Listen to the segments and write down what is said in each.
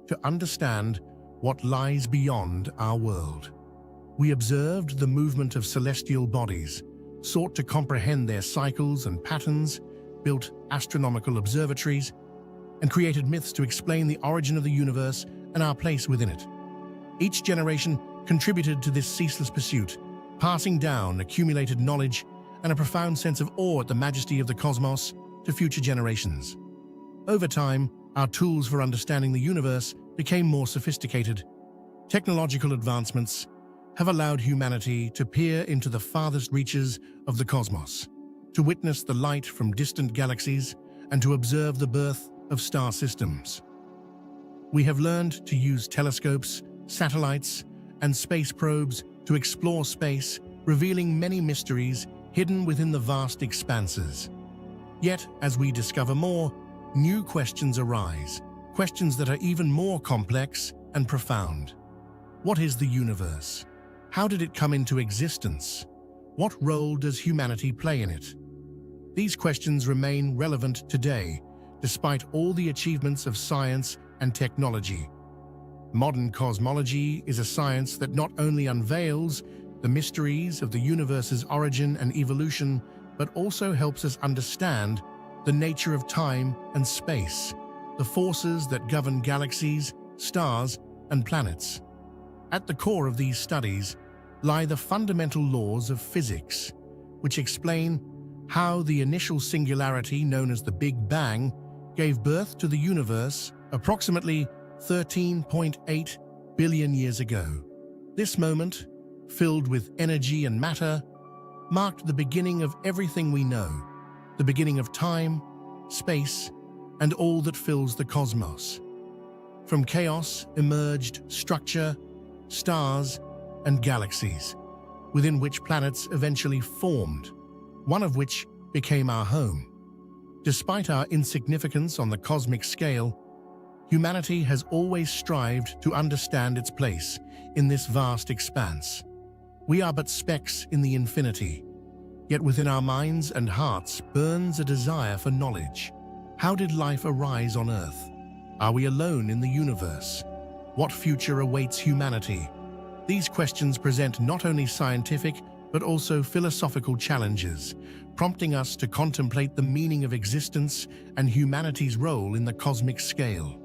to understand what lies beyond our world. We observed the movement of celestial bodies, sought to comprehend their cycles and patterns, built astronomical observatories, and created myths to explain the origin of the universe and our place within it. Each generation contributed to this ceaseless pursuit, passing down accumulated knowledge and a profound sense of awe at the majesty of the cosmos to future generations. Over time, our tools for understanding the universe became more sophisticated. Technological advancements have allowed humanity to peer into the farthest reaches of the cosmos, to witness the light from distant galaxies, and to observe the birth of star systems. We have learned to use telescopes, satellites, and space probes to explore space, revealing many mysteries hidden within the vast expanses. Yet, as we discover more, new questions arise, questions that are even more complex and profound. What is the universe? How did it come into existence? What role does humanity play in it? These questions remain relevant today, despite all the achievements of science and technology. Modern cosmology is a science that not only unveils the mysteries of the universe's origin and evolution, but also helps us understand the nature of time and space, the forces that govern galaxies, stars, and planets. At the core of these studies lie the fundamental laws of physics, which explain how the initial singularity known as the Big Bang gave birth to the universe approximately 13.8 billion years ago. This moment, filled with energy and matter, marked the beginning of everything we know, the beginning of time, space, and all that fills the cosmos. From chaos emerged structure, stars, and galaxies, within which planets eventually formed, one of which became our home. Despite our insignificance on the cosmic scale, humanity has always strived to understand its place in this vast expanse. We are but specks in the infinity, yet within our minds and hearts burns a desire for knowledge. How did life arise on Earth? Are we alone in the universe? What future awaits humanity? These questions present not only scientific but also philosophical challenges, prompting us to contemplate the meaning of existence and humanity's role in the cosmic scale.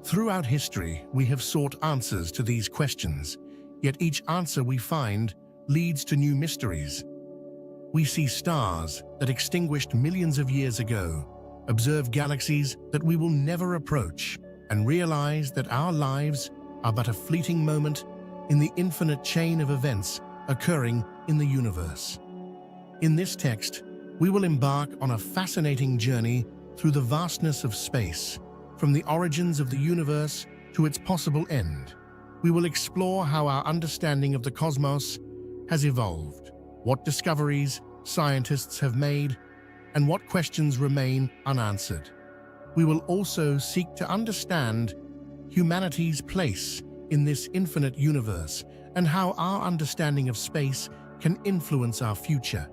Throughout history, we have sought answers to these questions, yet each answer we find leads to new mysteries. We see stars that extinguished millions of years ago, observe galaxies that we will never approach, and realize that our lives are but a fleeting moment in the infinite chain of events occurring in the universe. In this text, we will embark on a fascinating journey through the vastness of space, from the origins of the universe to its possible end. We will explore how our understanding of the cosmos has evolved, what discoveries scientists have made, and what questions remain unanswered. We will also seek to understand humanity's place in this infinite universe and how our understanding of space can influence our future.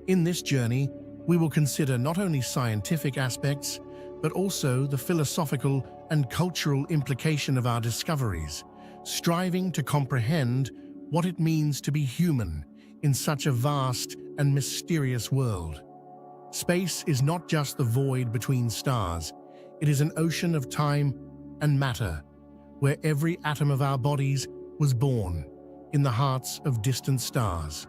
In this journey, we will consider not only scientific aspects, but also the philosophical and cultural implication of our discoveries, striving to comprehend what it means to be human in such a vast and mysterious world. Space is not just the void between stars, it is an ocean of time and matter, where every atom of our bodies was born in the hearts of distant stars.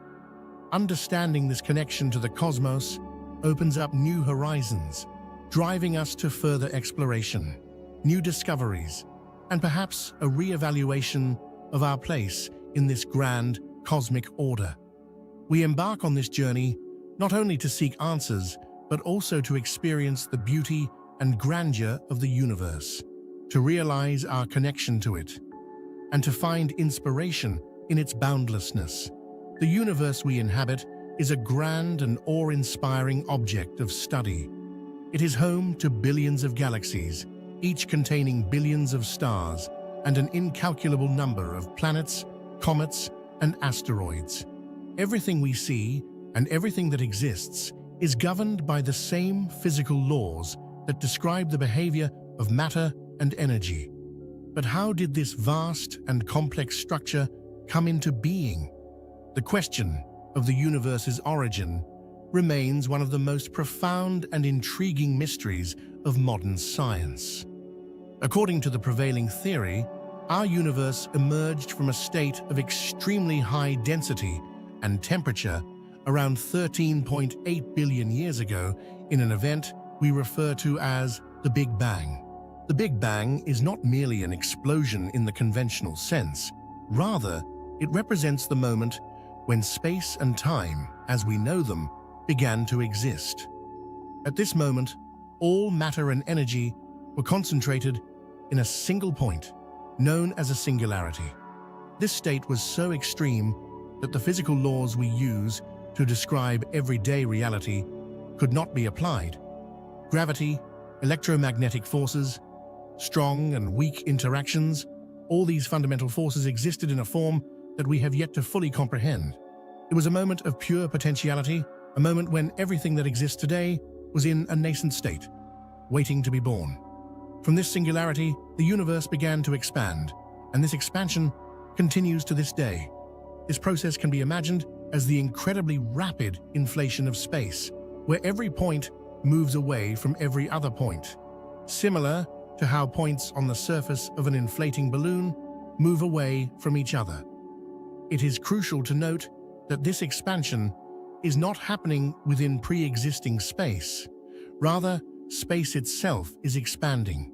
Understanding this connection to the cosmos opens up new horizons, driving us to further exploration, new discoveries, and perhaps a re-evaluation of our place in this grand cosmic order. We embark on this journey not only to seek answers, but also to experience the beauty and grandeur of the universe, to realize our connection to it, and to find inspiration in its boundlessness. The universe we inhabit is a grand and awe-inspiring object of study. It is home to billions of galaxies, each containing billions of stars and an incalculable number of planets, comets, and asteroids. Everything we see and everything that exists is governed by the same physical laws that describe the behavior of matter and energy. But how did this vast and complex structure come into being? The question of the universe's origin remains one of the most profound and intriguing mysteries of modern science. According to the prevailing theory, our universe emerged from a state of extremely high density and temperature around 13.8 billion years ago in an event we refer to as the Big Bang. The Big Bang is not merely an explosion in the conventional sense. Rather, it represents the moment when space and time, as we know them, began to exist. At this moment, all matter and energy were concentrated in a single point, known as a singularity. This state was so extreme that the physical laws we use to describe everyday reality could not be applied. Gravity, electromagnetic forces, strong and weak interactions, all these fundamental forces existed in a form that we have yet to fully comprehend. It was a moment of pure potentiality, a moment when everything that exists today was in a nascent state, waiting to be born. From this singularity, the universe began to expand, and this expansion continues to this day. This process can be imagined as the incredibly rapid inflation of space, where every point moves away from every other point, similar to how points on the surface of an inflating balloon move away from each other. It is crucial to note that this expansion is not happening within pre-existing space. Rather, space itself is expanding.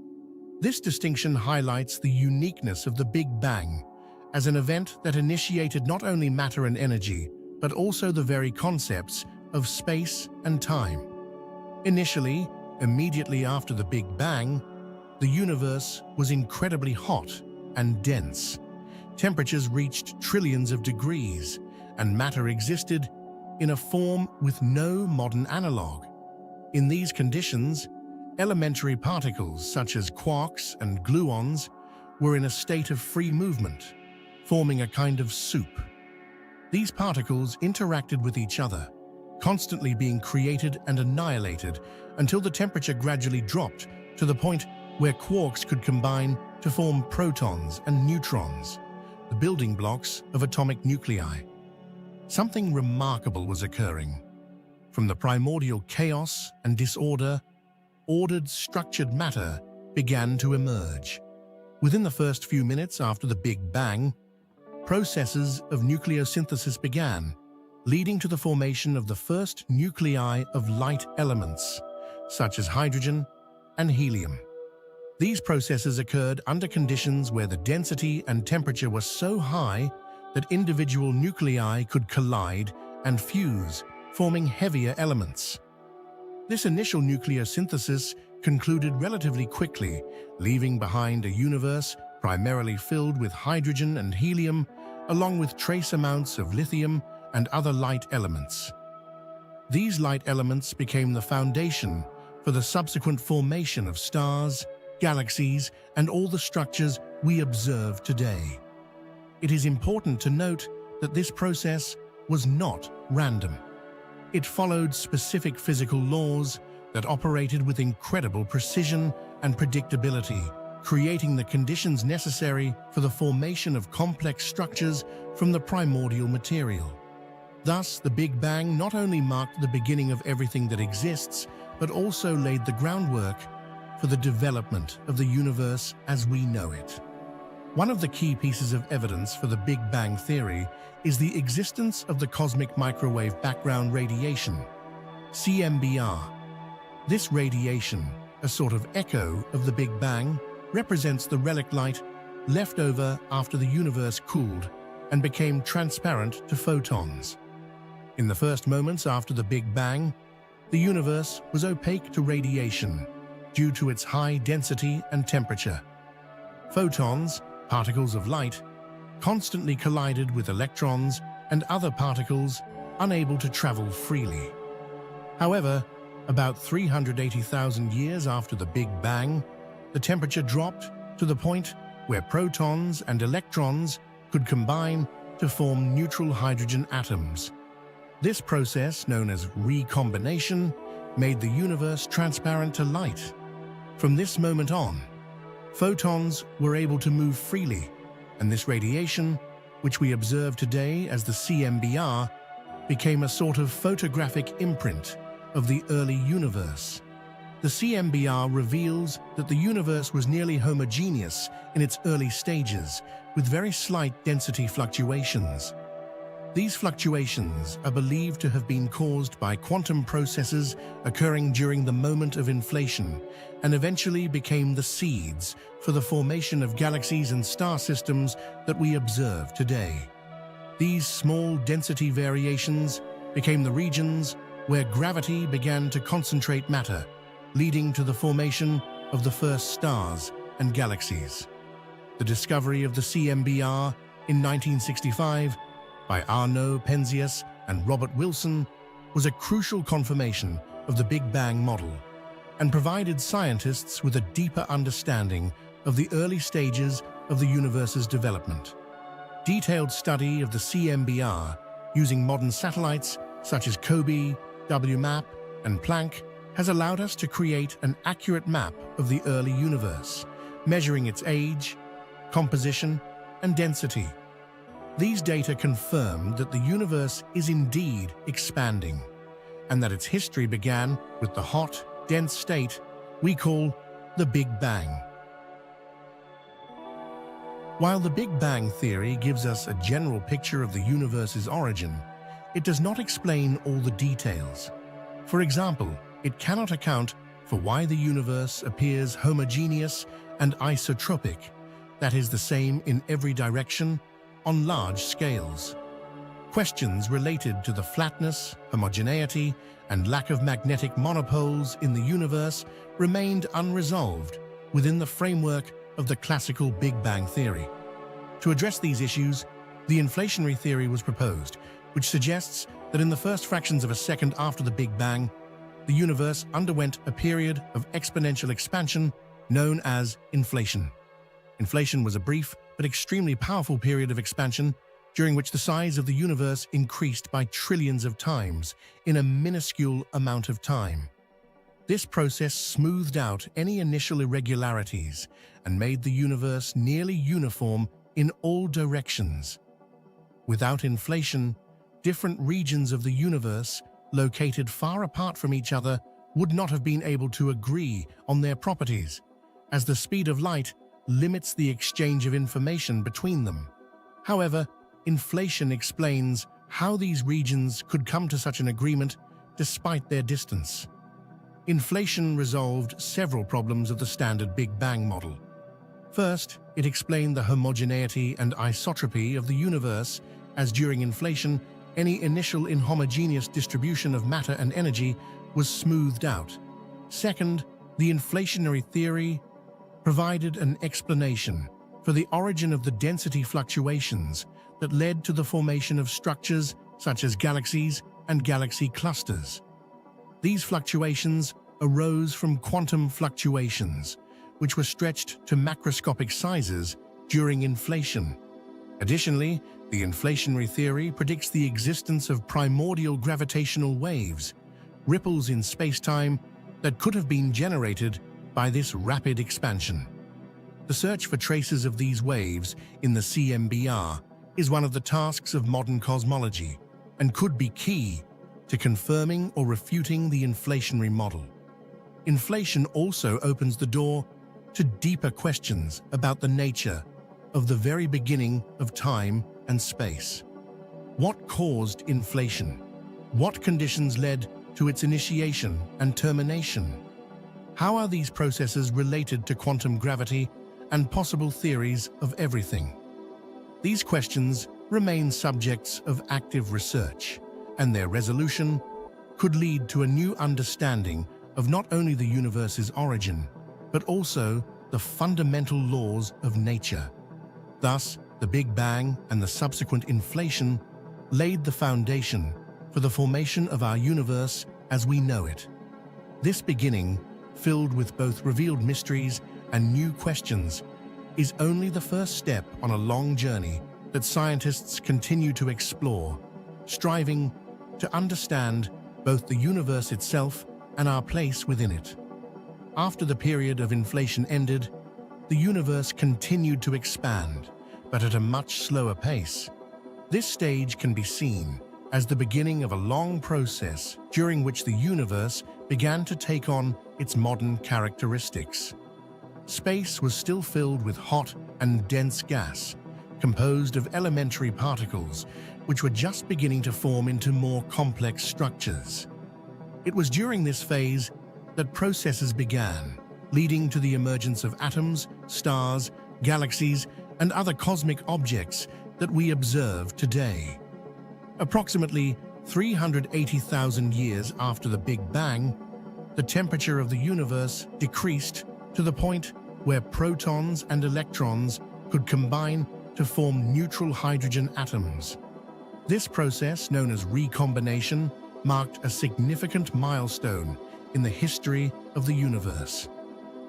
This distinction highlights the uniqueness of the Big Bang as an event that initiated not only matter and energy, but also the very concepts of space and time. Initially, immediately after the Big Bang, the universe was incredibly hot and dense. Temperatures reached trillions of degrees, and matter existed in a form with no modern analog. In these conditions, elementary particles such as quarks and gluons were in a state of free movement, forming a kind of soup. These particles interacted with each other, constantly being created and annihilated until the temperature gradually dropped to the point where quarks could combine to form protons and neutrons, the building blocks of atomic nuclei. Something remarkable was occurring. From the primordial chaos and disorder, ordered, structured matter began to emerge. Within the first few minutes after the Big Bang, processes of nucleosynthesis began, leading to the formation of the first nuclei of light elements, such as hydrogen and helium. These processes occurred under conditions where the density and temperature were so high that individual nuclei could collide and fuse, forming heavier elements. This initial nucleosynthesis concluded relatively quickly, leaving behind a universe primarily filled with hydrogen and helium, along with trace amounts of lithium and other light elements. These light elements became the foundation for the subsequent formation of stars, galaxies, and all the structures we observe today. It is important to note that this process was not random. It followed specific physical laws that operated with incredible precision and predictability, creating the conditions necessary for the formation of complex structures from the primordial material. Thus, the Big Bang not only marked the beginning of everything that exists, but also laid the groundwork for the development of the universe as we know it. One of the key pieces of evidence for the Big Bang theory is the existence of the cosmic microwave background radiation, CMBR. This radiation, a sort of echo of the Big Bang, represents the relic light left over after the universe cooled and became transparent to photons. In the first moments after the Big Bang, the universe was opaque to radiation due to its high density and temperature. Photons, particles of light, constantly collided with electrons and other particles unable to travel freely. However, about 380,000 years after the Big Bang, the temperature dropped to the point where protons and electrons could combine to form neutral hydrogen atoms. This process, known as recombination, made the universe transparent to light. From this moment on, Photons were able to move freely, and this radiation, which we observe today as the CMBR, became a sort of photographic imprint of the early universe. The CMBR reveals that the universe was nearly homogeneous in its early stages, with very slight density fluctuations. These fluctuations are believed to have been caused by quantum processes occurring during the moment of inflation and eventually became the seeds for the formation of galaxies and star systems that we observe today. These small density variations became the regions where gravity began to concentrate matter, leading to the formation of the first stars and galaxies. The discovery of the CMBR in 1965 by Arnaud Penzias and Robert Wilson was a crucial confirmation of the Big Bang model and provided scientists with a deeper understanding of the early stages of the universe's development. Detailed study of the CMBR using modern satellites such as COBE, WMAP, and Planck has allowed us to create an accurate map of the early universe, measuring its age, composition, and density. These data confirm that the universe is indeed expanding, and that its history began with the hot, dense state we call the Big Bang. While the Big Bang theory gives us a general picture of the universe's origin, it does not explain all the details. For example, it cannot account for why the universe appears homogeneous and isotropic, that is the same in every direction, on large scales. Questions related to the flatness, homogeneity, and lack of magnetic monopoles in the universe remained unresolved within the framework of the classical Big Bang theory. To address these issues, the inflationary theory was proposed, which suggests that in the first fractions of a second after the Big Bang, the universe underwent a period of exponential expansion known as inflation. Inflation was a brief but extremely powerful period of expansion during which the size of the universe increased by trillions of times in a minuscule amount of time. This process smoothed out any initial irregularities and made the universe nearly uniform in all directions. Without inflation, different regions of the universe, located far apart from each other, would not have been able to agree on their properties, as the speed of light limits the exchange of information between them. However, inflation explains how these regions could come to such an agreement despite their distance. Inflation resolved several problems of the standard Big Bang model. First, it explained the homogeneity and isotropy of the universe, as during inflation, any initial inhomogeneous distribution of matter and energy was smoothed out. Second, the inflationary theory provided an explanation for the origin of the density fluctuations that led to the formation of structures such as galaxies and galaxy clusters. These fluctuations arose from quantum fluctuations, which were stretched to macroscopic sizes during inflation. Additionally, the inflationary theory predicts the existence of primordial gravitational waves, ripples in space-time that could have been generated by this rapid expansion. The search for traces of these waves in the CMBR is one of the tasks of modern cosmology and could be key to confirming or refuting the inflationary model. Inflation also opens the door to deeper questions about the nature of the very beginning of time and space. What caused inflation? What conditions led to its initiation and termination? How are these processes related to quantum gravity and possible theories of everything? These questions remain subjects of active research, and their resolution could lead to a new understanding of not only the universe's origin, but also the fundamental laws of nature. Thus, the Big Bang and the subsequent inflation laid the foundation for the formation of our universe as we know it. This beginning, filled with both revealed mysteries and new questions, is only the first step on a long journey that scientists continue to explore, striving to understand both the universe itself and our place within it. After the period of inflation ended, the universe continued to expand, but at a much slower pace. This stage can be seen as the beginning of a long process during which the universe began to take on its modern characteristics. Space was still filled with hot and dense gas, composed of elementary particles which were just beginning to form into more complex structures. It was during this phase that processes began, leading to the emergence of atoms, stars, galaxies, and other cosmic objects that we observe today. Approximately 380,000 years after the Big Bang, the temperature of the universe decreased to the point where protons and electrons could combine to form neutral hydrogen atoms. This process, known as recombination, marked a significant milestone in the history of the universe.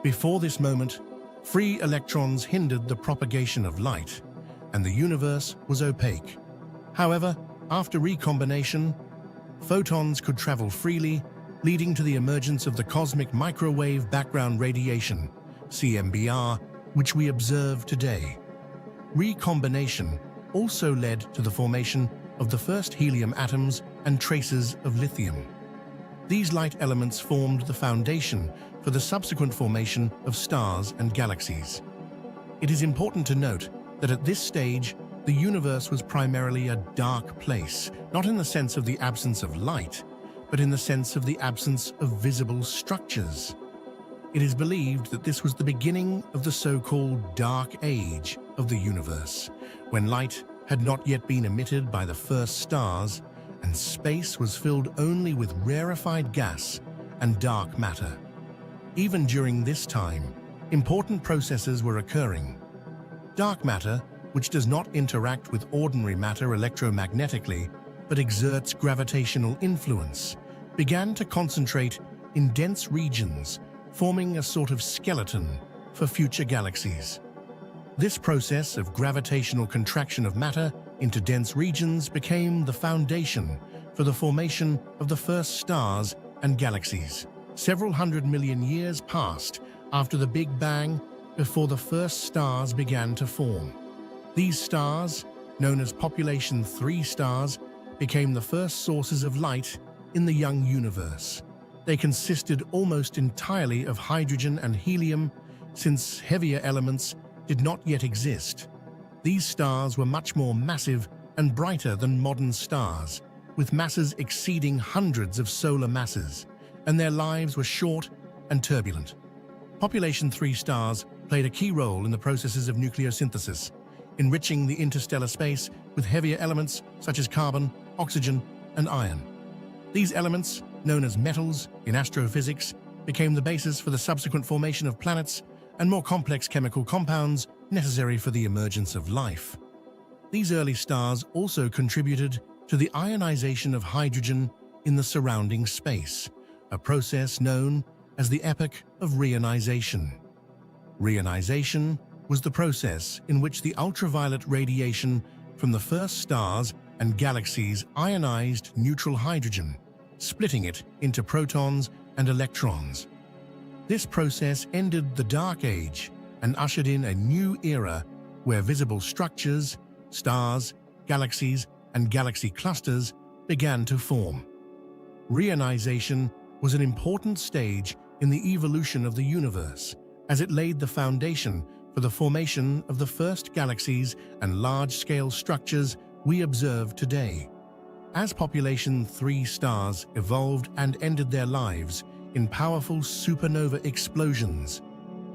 Before this moment, free electrons hindered the propagation of light, and the universe was opaque. However, after recombination, photons could travel freely, leading to the emergence of the cosmic microwave background radiation, CMBR, which we observe today. Recombination also led to the formation of the first helium atoms and traces of lithium. These light elements formed the foundation for the subsequent formation of stars and galaxies. It is important to note that at this stage, the universe was primarily a dark place, not in the sense of the absence of light, but in the sense of the absence of visible structures. It is believed that this was the beginning of the so-called Dark Age of the universe, when light had not yet been emitted by the first stars, and space was filled only with rarefied gas and dark matter. Even during this time, important processes were occurring. Dark matter, which does not interact with ordinary matter electromagnetically, but exerts gravitational influence, began to concentrate in dense regions, forming a sort of skeleton for future galaxies. This process of gravitational contraction of matter into dense regions became the foundation for the formation of the first stars and galaxies. Several 100 million years passed after the Big Bang before the first stars began to form. These stars, known as population 3 stars, became the first sources of light in the young universe. They consisted almost entirely of hydrogen and helium, since heavier elements did not yet exist. These stars were much more massive and brighter than modern stars, with masses exceeding hundreds of solar masses, and their lives were short and turbulent. Population 3 stars played a key role in the processes of nucleosynthesis, enriching the interstellar space with heavier elements such as carbon, oxygen, and iron. These elements, known as metals in astrophysics, became the basis for the subsequent formation of planets and more complex chemical compounds necessary for the emergence of life. These early stars also contributed to the ionization of hydrogen in the surrounding space, a process known as the epoch of reionization. Reionization was the process in which the ultraviolet radiation from the first stars and galaxies ionized neutral hydrogen, splitting it into protons and electrons. This process ended the Dark Age and ushered in a new era where visible structures, stars, galaxies, and galaxy clusters began to form. Reionization was an important stage in the evolution of the universe, as it laid the foundation for the formation of the first galaxies and large-scale structures we observe today. As population 3 stars evolved and ended their lives in powerful supernova explosions,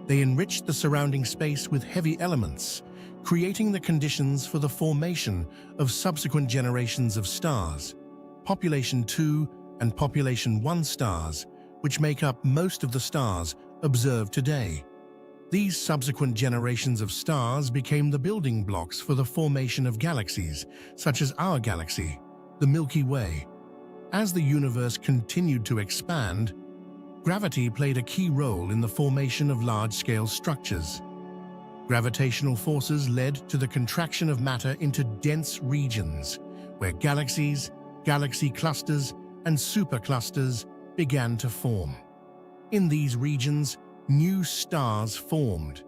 they enriched the surrounding space with heavy elements, creating the conditions for the formation of subsequent generations of stars, population 2 and population 1 stars, which make up most of the stars observed today. These subsequent generations of stars became the building blocks for the formation of galaxies, such as our galaxy, the Milky Way. As the universe continued to expand, gravity played a key role in the formation of large-scale structures. Gravitational forces led to the contraction of matter into dense regions, where galaxies, galaxy clusters, and superclusters began to form. In these regions, new stars formed,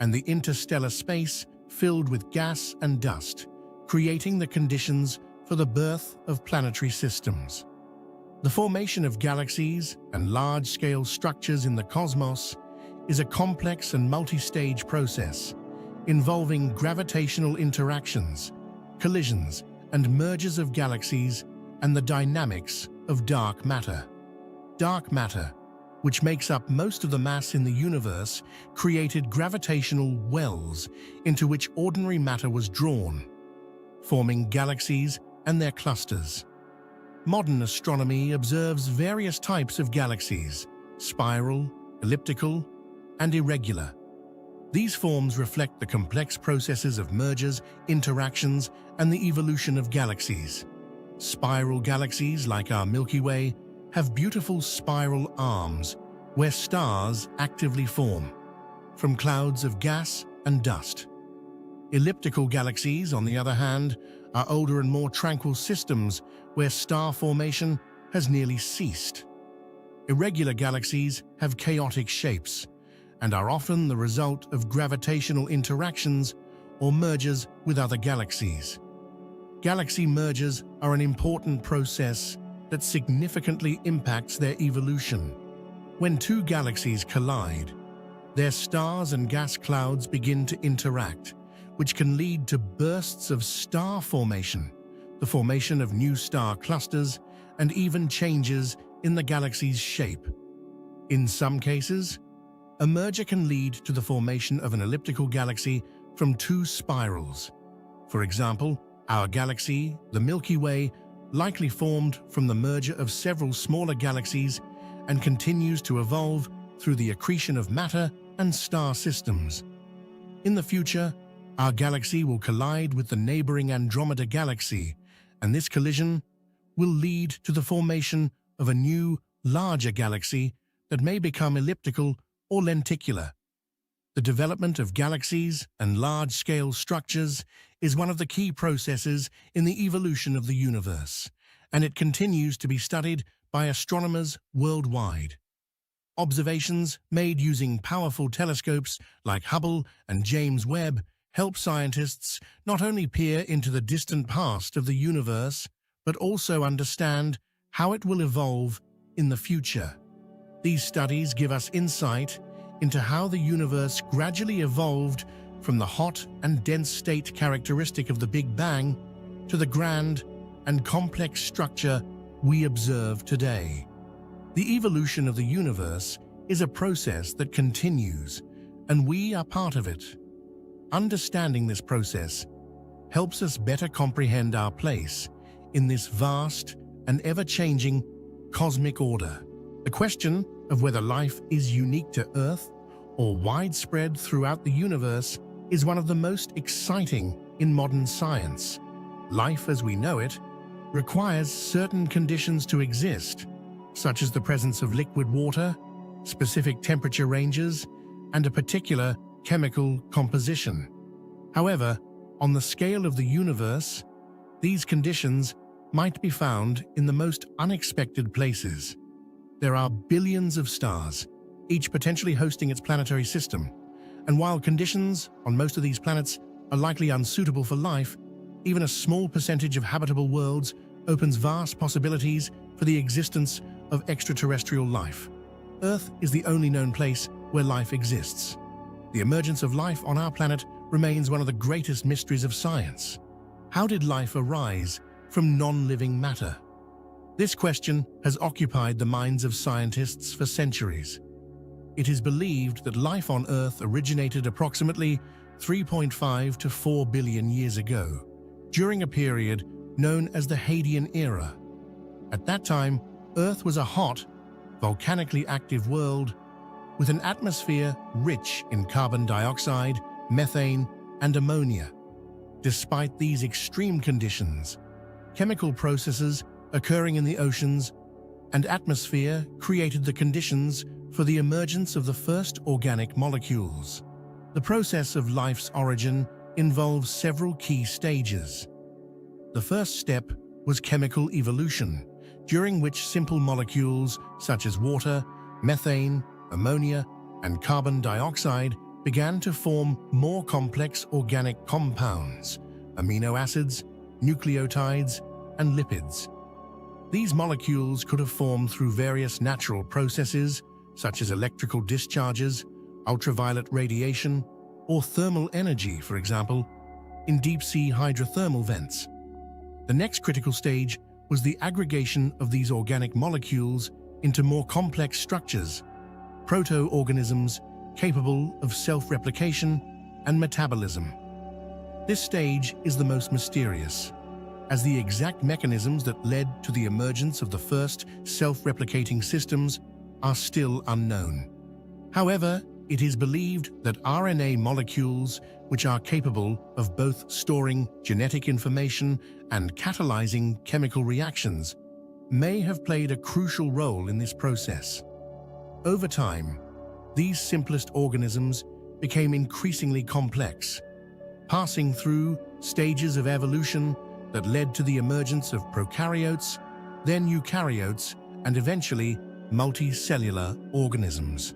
and the interstellar space filled with gas and dust, creating the conditions for the birth of planetary systems. The formation of galaxies and large-scale structures in the cosmos is a complex and multi-stage process involving gravitational interactions, collisions, and mergers of galaxies and the dynamics of dark matter. Dark matter, which makes up most of the mass in the universe, created gravitational wells into which ordinary matter was drawn, forming galaxies and their clusters. Modern astronomy observes various types of galaxies: spiral, elliptical, and irregular. These forms reflect the complex processes of mergers, interactions, and the evolution of galaxies. Spiral galaxies, like our Milky Way, have beautiful spiral arms where stars actively form from clouds of gas and dust. Elliptical galaxies, on the other hand, are older and more tranquil systems where star formation has nearly ceased. Irregular galaxies have chaotic shapes and are often the result of gravitational interactions or mergers with other galaxies. Galaxy mergers are an important process that significantly impacts their evolution. When two galaxies collide, their stars and gas clouds begin to interact, which can lead to bursts of star formation, the formation of new star clusters, and even changes in the galaxy's shape. In some cases, a merger can lead to the formation of an elliptical galaxy from two spirals. For example, our galaxy, the Milky Way, likely formed from the merger of several smaller galaxies and continues to evolve through the accretion of matter and star systems. In the future, our galaxy will collide with the neighboring Andromeda galaxy, and this collision will lead to the formation of a new, larger galaxy that may become elliptical or lenticular. The development of galaxies and large-scale structures is one of the key processes in the evolution of the universe, and it continues to be studied by astronomers worldwide. Observations made using powerful telescopes like Hubble and James Webb help scientists not only peer into the distant past of the universe, but also understand how it will evolve in the future. These studies give us insight into how the universe gradually evolved from the hot and dense state characteristic of the Big Bang to the grand and complex structure we observe today. The evolution of the universe is a process that continues, and we are part of it. Understanding this process helps us better comprehend our place in this vast and ever-changing cosmic order. The question of whether life is unique to Earth or widespread throughout the universe is one of the most exciting in modern science. Life as we know it requires certain conditions to exist, such as the presence of liquid water, specific temperature ranges, and a particular chemical composition. However, on the scale of the universe, these conditions might be found in the most unexpected places. There are billions of stars, each potentially hosting its planetary system, and while conditions on most of these planets are likely unsuitable for life, even a small percentage of habitable worlds opens vast possibilities for the existence of extraterrestrial life. Earth is the only known place where life exists. The emergence of life on our planet remains one of the greatest mysteries of science. How did life arise from non-living matter? This question has occupied the minds of scientists for centuries. It is believed that life on Earth originated approximately 3.5 to 4 billion years ago, during a period known as the Hadean Era. At that time, Earth was a hot, volcanically active world with an atmosphere rich in carbon dioxide, methane, and ammonia. Despite these extreme conditions, chemical processes occurring in the oceans and atmosphere created the conditions for the emergence of the first organic molecules. The process of life's origin involves several key stages. The first step was chemical evolution, during which simple molecules such as water, methane, ammonia, and carbon dioxide began to form more complex organic compounds, amino acids, nucleotides, and lipids. These molecules could have formed through various natural processes, such as electrical discharges, ultraviolet radiation, or thermal energy, for example, in deep-sea hydrothermal vents. The next critical stage was the aggregation of these organic molecules into more complex structures, proto-organisms capable of self-replication and metabolism. This stage is the most mysterious, as the exact mechanisms that led to the emergence of the first self-replicating systems are still unknown. However, it is believed that RNA molecules, which are capable of both storing genetic information and catalyzing chemical reactions, may have played a crucial role in this process. Over time, these simplest organisms became increasingly complex, passing through stages of evolution that led to the emergence of prokaryotes, then eukaryotes, and eventually multicellular organisms.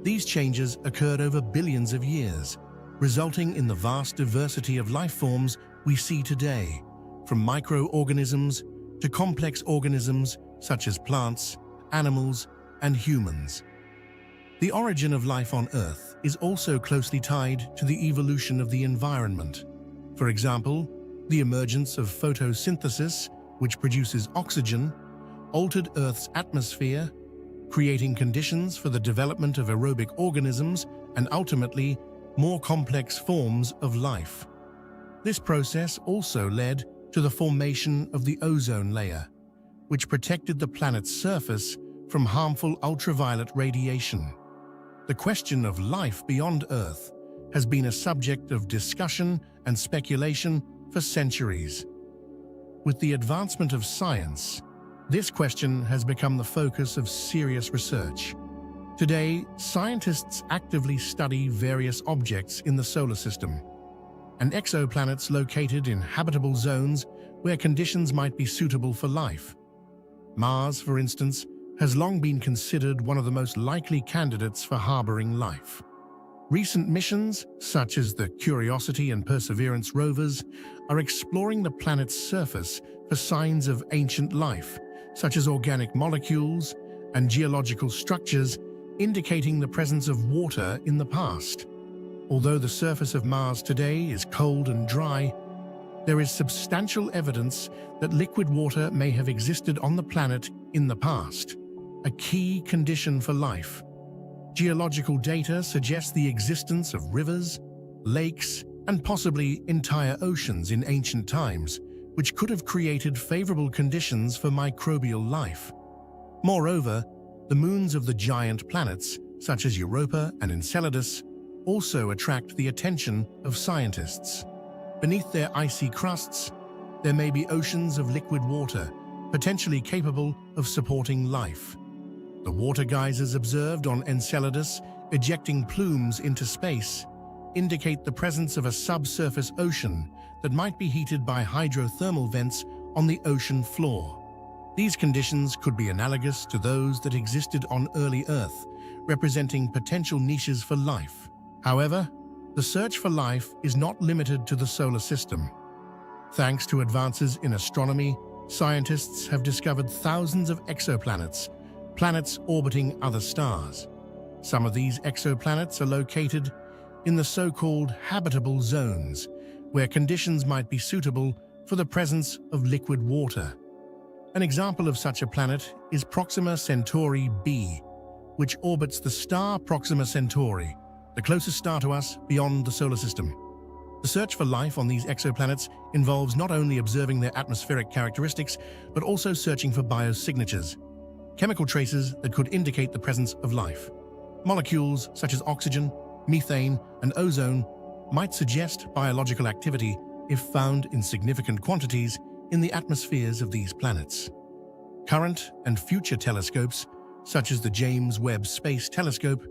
These changes occurred over billions of years, resulting in the vast diversity of life forms we see today, from microorganisms to complex organisms such as plants, animals, and humans. The origin of life on Earth is also closely tied to the evolution of the environment. For example, the emergence of photosynthesis, which produces oxygen, altered Earth's atmosphere, creating conditions for the development of aerobic organisms and ultimately more complex forms of life. This process also led to the formation of the ozone layer, which protected the planet's surface from harmful ultraviolet radiation. The question of life beyond Earth has been a subject of discussion and speculation for centuries. With the advancement of science, this question has become the focus of serious research. Today, scientists actively study various objects in the solar system and exoplanets located in habitable zones where conditions might be suitable for life. Mars, for instance, has long been considered one of the most likely candidates for harboring life. Recent missions, such as the Curiosity and Perseverance rovers, are exploring the planet's surface for signs of ancient life, such as organic molecules and geological structures indicating the presence of water in the past. Although the surface of Mars today is cold and dry, there is substantial evidence that liquid water may have existed on the planet in the past, a key condition for life. Geological data suggests the existence of rivers, lakes, and possibly entire oceans in ancient times, which could have created favorable conditions for microbial life. Moreover, the moons of the giant planets, such as Europa and Enceladus, also attract the attention of scientists. Beneath their icy crusts, there may be oceans of liquid water, potentially capable of supporting life. The water geysers observed on Enceladus, ejecting plumes into space, indicate the presence of a subsurface ocean that might be heated by hydrothermal vents on the ocean floor. These conditions could be analogous to those that existed on early Earth, representing potential niches for life. However, the search for life is not limited to the solar system. Thanks to advances in astronomy, scientists have discovered thousands of exoplanets, planets orbiting other stars. Some of these exoplanets are located in the so-called habitable zones, where conditions might be suitable for the presence of liquid water. An example of such a planet is Proxima Centauri b, which orbits the star Proxima Centauri, the closest star to us beyond the solar system. The search for life on these exoplanets involves not only observing their atmospheric characteristics, but also searching for biosignatures, chemical traces that could indicate the presence of life. Molecules such as oxygen, methane, and ozone might suggest biological activity if found in significant quantities in the atmospheres of these planets. Current and future telescopes, such as the James Webb Space Telescope,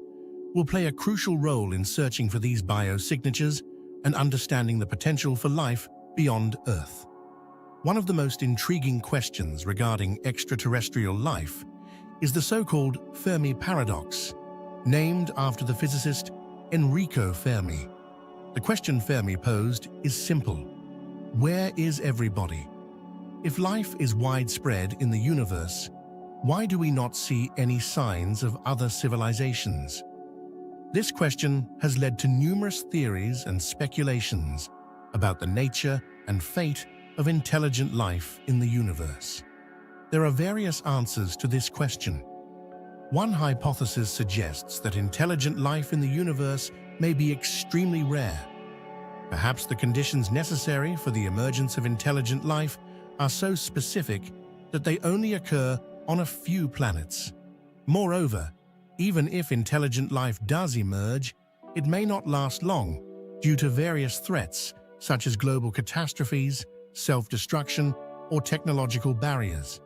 will play a crucial role in searching for these biosignatures and understanding the potential for life beyond Earth. One of the most intriguing questions regarding extraterrestrial life is the so-called Fermi paradox, named after the physicist Enrico Fermi. The question Fermi posed is simple. Where is everybody? If life is widespread in the universe, why do we not see any signs of other civilizations? This question has led to numerous theories and speculations about the nature and fate of intelligent life in the universe. There are various answers to this question. One hypothesis suggests that intelligent life in the universe may be extremely rare. Perhaps the conditions necessary for the emergence of intelligent life are so specific that they only occur on a few planets. Moreover, even if intelligent life does emerge, it may not last long due to various threats such as global catastrophes, self-destruction, or technological barriers.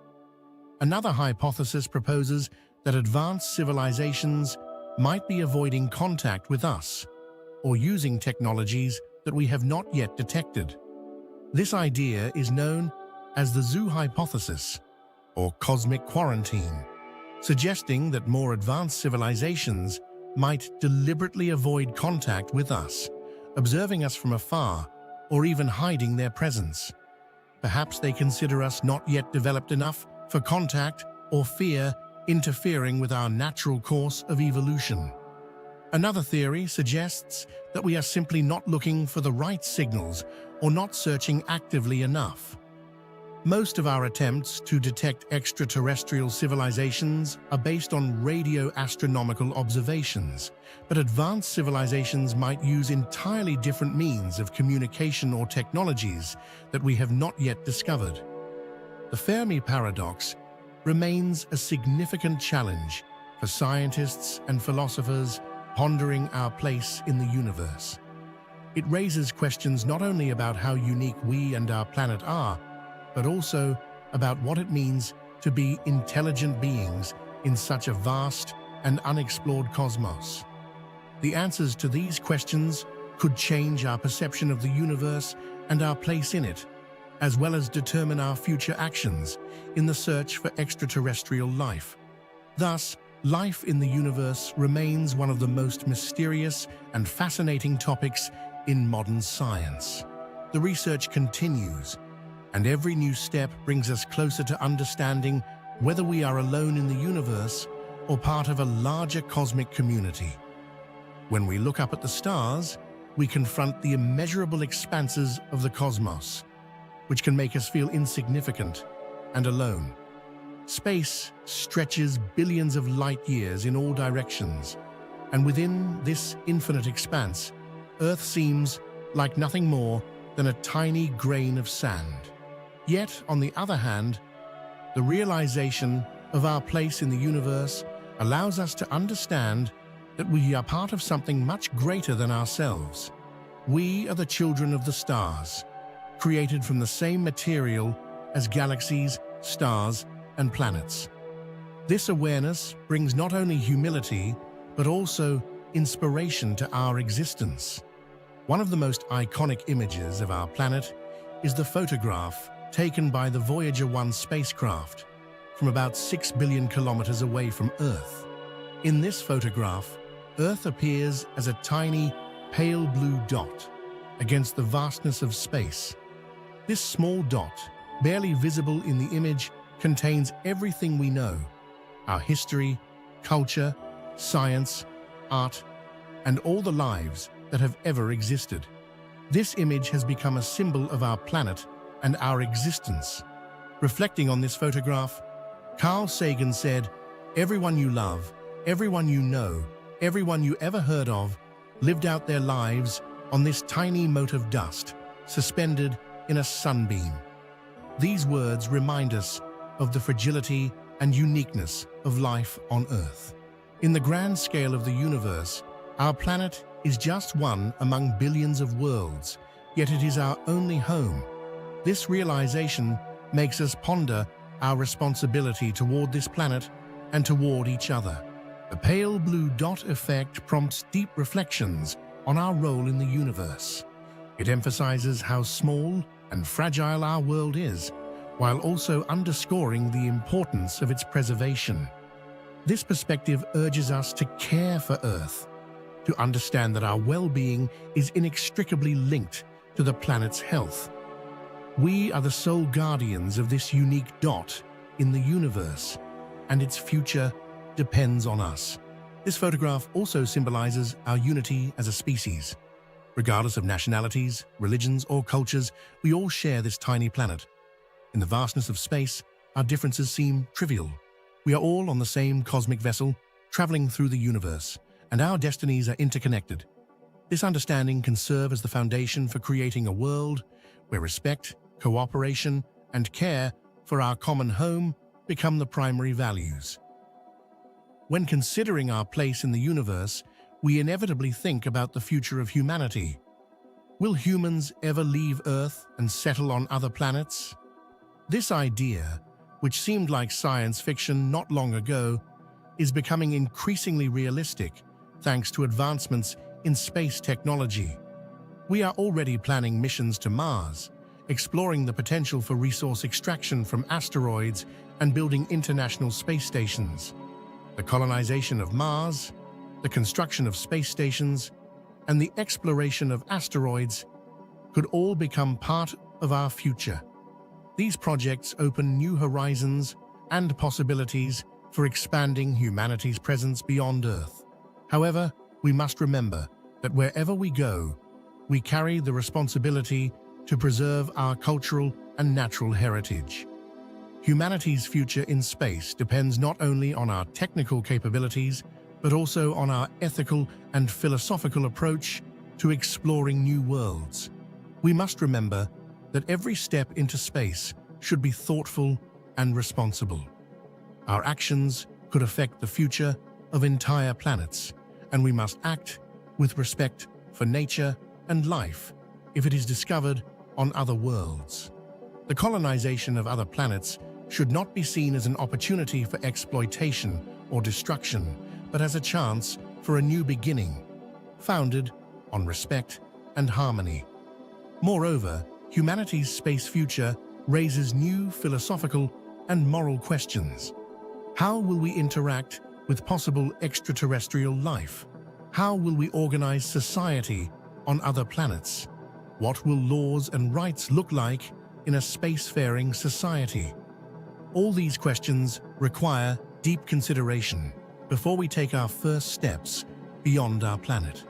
Another hypothesis proposes that advanced civilizations might be avoiding contact with us or using technologies that we have not yet detected. This idea is known as the zoo hypothesis, or cosmic quarantine, suggesting that more advanced civilizations might deliberately avoid contact with us, observing us from afar, or even hiding their presence. Perhaps they consider us not yet developed enough for contact or fear interfering with our natural course of evolution. Another theory suggests that we are simply not looking for the right signals or not searching actively enough. Most of our attempts to detect extraterrestrial civilizations are based on radio-astronomical observations, but advanced civilizations might use entirely different means of communication or technologies that we have not yet discovered. The Fermi paradox remains a significant challenge for scientists and philosophers pondering our place in the universe. It raises questions not only about how unique we and our planet are, but also about what it means to be intelligent beings in such a vast and unexplored cosmos. The answers to these questions could change our perception of the universe and our place in it, as well as determine our future actions in the search for extraterrestrial life. Thus, life in the universe remains one of the most mysterious and fascinating topics in modern science. The research continues, and every new step brings us closer to understanding whether we are alone in the universe or part of a larger cosmic community. When we look up at the stars, we confront the immeasurable expanses of the cosmos, which can make us feel insignificant and alone. Space stretches billions of light years in all directions, and within this infinite expanse, Earth seems like nothing more than a tiny grain of sand. Yet, on the other hand, the realization of our place in the universe allows us to understand that we are part of something much greater than ourselves. We are the children of the stars, created from the same material as galaxies, stars, and planets. This awareness brings not only humility, but also inspiration to our existence. One of the most iconic images of our planet is the photograph taken by the Voyager 1 spacecraft from about 6 billion kilometers away from Earth. In this photograph, Earth appears as a tiny, pale blue dot against the vastness of space. This small dot, barely visible in the image, contains everything we know: our history, culture, science, art, and all the lives that have ever existed. This image has become a symbol of our planet and our existence. Reflecting on this photograph, Carl Sagan said, "Everyone you love, everyone you know, everyone you ever heard of, lived out their lives on this tiny mote of dust, suspended in a sunbeam." These words remind us of the fragility and uniqueness of life on Earth. In the grand scale of the universe, our planet is just one among billions of worlds, yet it is our only home. This realization makes us ponder our responsibility toward this planet and toward each other. The pale blue dot effect prompts deep reflections on our role in the universe. It emphasizes how small and fragile our world is, while also underscoring the importance of its preservation. This perspective urges us to care for Earth, to understand that our well-being is inextricably linked to the planet's health. We are the sole guardians of this unique dot in the universe, and its future depends on us. This photograph also symbolizes our unity as a species. Regardless of nationalities, religions, or cultures, we all share this tiny planet. In the vastness of space, our differences seem trivial. We are all on the same cosmic vessel, traveling through the universe, and our destinies are interconnected. This understanding can serve as the foundation for creating a world where respect, cooperation, and care for our common home become the primary values. When considering our place in the universe, we inevitably think about the future of humanity. Will humans ever leave Earth and settle on other planets? This idea, which seemed like science fiction not long ago, is becoming increasingly realistic thanks to advancements in space technology. We are already planning missions to Mars, exploring the potential for resource extraction from asteroids and building international space stations. The colonization of Mars, the construction of space stations, and the exploration of asteroids could all become part of our future. These projects open new horizons and possibilities for expanding humanity's presence beyond Earth. However, we must remember that wherever we go, we carry the responsibility to preserve our cultural and natural heritage. Humanity's future in space depends not only on our technical capabilities, but also on our ethical and philosophical approach to exploring new worlds. We must remember that every step into space should be thoughtful and responsible. Our actions could affect the future of entire planets, and we must act with respect for nature and life if it is discovered on other worlds. The colonization of other planets should not be seen as an opportunity for exploitation or destruction, but as a chance for a new beginning, founded on respect and harmony. Moreover, humanity's space future raises new philosophical and moral questions. How will we interact with possible extraterrestrial life? How will we organize society on other planets? What will laws and rights look like in a spacefaring society? All these questions require deep consideration before we take our first steps beyond our planet.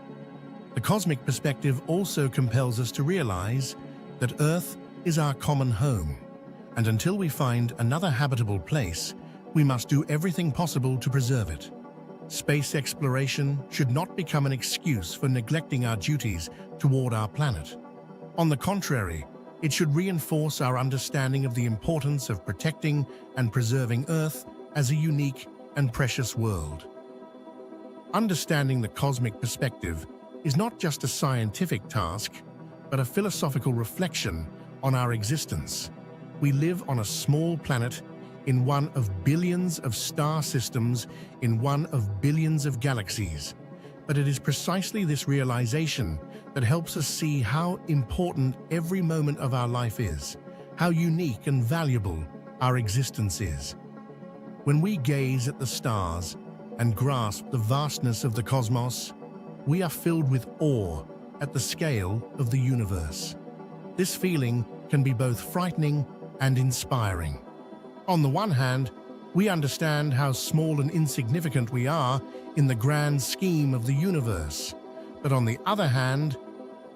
The cosmic perspective also compels us to realize that Earth is our common home, and until we find another habitable place, we must do everything possible to preserve it. Space exploration should not become an excuse for neglecting our duties toward our planet. On the contrary, it should reinforce our understanding of the importance of protecting and preserving Earth as a unique and precious world. Understanding the cosmic perspective is not just a scientific task, but a philosophical reflection on our existence. We live on a small planet in one of billions of star systems in one of billions of galaxies. But it is precisely this realization that helps us see how important every moment of our life is, how unique and valuable our existence is. When we gaze at the stars and grasp the vastness of the cosmos, we are filled with awe at the scale of the universe. This feeling can be both frightening and inspiring. On the one hand, we understand how small and insignificant we are in the grand scheme of the universe. But on the other hand,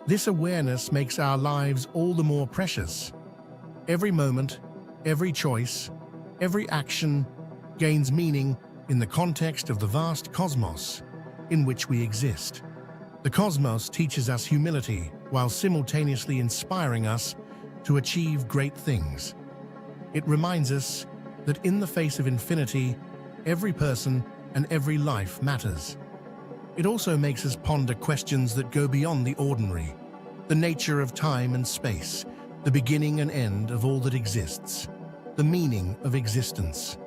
this awareness makes our lives all the more precious. Every moment, every choice, every action gains meaning in the context of the vast cosmos in which we exist. The cosmos teaches us humility while simultaneously inspiring us to achieve great things. It reminds us that in the face of infinity, every person and every life matters. It also makes us ponder questions that go beyond the ordinary, the nature of time and space, the beginning and end of all that exists, the meaning of existence.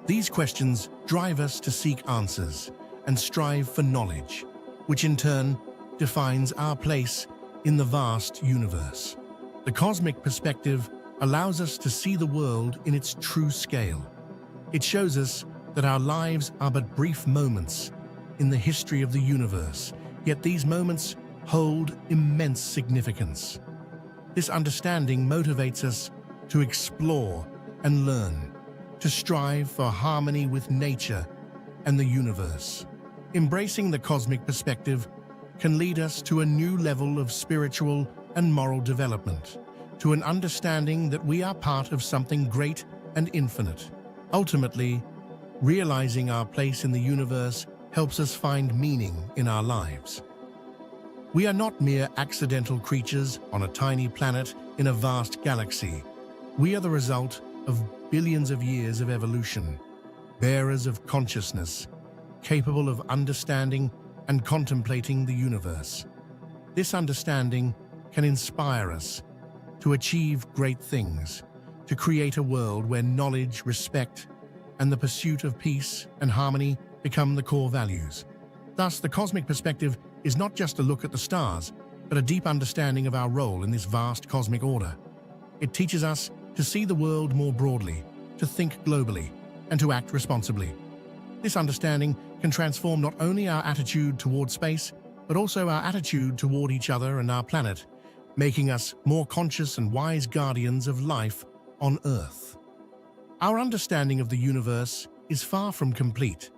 These questions drive us to seek answers and strive for knowledge, which in turn defines our place in the vast universe. The cosmic perspective allows us to see the world in its true scale. It shows us that our lives are but brief moments in the history of the universe, Yet these moments hold immense significance. This understanding motivates us to explore and learn, to strive for harmony with nature and the universe. Embracing the cosmic perspective can lead us to a new level of spiritual and moral development, to an understanding that we are part of something great and infinite. Ultimately, realizing our place in the universe helps us find meaning in our lives. We are not mere accidental creatures on a tiny planet in a vast galaxy. We are the result of billions of years of evolution, bearers of consciousness, capable of understanding and contemplating the universe. This understanding can inspire us to achieve great things, to create a world where knowledge, respect, and the pursuit of peace and harmony become the core values. Thus, the cosmic perspective is not just a look at the stars, but a deep understanding of our role in this vast cosmic order. It teaches us to see the world more broadly, to think globally, and to act responsibly. This understanding can transform not only our attitude toward space, but also our attitude toward each other and our planet, making us more conscious and wise guardians of life on Earth. Our understanding of the universe is far from complete.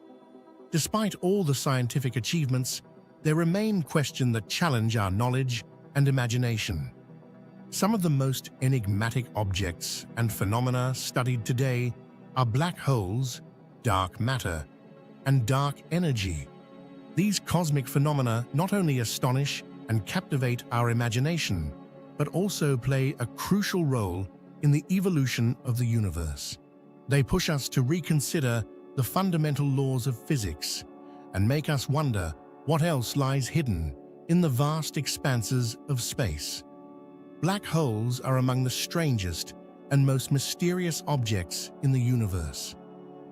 Despite all the scientific achievements, there remain questions that challenge our knowledge and imagination. Some of the most enigmatic objects and phenomena studied today are black holes, dark matter, and dark energy. These cosmic phenomena not only astonish and captivate our imagination, but also play a crucial role in the evolution of the universe. They push us to reconsider the fundamental laws of physics and make us wonder what else lies hidden in the vast expanses of space. Black holes are among the strangest and most mysterious objects in the universe.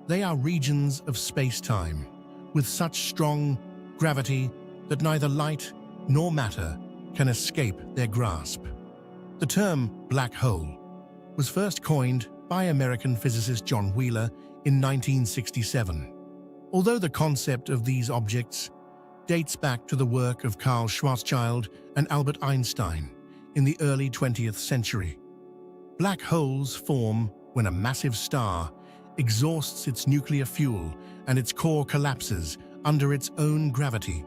They are regions of space-time with such strong gravity that neither light nor matter can escape their grasp. The term black hole was first coined by American physicist John Wheeler in 1967. Although the concept of these objects dates back to the work of Carl Schwarzschild and Albert Einstein in the early 20th century, black holes form when a massive star exhausts its nuclear fuel and its core collapses under its own gravity.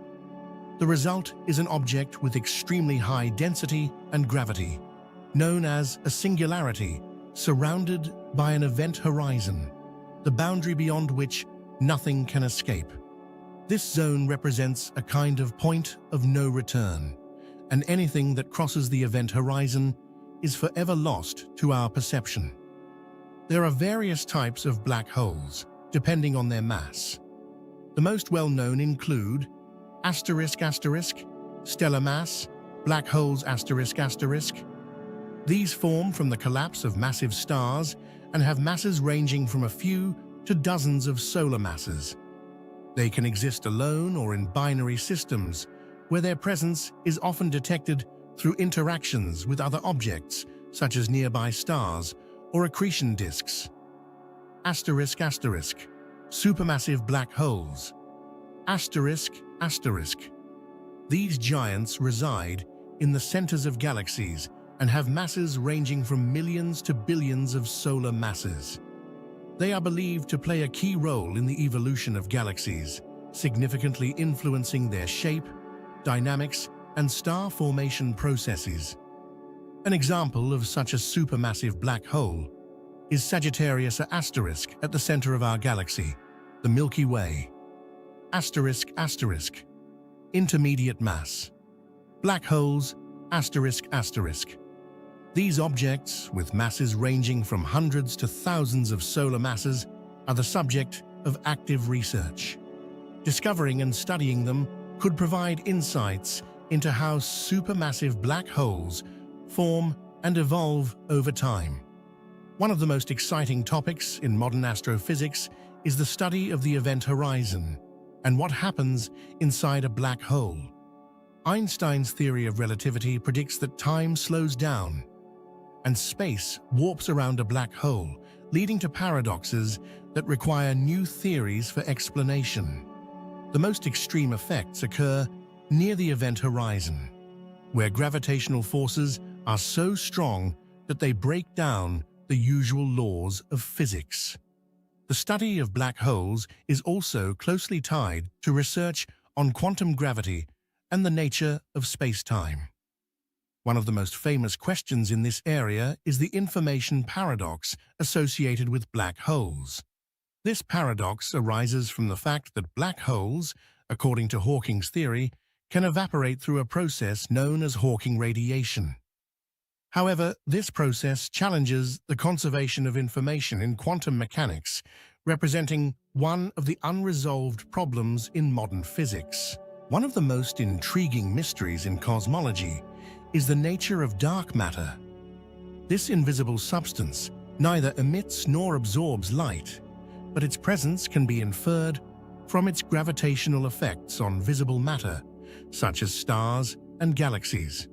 The result is an object with extremely high density and gravity, known as a singularity, surrounded by an event horizon, the boundary beyond which nothing can escape. This zone represents a kind of point of no return, and anything that crosses the event horizon is forever lost to our perception. There are various types of black holes, depending on their mass. The most well-known include **, stellar mass, black holes **. These form from the collapse of massive stars and have masses ranging from a few to dozens of solar masses. They can exist alone or in binary systems, where their presence is often detected through interactions with other objects, such as nearby stars or accretion disks. **, supermassive black holes. **. These giants reside in the centers of galaxies and have masses ranging from millions to billions of solar masses. They are believed to play a key role in the evolution of galaxies, significantly influencing their shape, dynamics, and star formation processes. An example of such a supermassive black hole is Sagittarius ** at the center of our galaxy, the Milky Way. **. Intermediate mass. Black holes **. These objects, with masses ranging from hundreds to thousands of solar masses, are the subject of active research. Discovering and studying them could provide insights into how supermassive black holes form and evolve over time. One of the most exciting topics in modern astrophysics is the study of the event horizon and what happens inside a black hole. Einstein's theory of relativity predicts that time slows down and space warps around a black hole, leading to paradoxes that require new theories for explanation. The most extreme effects occur near the event horizon, where gravitational forces are so strong that they break down the usual laws of physics. The study of black holes is also closely tied to research on quantum gravity and the nature of space-time. One of the most famous questions in this area is the information paradox associated with black holes. This paradox arises from the fact that black holes, according to Hawking's theory, can evaporate through a process known as Hawking radiation. However, this process challenges the conservation of information in quantum mechanics, representing one of the unresolved problems in modern physics. One of the most intriguing mysteries in cosmology is the nature of dark matter. This invisible substance neither emits nor absorbs light, but its presence can be inferred from its gravitational effects on visible matter, such as stars and galaxies.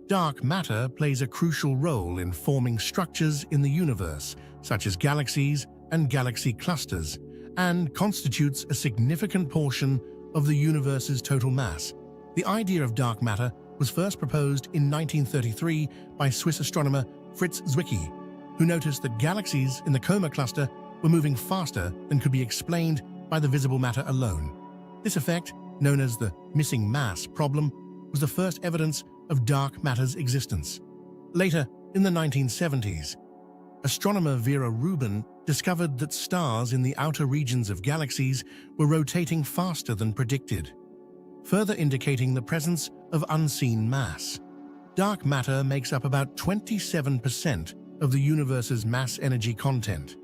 Dark matter plays a crucial role in forming structures in the universe, such as galaxies and galaxy clusters, and constitutes a significant portion of the universe's total mass. The idea of dark matter was first proposed in 1933 by Swiss astronomer Fritz Zwicky, who noticed that galaxies in the Coma cluster were moving faster than could be explained by the visible matter alone. This effect, known as the missing mass problem, was the first evidence of dark matter's existence. Later, in the 1970s, astronomer Vera Rubin discovered that stars in the outer regions of galaxies were rotating faster than predicted, further indicating the presence of unseen mass. Dark matter makes up about 27% of the universe's mass-energy content,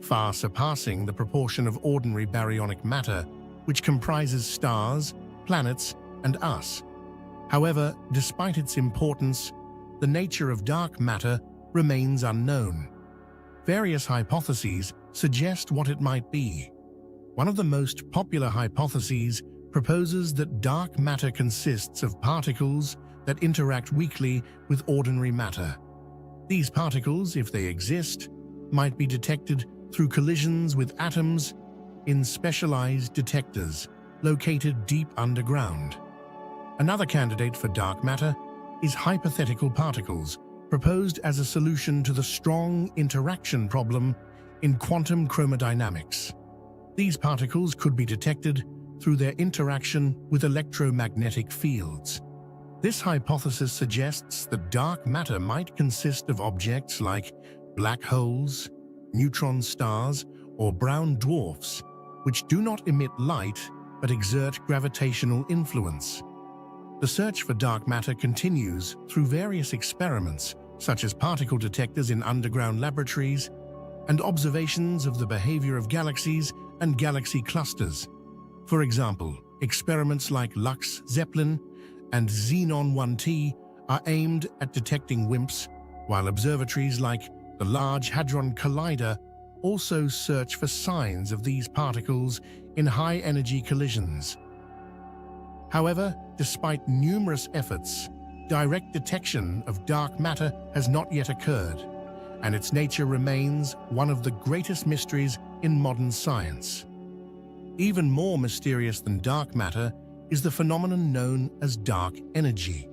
far surpassing the proportion of ordinary baryonic matter, which comprises stars, planets, and us. However, despite its importance, the nature of dark matter remains unknown. Various hypotheses suggest what it might be. One of the most popular hypotheses proposes that dark matter consists of particles that interact weakly with ordinary matter. These particles, if they exist, might be detected through collisions with atoms in specialized detectors located deep underground. Another candidate for dark matter is hypothetical particles, proposed as a solution to the strong interaction problem in quantum chromodynamics. These particles could be detected through their interaction with electromagnetic fields. This hypothesis suggests that dark matter might consist of objects like black holes, neutron stars, or brown dwarfs, which do not emit light but exert gravitational influence. The search for dark matter continues through various experiments, such as particle detectors in underground laboratories and observations of the behavior of galaxies and galaxy clusters. For example, experiments like Lux Zeppelin and Xenon 1T are aimed at detecting WIMPs, while observatories like the Large Hadron Collider also search for signs of these particles in high-energy collisions. However, despite numerous efforts, direct detection of dark matter has not yet occurred, and its nature remains one of the greatest mysteries in modern science. Even more mysterious than dark matter is the phenomenon known as dark energy.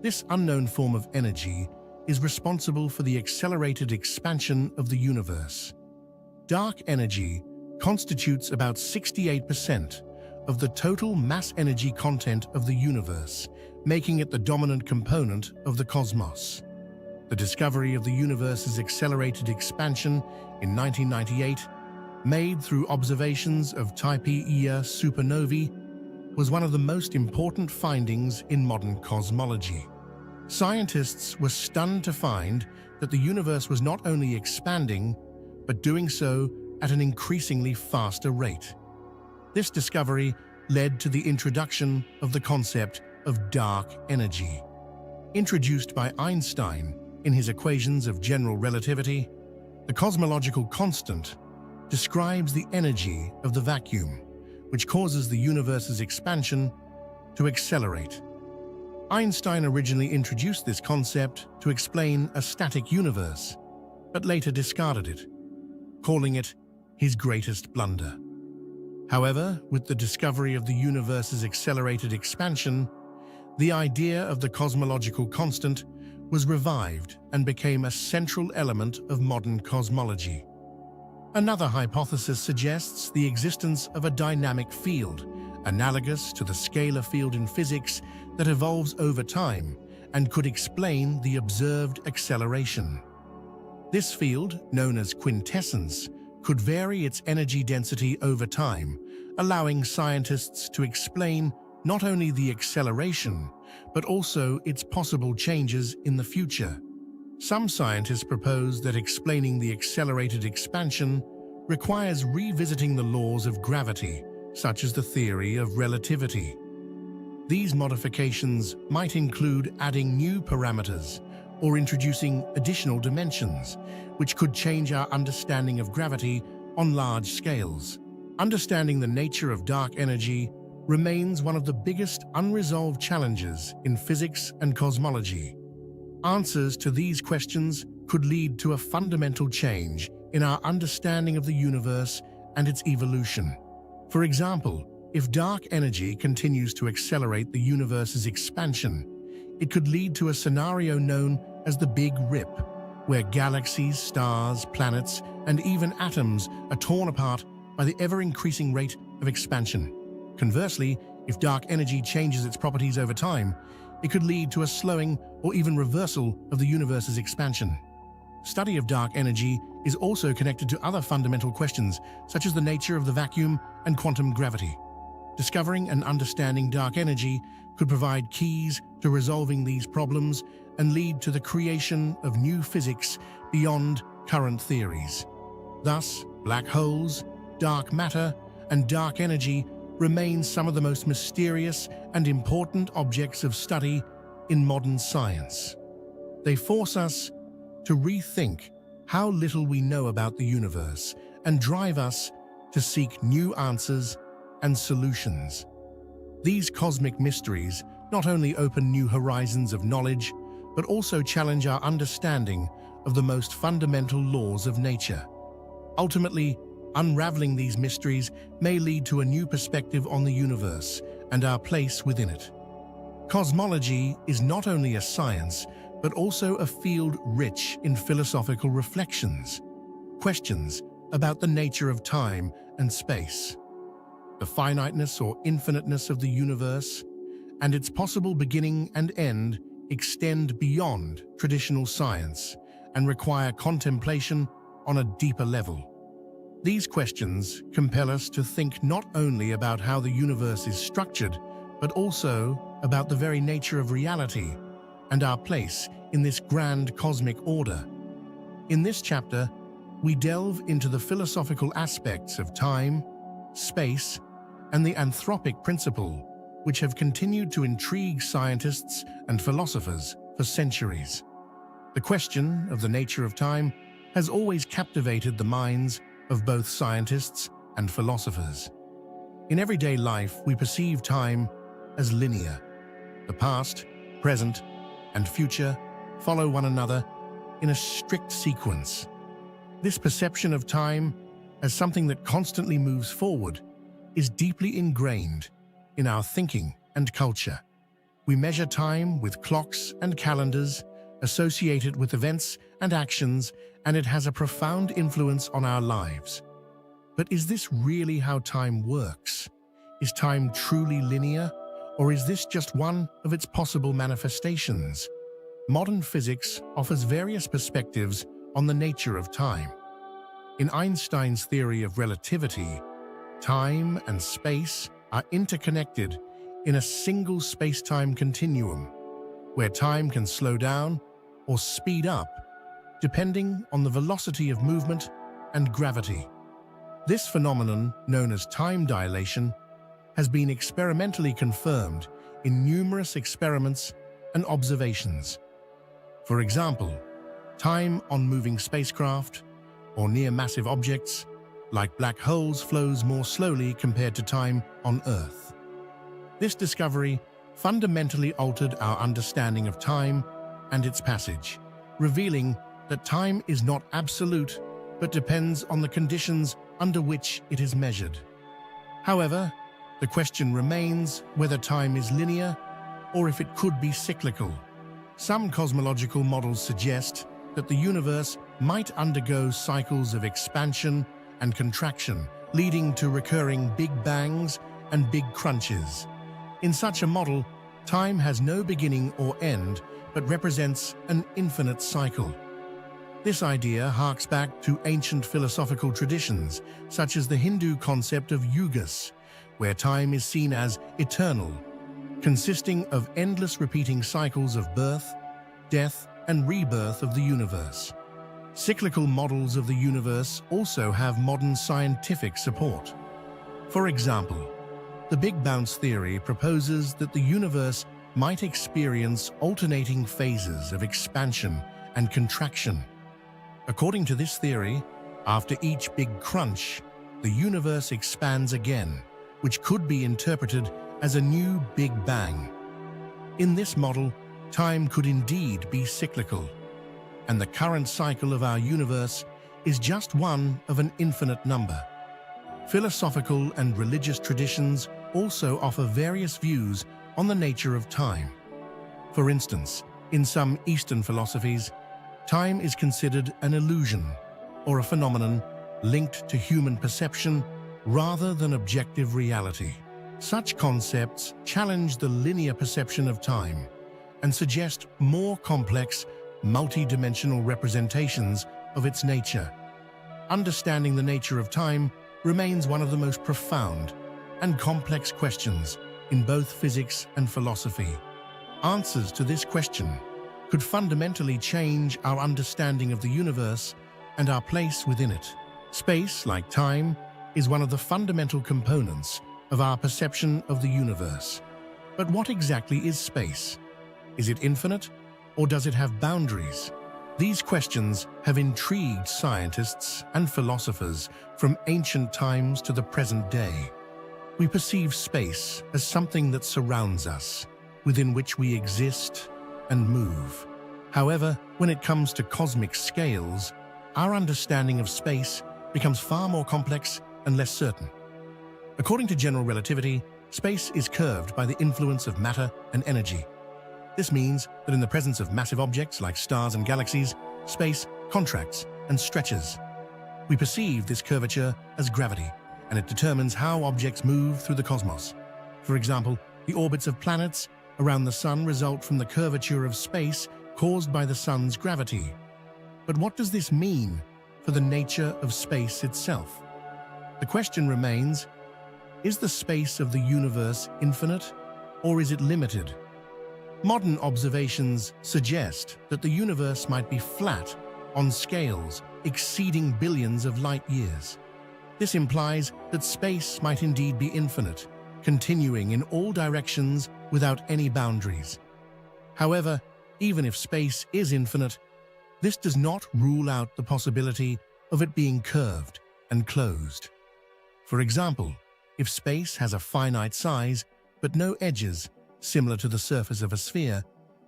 This unknown form of energy is responsible for the accelerated expansion of the universe. Dark energy constitutes about 68% of the total mass energy content of the universe, making it the dominant component of the cosmos. The discovery of the universe's accelerated expansion in 1998, made through observations of Type Ia supernovae, was one of the most important findings in modern cosmology. Scientists were stunned to find that the universe was not only expanding, but doing so at an increasingly faster rate. This discovery led to the introduction of the concept of dark energy. Introduced by Einstein in his equations of general relativity, the cosmological constant describes the energy of the vacuum, which causes the universe's expansion to accelerate. Einstein originally introduced this concept to explain a static universe, but later discarded it, calling it his greatest blunder. However, with the discovery of the universe's accelerated expansion, the idea of the cosmological constant was revived and became a central element of modern cosmology. Another hypothesis suggests the existence of a dynamic field, analogous to the scalar field in physics, that evolves over time and could explain the observed acceleration. This field, known as quintessence, could vary its energy density over time, allowing scientists to explain not only the acceleration, but also its possible changes in the future. Some scientists propose that explaining the accelerated expansion requires revisiting the laws of gravity, such as the theory of relativity. These modifications might include adding new parameters or introducing additional dimensions, which could change our understanding of gravity on large scales. Understanding the nature of dark energy remains one of the biggest unresolved challenges in physics and cosmology. Answers to these questions could lead to a fundamental change in our understanding of the universe and its evolution. For example, if dark energy continues to accelerate the universe's expansion, it could lead to a scenario known as the Big Rip, where galaxies, stars, planets, and even atoms are torn apart by the ever-increasing rate of expansion. Conversely, if dark energy changes its properties over time, it could lead to a slowing or even reversal of the universe's expansion. Study of dark energy is also connected to other fundamental questions, such as the nature of the vacuum and quantum gravity. Discovering and understanding dark energy could provide keys to resolving these problems and lead to the creation of new physics beyond current theories. Thus, black holes, dark matter, and dark energy remain some of the most mysterious and important objects of study in modern science. They force us to rethink how little we know about the universe and drive us to seek new answers and solutions. These cosmic mysteries not only open new horizons of knowledge, but also challenge our understanding of the most fundamental laws of nature. Ultimately, unraveling these mysteries may lead to a new perspective on the universe and our place within it. Cosmology is not only a science, but also a field rich in philosophical reflections, questions about the nature of time and space, the finiteness or infiniteness of the universe, and its possible beginning and end extend beyond traditional science and require contemplation on a deeper level. These questions compel us to think not only about how the universe is structured, but also about the very nature of reality and our place in this grand cosmic order. In this chapter, we delve into the philosophical aspects of time, space, and the anthropic principle, which have continued to intrigue scientists and philosophers for centuries. The question of the nature of time has always captivated the minds of both scientists and philosophers. In everyday life, we perceive time as linear. The past, present, and future follow one another in a strict sequence. This perception of time as something that constantly moves forward is deeply ingrained in our thinking and culture. We measure time with clocks and calendars associated with events and actions, and it has a profound influence on our lives. But is this really how time works? Is time truly linear, or is this just one of its possible manifestations? Modern physics offers various perspectives on the nature of time. In Einstein's theory of relativity, time and space are interconnected in a single space-time continuum, where time can slow down or speed up, depending on the velocity of movement and gravity. This phenomenon, known as time dilation, has been experimentally confirmed in numerous experiments and observations. For example, time on moving spacecraft or near massive objects like black holes flows more slowly compared to time on Earth. This discovery fundamentally altered our understanding of time and its passage, revealing that time is not absolute but depends on the conditions under which it is measured. However, the question remains whether time is linear or if it could be cyclical. Some cosmological models suggest that the universe might undergo cycles of expansion and contraction, leading to recurring big bangs and big crunches. In such a model, time has no beginning or end, but represents an infinite cycle. This idea harks back to ancient philosophical traditions, such as the Hindu concept of yugas, where time is seen as eternal, consisting of endless repeating cycles of birth, death, and rebirth of the universe. Cyclical models of the universe also have modern scientific support. For example, the Big Bounce theory proposes that the universe might experience alternating phases of expansion and contraction. According to this theory, after each big crunch, the universe expands again, which could be interpreted as a new Big Bang. In this model, time could indeed be cyclical, and the current cycle of our universe is just one of an infinite number. Philosophical and religious traditions also offer various views on the nature of time. For instance, in some Eastern philosophies, time is considered an illusion or a phenomenon linked to human perception rather than objective reality. Such concepts challenge the linear perception of time and suggest more complex, multi-dimensional representations of its nature. Understanding the nature of time remains one of the most profound and complex questions in both physics and philosophy. Answers to this question could fundamentally change our understanding of the universe and our place within it. Space, like time, is one of the fundamental components of our perception of the universe. But what exactly is space? Is it infinite, or does it have boundaries? These questions have intrigued scientists and philosophers from ancient times to the present day. We perceive space as something that surrounds us, within which we exist and move. However, when it comes to cosmic scales, our understanding of space becomes far more complex and less certain. According to general relativity, space is curved by the influence of matter and energy. This means that in the presence of massive objects like stars and galaxies, space contracts and stretches. We perceive this curvature as gravity, and it determines how objects move through the cosmos. For example, the orbits of planets around the Sun result from the curvature of space caused by the Sun's gravity. But what does this mean for the nature of space itself? The question remains, is the space of the universe infinite, or is it limited? Modern observations suggest that the universe might be flat on scales exceeding billions of light years. This implies that space might indeed be infinite, continuing in all directions without any boundaries. However, even if space is infinite, this does not rule out the possibility of it being curved and closed. For example, if space has a finite size but no edges, similar to the surface of a sphere,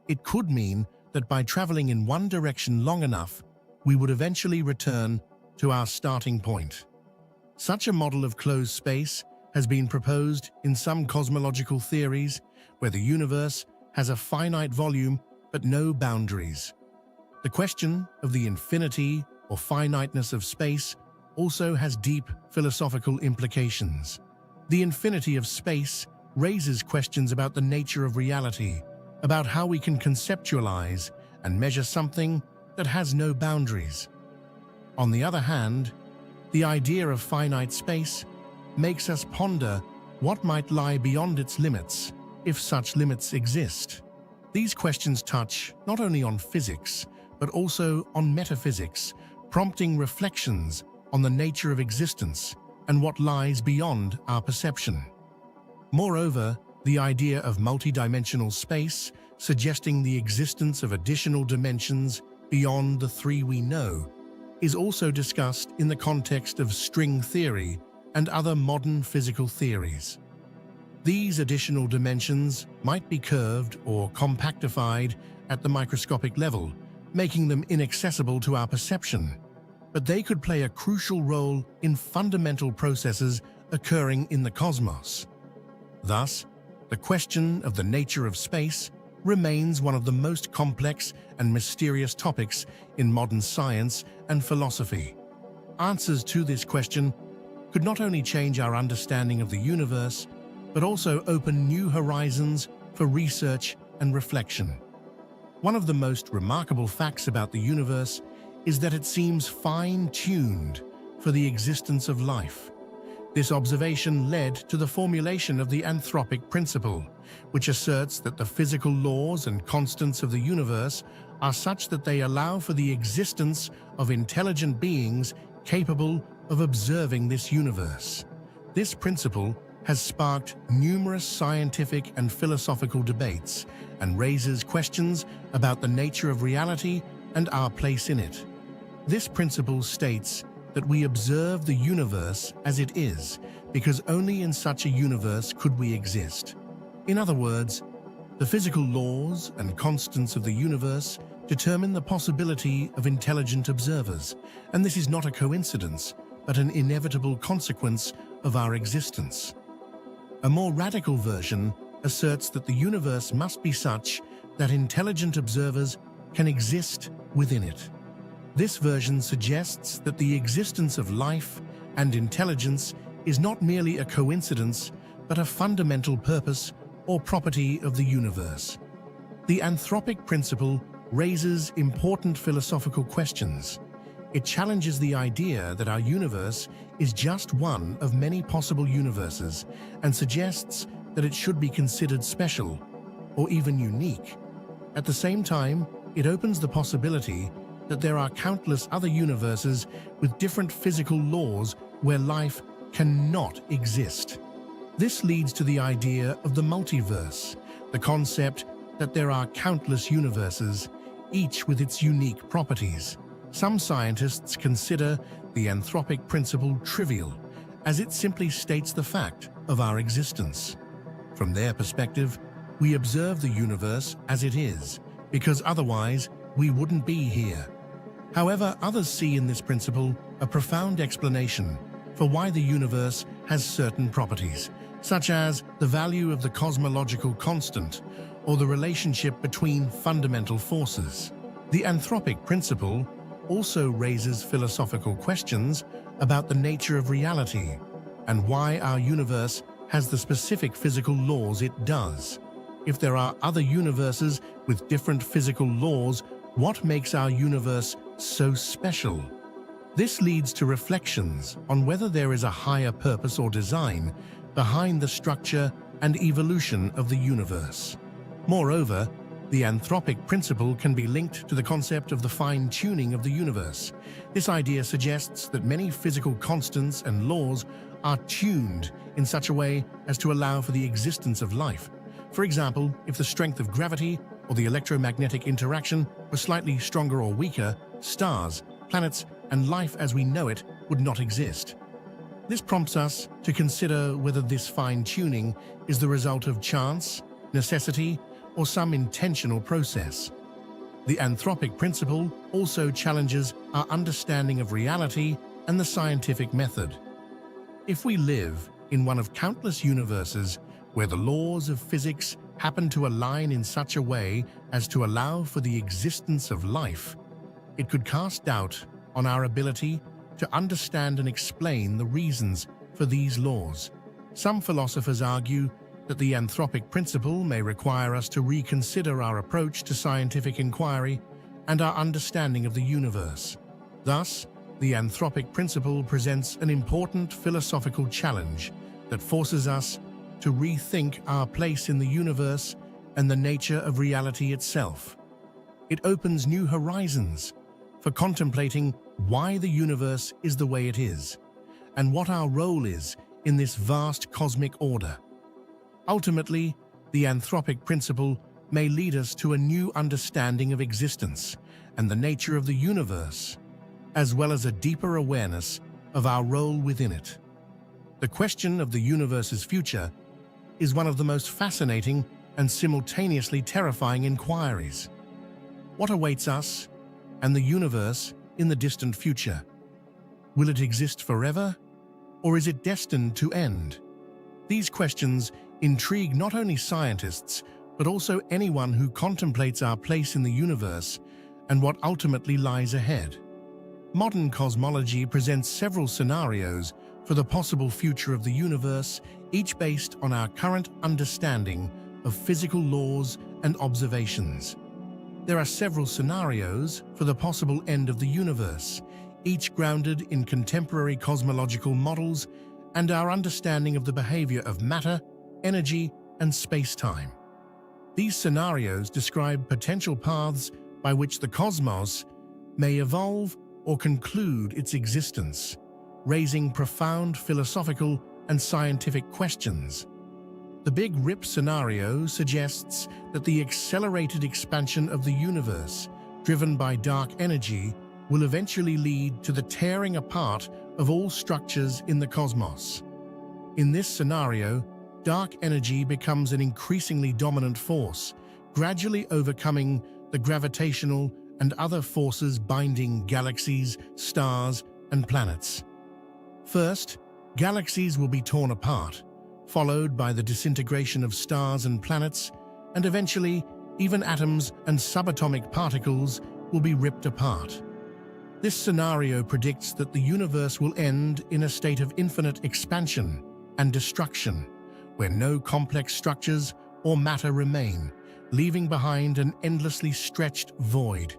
it could mean that by traveling in one direction long enough, we would eventually return to our starting point. Such a model of closed space has been proposed in some cosmological theories, where the universe has a finite volume but no boundaries. The question of the infinity or finiteness of space also has deep philosophical implications. The infinity of space raises questions about the nature of reality, about how we can conceptualize and measure something that has no boundaries. On the other hand, the idea of finite space makes us ponder what might lie beyond its limits, if such limits exist. These questions touch not only on physics, but also on metaphysics, prompting reflections on the nature of existence and what lies beyond our perception. Moreover, the idea of multidimensional space, suggesting the existence of additional dimensions beyond the three we know, is also discussed in the context of string theory and other modern physical theories. These additional dimensions might be curved or compactified at the microscopic level, making them inaccessible to our perception, but they could play a crucial role in fundamental processes occurring in the cosmos. Thus, the question of the nature of space remains one of the most complex and mysterious topics in modern science and philosophy. Answers to this question could not only change our understanding of the universe, but also open new horizons for research and reflection. One of the most remarkable facts about the universe is that it seems fine-tuned for the existence of life. This observation led to the formulation of the anthropic principle, which asserts that the physical laws and constants of the universe are such that they allow for the existence of intelligent beings capable of observing this universe. This principle has sparked numerous scientific and philosophical debates and raises questions about the nature of reality and our place in it. This principle states that we observe the universe as it is because only in such a universe could we exist. In other words, the physical laws and constants of the universe determine the possibility of intelligent observers, and this is not a coincidence, but an inevitable consequence of our existence. A more radical version asserts that the universe must be such that intelligent observers can exist within it. This version suggests that the existence of life and intelligence is not merely a coincidence, but a fundamental purpose or property of the universe. The anthropic principle raises important philosophical questions. It challenges the idea that our universe is just one of many possible universes and suggests that it should be considered special or even unique. At the same time, it opens the possibility that there are countless other universes with different physical laws where life cannot exist. This leads to the idea of the multiverse, the concept that there are countless universes, each with its unique properties. Some scientists consider the anthropic principle trivial, as it simply states the fact of our existence. From their perspective, we observe the universe as it is, because otherwise we wouldn't be here. However, others see in this principle a profound explanation for why the universe has certain properties, such as the value of the cosmological constant or the relationship between fundamental forces. The anthropic principle also raises philosophical questions about the nature of reality and why our universe has the specific physical laws it does. If there are other universes with different physical laws, what makes our universe so special? This leads to reflections on whether there is a higher purpose or design behind the structure and evolution of the universe. Moreover, the anthropic principle can be linked to the concept of the fine-tuning of the universe. This idea suggests that many physical constants and laws are tuned in such a way as to allow for the existence of life. For example, if the strength of gravity or the electromagnetic interaction were slightly stronger or weaker, stars, planets, and life as we know it would not exist. This prompts us to consider whether this fine-tuning is the result of chance, necessity, or some intentional process. The anthropic principle also challenges our understanding of reality and the scientific method. If we live in one of countless universes where the laws of physics happen to align in such a way as to allow for the existence of life, it could cast doubt on our ability to understand and explain the reasons for these laws. Some philosophers argue that the anthropic principle may require us to reconsider our approach to scientific inquiry and our understanding of the universe. Thus, the anthropic principle presents an important philosophical challenge that forces us to rethink our place in the universe and the nature of reality itself. It opens new horizons for contemplating why the universe is the way it is and what our role is in this vast cosmic order. Ultimately, the anthropic principle may lead us to a new understanding of existence and the nature of the universe, as well as a deeper awareness of our role within it. The question of the universe's future is one of the most fascinating and simultaneously terrifying inquiries. What awaits us and the universe in the distant future? Will it exist forever, or is it destined to end? These questions intrigue not only scientists, but also anyone who contemplates our place in the universe and what ultimately lies ahead. Modern cosmology presents several scenarios for the possible future of the universe, each based on our current understanding of physical laws and observations. There are several scenarios for the possible end of the universe, each grounded in contemporary cosmological models and our understanding of the behavior of matter, energy, and space-time. These scenarios describe potential paths by which the cosmos may evolve or conclude its existence, raising profound philosophical and scientific questions. The Big Rip scenario suggests that the accelerated expansion of the universe, driven by dark energy, will eventually lead to the tearing apart of all structures in the cosmos. In this scenario, dark energy becomes an increasingly dominant force, gradually overcoming the gravitational and other forces binding galaxies, stars, and planets. First, galaxies will be torn apart, followed by the disintegration of stars and planets, and eventually, even atoms and subatomic particles will be ripped apart. This scenario predicts that the universe will end in a state of infinite expansion and destruction, where no complex structures or matter remain, leaving behind an endlessly stretched void.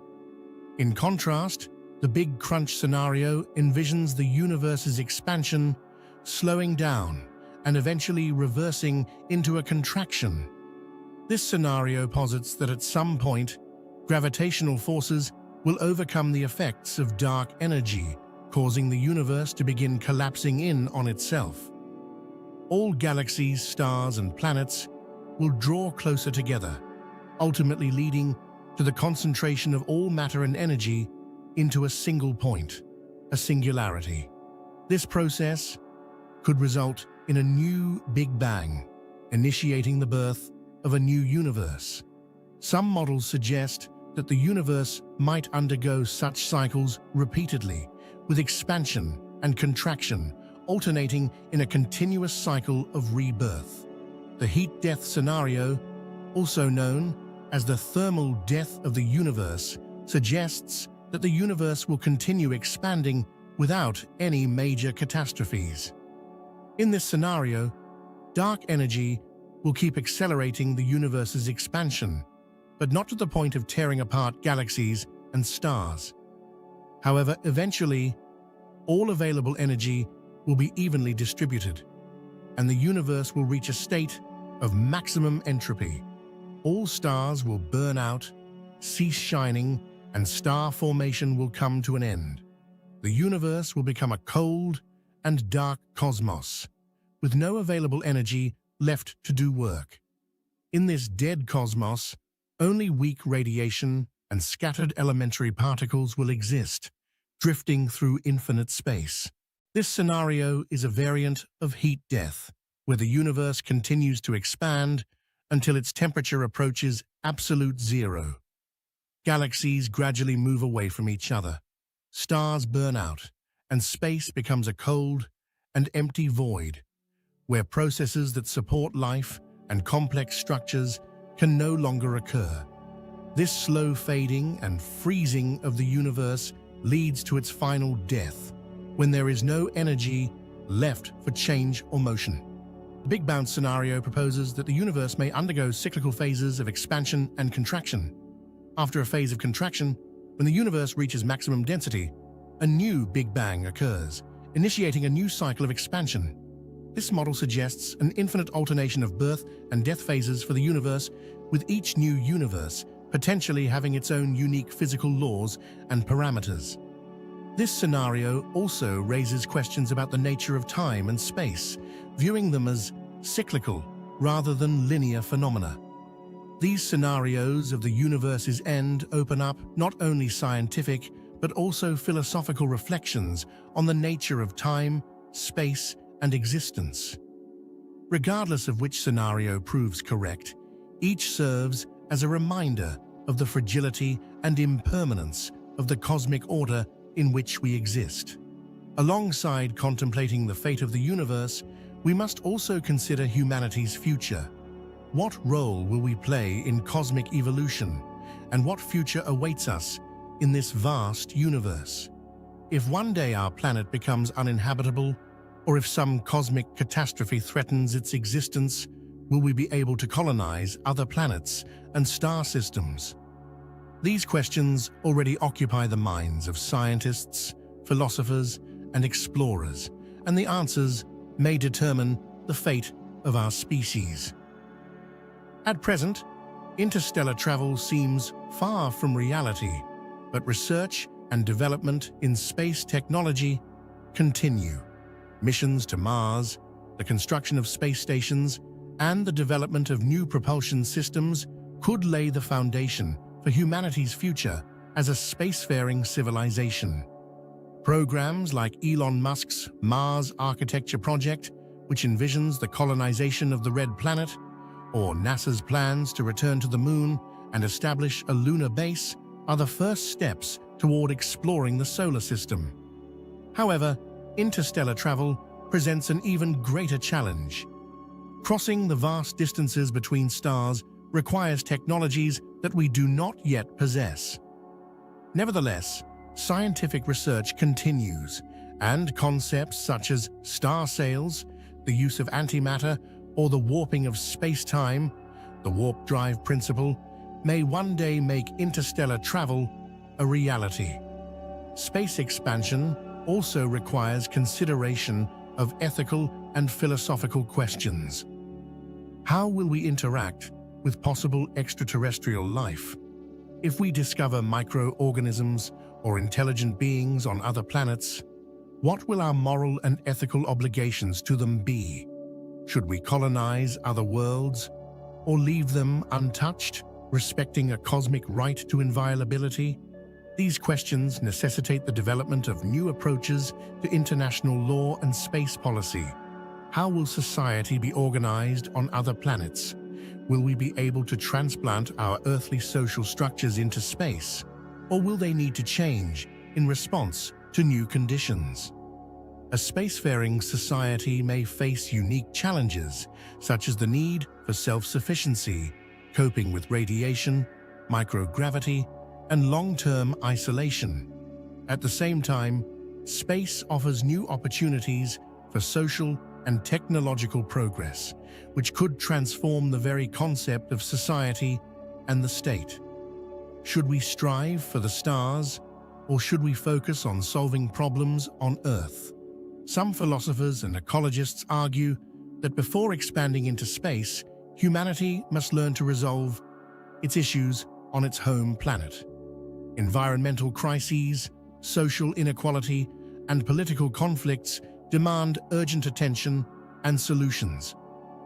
In contrast, the Big Crunch scenario envisions the universe's expansion slowing down and eventually reversing into a contraction. This scenario posits that at some point, gravitational forces will overcome the effects of dark energy, causing the universe to begin collapsing in on itself. All galaxies, stars, and planets will draw closer together, ultimately leading to the concentration of all matter and energy into a single point, a singularity. This process could result in a new Big Bang, initiating the birth of a new universe. Some models suggest that the universe might undergo such cycles repeatedly, with expansion and contraction alternating in a continuous cycle of rebirth. The heat death scenario, also known as the thermal death of the universe, suggests that the universe will continue expanding without any major catastrophes. In this scenario, dark energy will keep accelerating the universe's expansion, but not to the point of tearing apart galaxies and stars. However, eventually, all available energy will be evenly distributed, and the universe will reach a state of maximum entropy. All stars will burn out, cease shining, and star formation will come to an end. The universe will become a cold and dark cosmos, with no available energy left to do work. In this dead cosmos, only weak radiation and scattered elementary particles will exist, drifting through infinite space. This scenario is a variant of heat death, where the universe continues to expand until its temperature approaches absolute zero. Galaxies gradually move away from each other, stars burn out, and space becomes a cold and empty void, where processes that support life and complex structures can no longer occur. This slow fading and freezing of the universe leads to its final death, when there is no energy left for change or motion. The Big Bounce scenario proposes that the universe may undergo cyclical phases of expansion and contraction. After a phase of contraction, when the universe reaches maximum density, a new Big Bang occurs, initiating a new cycle of expansion. This model suggests an infinite alternation of birth and death phases for the universe, with each new universe potentially having its own unique physical laws and parameters. This scenario also raises questions about the nature of time and space, viewing them as cyclical rather than linear phenomena. These scenarios of the universe's end open up not only scientific but also philosophical reflections on the nature of time, space, and existence. Regardless of which scenario proves correct, each serves as a reminder of the fragility and impermanence of the cosmic order in which we exist. Alongside contemplating the fate of the universe, we must also consider humanity's future. What role will we play in cosmic evolution, and what future awaits us in this vast universe? If one day our planet becomes uninhabitable, or if some cosmic catastrophe threatens its existence, will we be able to colonize other planets and star systems? These questions already occupy the minds of scientists, philosophers, and explorers, and the answers may determine the fate of our species. At present, interstellar travel seems far from reality, but research and development in space technology continue. Missions to Mars, the construction of space stations, and the development of new propulsion systems could lay the foundation for humanity's future as a spacefaring civilization. Programs like Elon Musk's Mars Architecture project, which envisions the colonization of the Red Planet, or NASA's plans to return to the Moon and establish a lunar base, are the first steps toward exploring the solar system. However, interstellar travel presents an even greater challenge. Crossing the vast distances between stars requires technologies that we do not yet possess. Nevertheless, scientific research continues, and concepts such as star sails, the use of antimatter, or the warping of space-time, the warp drive principle, may one day make interstellar travel a reality. Space expansion also requires consideration of ethical and philosophical questions. How will we interact with possible extraterrestrial life? If we discover microorganisms or intelligent beings on other planets, what will our moral and ethical obligations to them be? Should we colonize other worlds or leave them untouched, respecting a cosmic right to inviolability? These questions necessitate the development of new approaches to international law and space policy. How will society be organized on other planets? Will we be able to transplant our earthly social structures into space, or will they need to change in response to new conditions? A spacefaring society may face unique challenges, such as the need for self-sufficiency, coping with radiation, microgravity, and long-term isolation. At the same time, space offers new opportunities for social and technological progress, which could transform the very concept of society and the state. Should we strive for the stars, or should we focus on solving problems on Earth? Some philosophers and ecologists argue that before expanding into space, humanity must learn to resolve its issues on its home planet. Environmental crises, social inequality, and political conflicts demand urgent attention and solutions.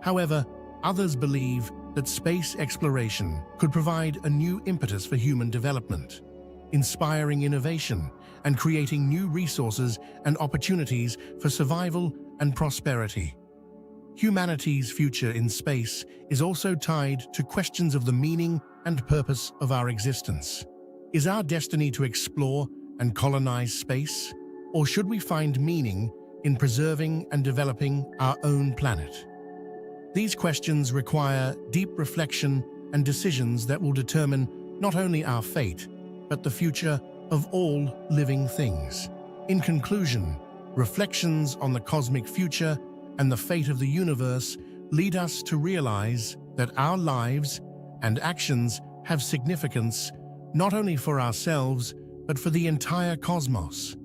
However, others believe that space exploration could provide a new impetus for human development, inspiring innovation and creating new resources and opportunities for survival and prosperity. Humanity's future in space is also tied to questions of the meaning and purpose of our existence. Is our destiny to explore and colonize space, or should we find meaning in preserving and developing our own planet? These questions require deep reflection and decisions that will determine not only our fate, but the future of all living things. In conclusion, reflections on the cosmic future and the fate of the universe lead us to realize that our lives and actions have significance not only for ourselves, but for the entire cosmos.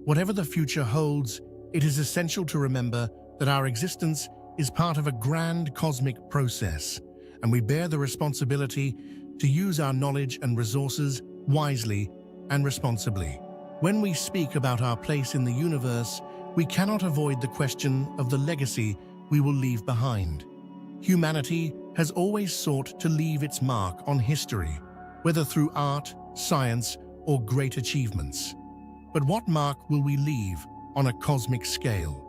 Whatever the future holds, it is essential to remember that our existence is part of a grand cosmic process, and we bear the responsibility to use our knowledge and resources wisely and responsibly. When we speak about our place in the universe, we cannot avoid the question of the legacy we will leave behind. Humanity has always sought to leave its mark on history, whether through art, science, or great achievements. But what mark will we leave on a cosmic scale?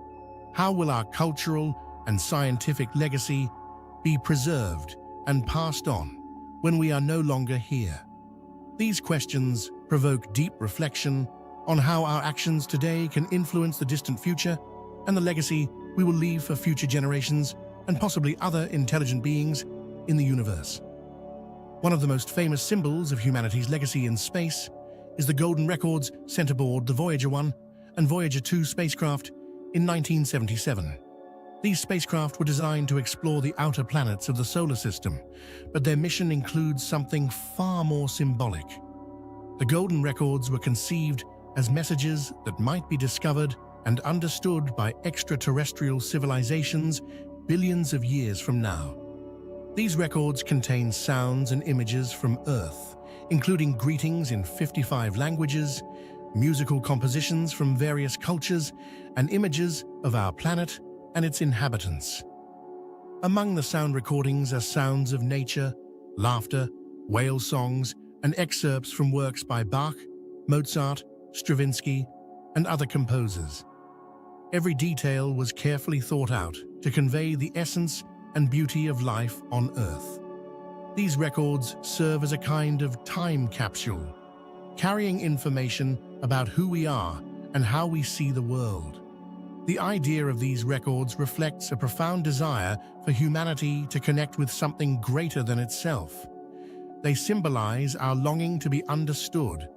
How will our cultural and scientific legacy be preserved and passed on when we are no longer here? These questions provoke deep reflection on how our actions today can influence the distant future and the legacy we will leave for future generations and possibly other intelligent beings in the universe. One of the most famous symbols of humanity's legacy in space is the golden records sent aboard the Voyager 1 and Voyager 2 spacecraft in 1977. These spacecraft were designed to explore the outer planets of the solar system, but their mission includes something far more symbolic. The golden records were conceived as messages that might be discovered and understood by extraterrestrial civilizations billions of years from now. These records contain sounds and images from Earth, including greetings in 55 languages, musical compositions from various cultures, and images of our planet and its inhabitants. Among the sound recordings are sounds of nature, laughter, whale songs, and excerpts from works by Bach, Mozart, Stravinsky, and other composers. Every detail was carefully thought out to convey the essence and beauty of life on Earth. These records serve as a kind of time capsule, carrying information about who we are and how we see the world. The idea of these records reflects a profound desire for humanity to connect with something greater than itself. They symbolize our longing to be understood,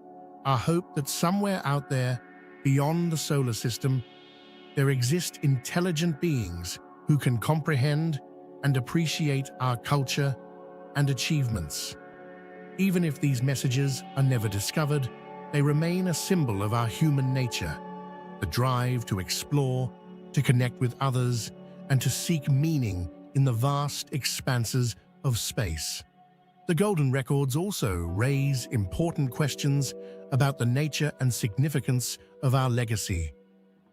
our hope that somewhere out there, beyond the solar system, there exist intelligent beings who can comprehend and appreciate our culture and achievements. Even if these messages are never discovered, they remain a symbol of our human nature, the drive to explore, to connect with others, and to seek meaning in the vast expanses of space. The golden records also raise important questions about the nature and significance of our legacy.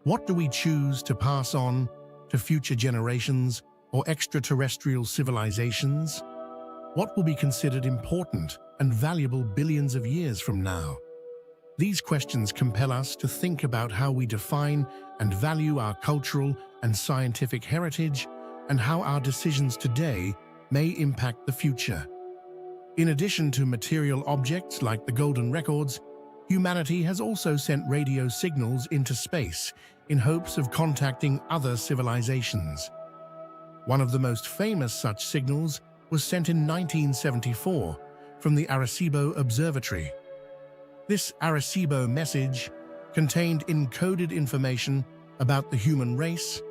What do we choose to pass on to future generations or extraterrestrial civilizations? What will be considered important and valuable billions of years from now? These questions compel us to think about how we define and value our cultural and scientific heritage and how our decisions today may impact the future. In addition to material objects like the golden records, humanity has also sent radio signals into space in hopes of contacting other civilizations. One of the most famous such signals was sent in 1974 from the Arecibo Observatory. This Arecibo message contained encoded information about the human race,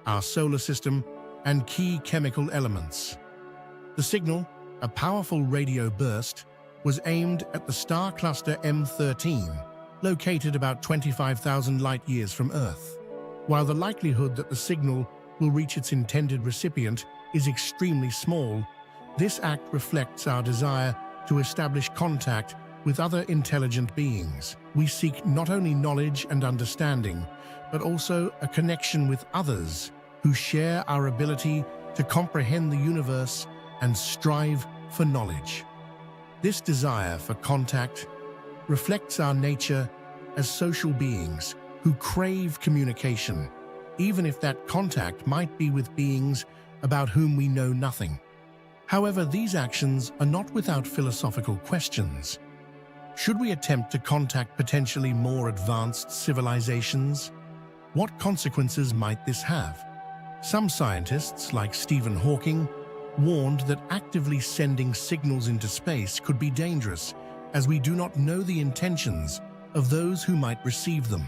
our solar system, and key chemical elements. The signal, a powerful radio burst, was aimed at the star cluster M13, located about 25,000 light-years from Earth. While the likelihood that the signal will reach its intended recipient is extremely small, this act reflects our desire to establish contact with other intelligent beings. We seek not only knowledge and understanding, but also a connection with others who share our ability to comprehend the universe and strive for knowledge. This desire for contact reflects our nature as social beings who crave communication, even if that contact might be with beings about whom we know nothing. However, these actions are not without philosophical questions. Should we attempt to contact potentially more advanced civilizations? What consequences might this have? Some scientists, like Stephen Hawking, warned that actively sending signals into space could be dangerous, as we do not know the intentions of those who might receive them.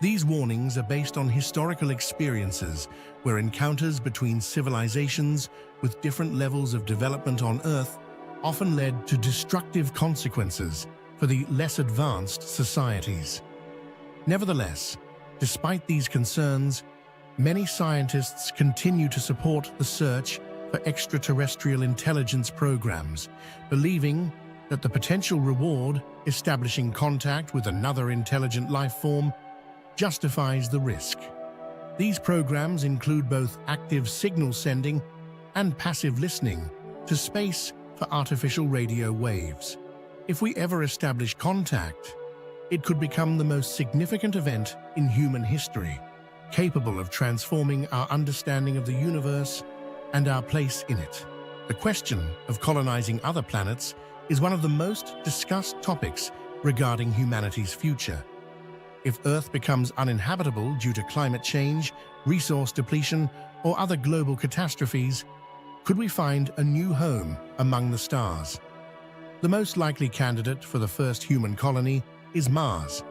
These warnings are based on historical experiences where encounters between civilizations with different levels of development on Earth often led to destructive consequences for the less advanced societies. Nevertheless, despite these concerns, many scientists continue to support the search for extraterrestrial intelligence programs, believing that the potential reward, establishing contact with another intelligent life form, justifies the risk. These programs include both active signal sending and passive listening to space for artificial radio waves. If we ever establish contact, it could become the most significant event in human history, capable of transforming our understanding of the universe and our place in it. The question of colonizing other planets is one of the most discussed topics regarding humanity's future. If Earth becomes uninhabitable due to climate change, resource depletion, or other global catastrophes, could we find a new home among the stars? The most likely candidate for the first human colony is Mars,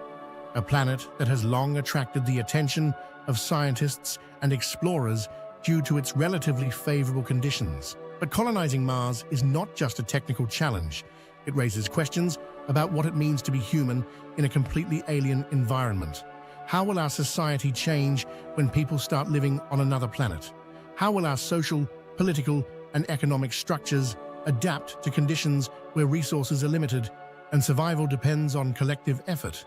a planet that has long attracted the attention of scientists and explorers due to its relatively favorable conditions. But colonizing Mars is not just a technical challenge. It raises questions about what it means to be human in a completely alien environment. How will our society change when people start living on another planet? How will our social, political, and economic structures adapt to conditions where resources are limited and survival depends on collective effort?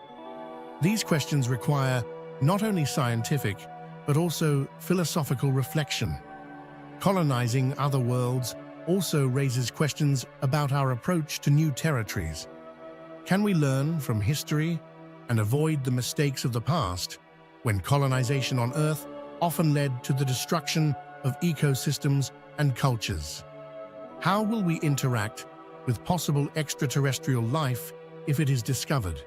These questions require not only scientific, but also philosophical reflection. Colonizing other worlds also raises questions about our approach to new territories. Can we learn from history and avoid the mistakes of the past, when colonization on Earth often led to the destruction of ecosystems and cultures? How will we interact with possible extraterrestrial life if it is discovered?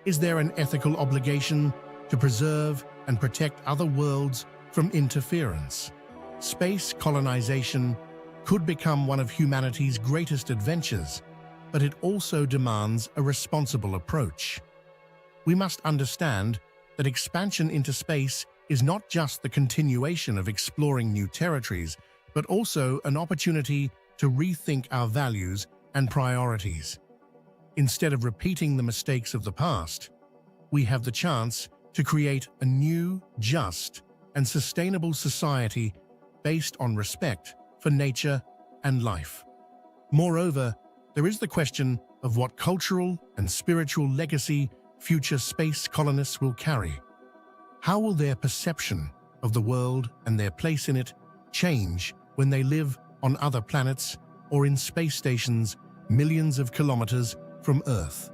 Is there an ethical obligation to preserve and protect other worlds from interference? Space colonization could become one of humanity's greatest adventures, but it also demands a responsible approach. We must understand that expansion into space is not just the continuation of exploring new territories, but also an opportunity to rethink our values and priorities. Instead of repeating the mistakes of the past, we have the chance to create a new, just, and sustainable society based on respect for nature and life. Moreover, there is the question of what cultural and spiritual legacy future space colonists will carry. How will their perception of the world and their place in it change when they live on other planets or in space stations millions of kilometers from Earth?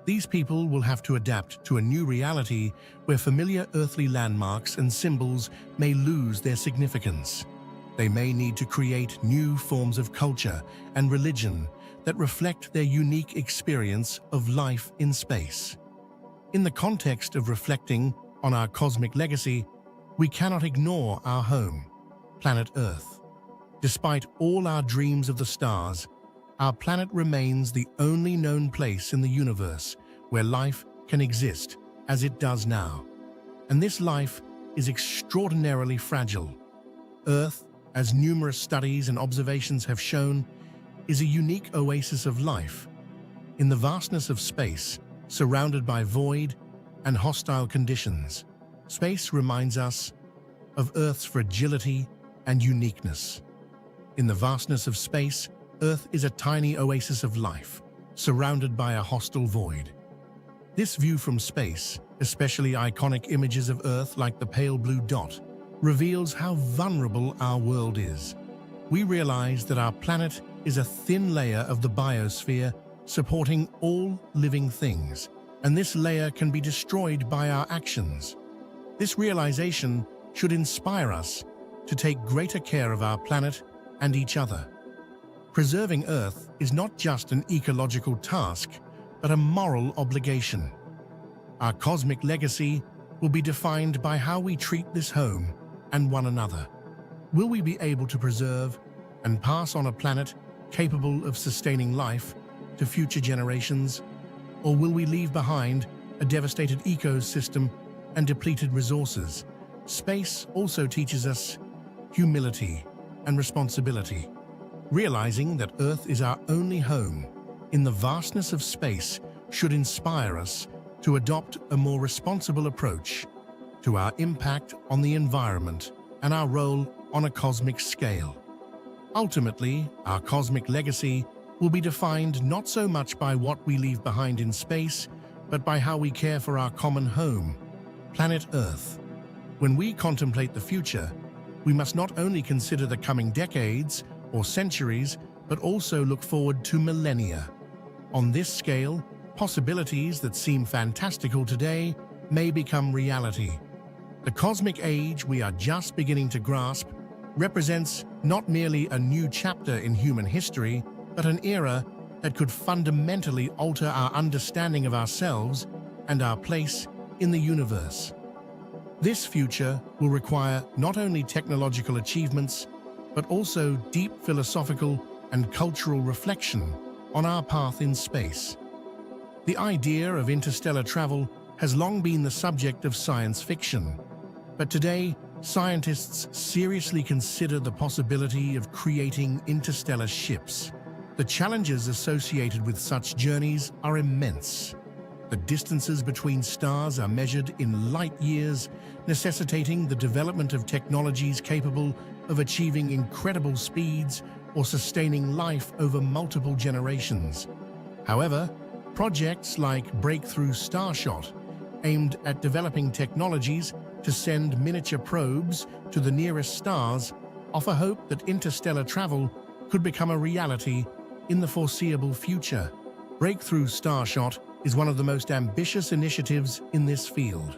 These people will have to adapt to a new reality where familiar earthly landmarks and symbols may lose their significance. They may need to create new forms of culture and religion that reflect their unique experience of life in space. In the context of reflecting on our cosmic legacy, we cannot ignore our home, planet Earth. Despite all our dreams of the stars, our planet remains the only known place in the universe where life can exist as it does now. And this life is extraordinarily fragile. Earth, as numerous studies and observations have shown, is a unique oasis of life. In the vastness of space, surrounded by void and hostile conditions, space reminds us of Earth's fragility and uniqueness. In the vastness of space, Earth is a tiny oasis of life, surrounded by a hostile void. This view from space, especially iconic images of Earth like the pale blue dot, reveals how vulnerable our world is. We realize that our planet is a thin layer of the biosphere supporting all living things, and this layer can be destroyed by our actions. This realization should inspire us to take greater care of our planet and each other. Preserving Earth is not just an ecological task, but a moral obligation. Our cosmic legacy will be defined by how we treat this home and one another. Will we be able to preserve and pass on a planet capable of sustaining life to future generations? Or will we leave behind a devastated ecosystem and depleted resources? Space also teaches us humility and responsibility. Realizing that Earth is our only home in the vastness of space should inspire us to adopt a more responsible approach to our impact on the environment and our role on a cosmic scale. Ultimately, our cosmic legacy will be defined not so much by what we leave behind in space, but by how we care for our common home, planet Earth. When we contemplate the future, we must not only consider the coming decades or centuries, but also look forward to millennia. On this scale, possibilities that seem fantastical today may become reality. The cosmic age we are just beginning to grasp represents not merely a new chapter in human history, but an era that could fundamentally alter our understanding of ourselves and our place in the universe. This future will require not only technological achievements, but also deep philosophical and cultural reflection on our path in space. The idea of interstellar travel has long been the subject of science fiction, but today, scientists seriously consider the possibility of creating interstellar ships. The challenges associated with such journeys are immense. The distances between stars are measured in light years, necessitating the development of technologies capable of achieving incredible speeds or sustaining life over multiple generations. However, projects like Breakthrough Starshot, aimed at developing technologies to send miniature probes to the nearest stars, offer hope that interstellar travel could become a reality in the foreseeable future. Breakthrough Starshot is one of the most ambitious initiatives in this field.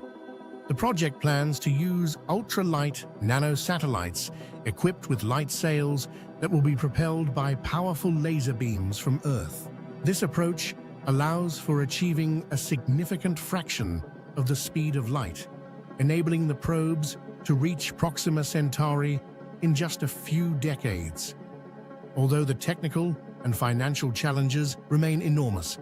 The project plans to use ultralight nanosatellites equipped with light sails that will be propelled by powerful laser beams from Earth. This approach allows for achieving a significant fraction of the speed of light, enabling the probes to reach Proxima Centauri in just a few decades. Although the technical and financial challenges remain enormous,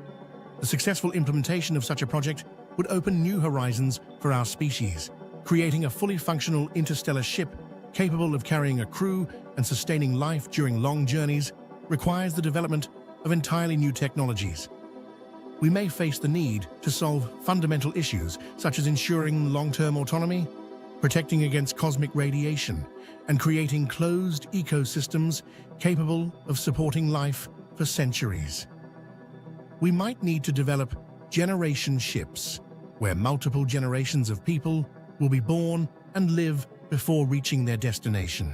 the successful implementation of such a project would open new horizons for our species, creating a fully functional interstellar ship capable of carrying a crew and sustaining life during long journeys requires the development of entirely new technologies. We may face the need to solve fundamental issues such as ensuring long-term autonomy, protecting against cosmic radiation, and creating closed ecosystems capable of supporting life for centuries. We might need to develop generation ships, where multiple generations of people will be born and live before reaching their destination.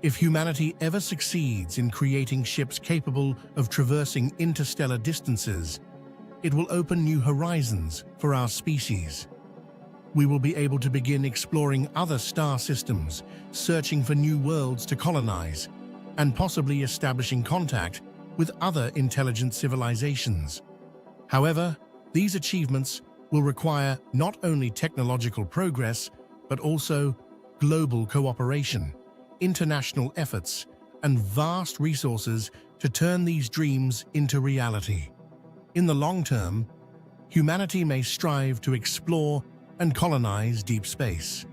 If humanity ever succeeds in creating ships capable of traversing interstellar distances, it will open new horizons for our species. We will be able to begin exploring other star systems, searching for new worlds to colonize, and possibly establishing contact with other intelligent civilizations. However, these achievements will require not only technological progress, but also global cooperation, international efforts, and vast resources to turn these dreams into reality. In the long term, humanity may strive to explore and colonize deep space.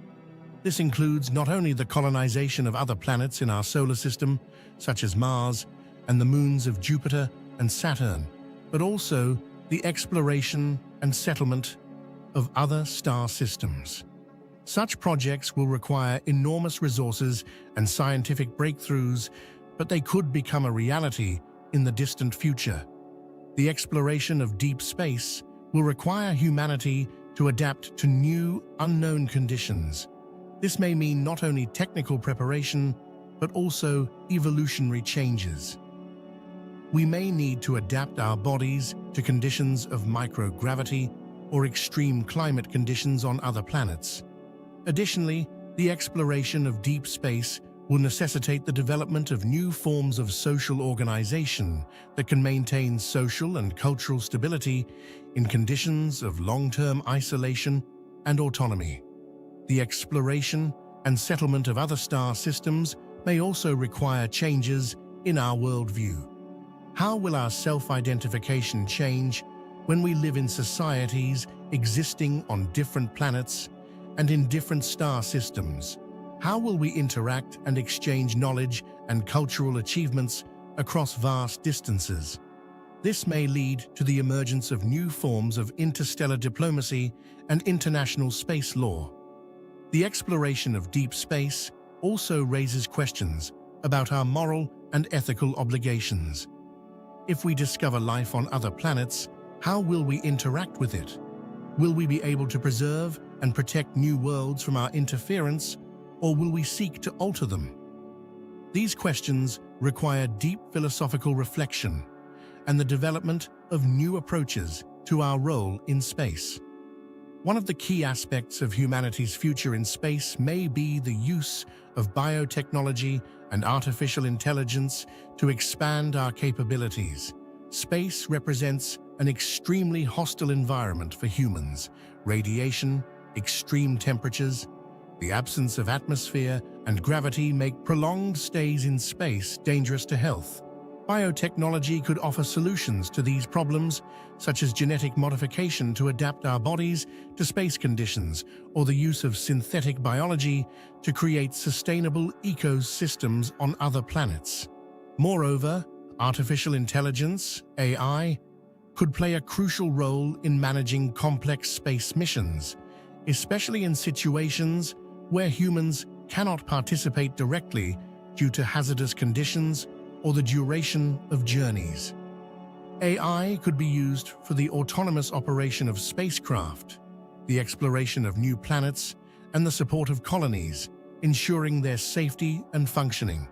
This includes not only the colonization of other planets in our solar system, such as Mars and the moons of Jupiter and Saturn, but also the exploration and settlement of other star systems. Such projects will require enormous resources and scientific breakthroughs, but they could become a reality in the distant future. The exploration of deep space will require humanity to adapt to new, unknown conditions. This may mean not only technical preparation, but also evolutionary changes. We may need to adapt our bodies to conditions of microgravity or extreme climate conditions on other planets. Additionally, the exploration of deep space will necessitate the development of new forms of social organization that can maintain social and cultural stability in conditions of long-term isolation and autonomy. The exploration and settlement of other star systems may also require changes in our worldview. How will our self-identification change when we live in societies existing on different planets and in different star systems? How will we interact and exchange knowledge and cultural achievements across vast distances? This may lead to the emergence of new forms of interstellar diplomacy and international space law. The exploration of deep space also raises questions about our moral and ethical obligations. If we discover life on other planets, how will we interact with it? Will we be able to preserve and protect new worlds from our interference, or will we seek to alter them? These questions require deep philosophical reflection and the development of new approaches to our role in space. One of the key aspects of humanity's future in space may be the use of biotechnology and artificial intelligence to expand our capabilities. Space represents an extremely hostile environment for humans. Radiation, extreme temperatures, the absence of atmosphere and gravity make prolonged stays in space dangerous to health. Biotechnology could offer solutions to these problems, such as genetic modification to adapt our bodies to space conditions, or the use of synthetic biology to create sustainable ecosystems on other planets. Moreover, artificial intelligence, AI, could play a crucial role in managing complex space missions, especially in situations where humans cannot participate directly due to hazardous conditions or the duration of journeys. AI could be used for the autonomous operation of spacecraft, the exploration of new planets, and the support of colonies, ensuring their safety and functioning.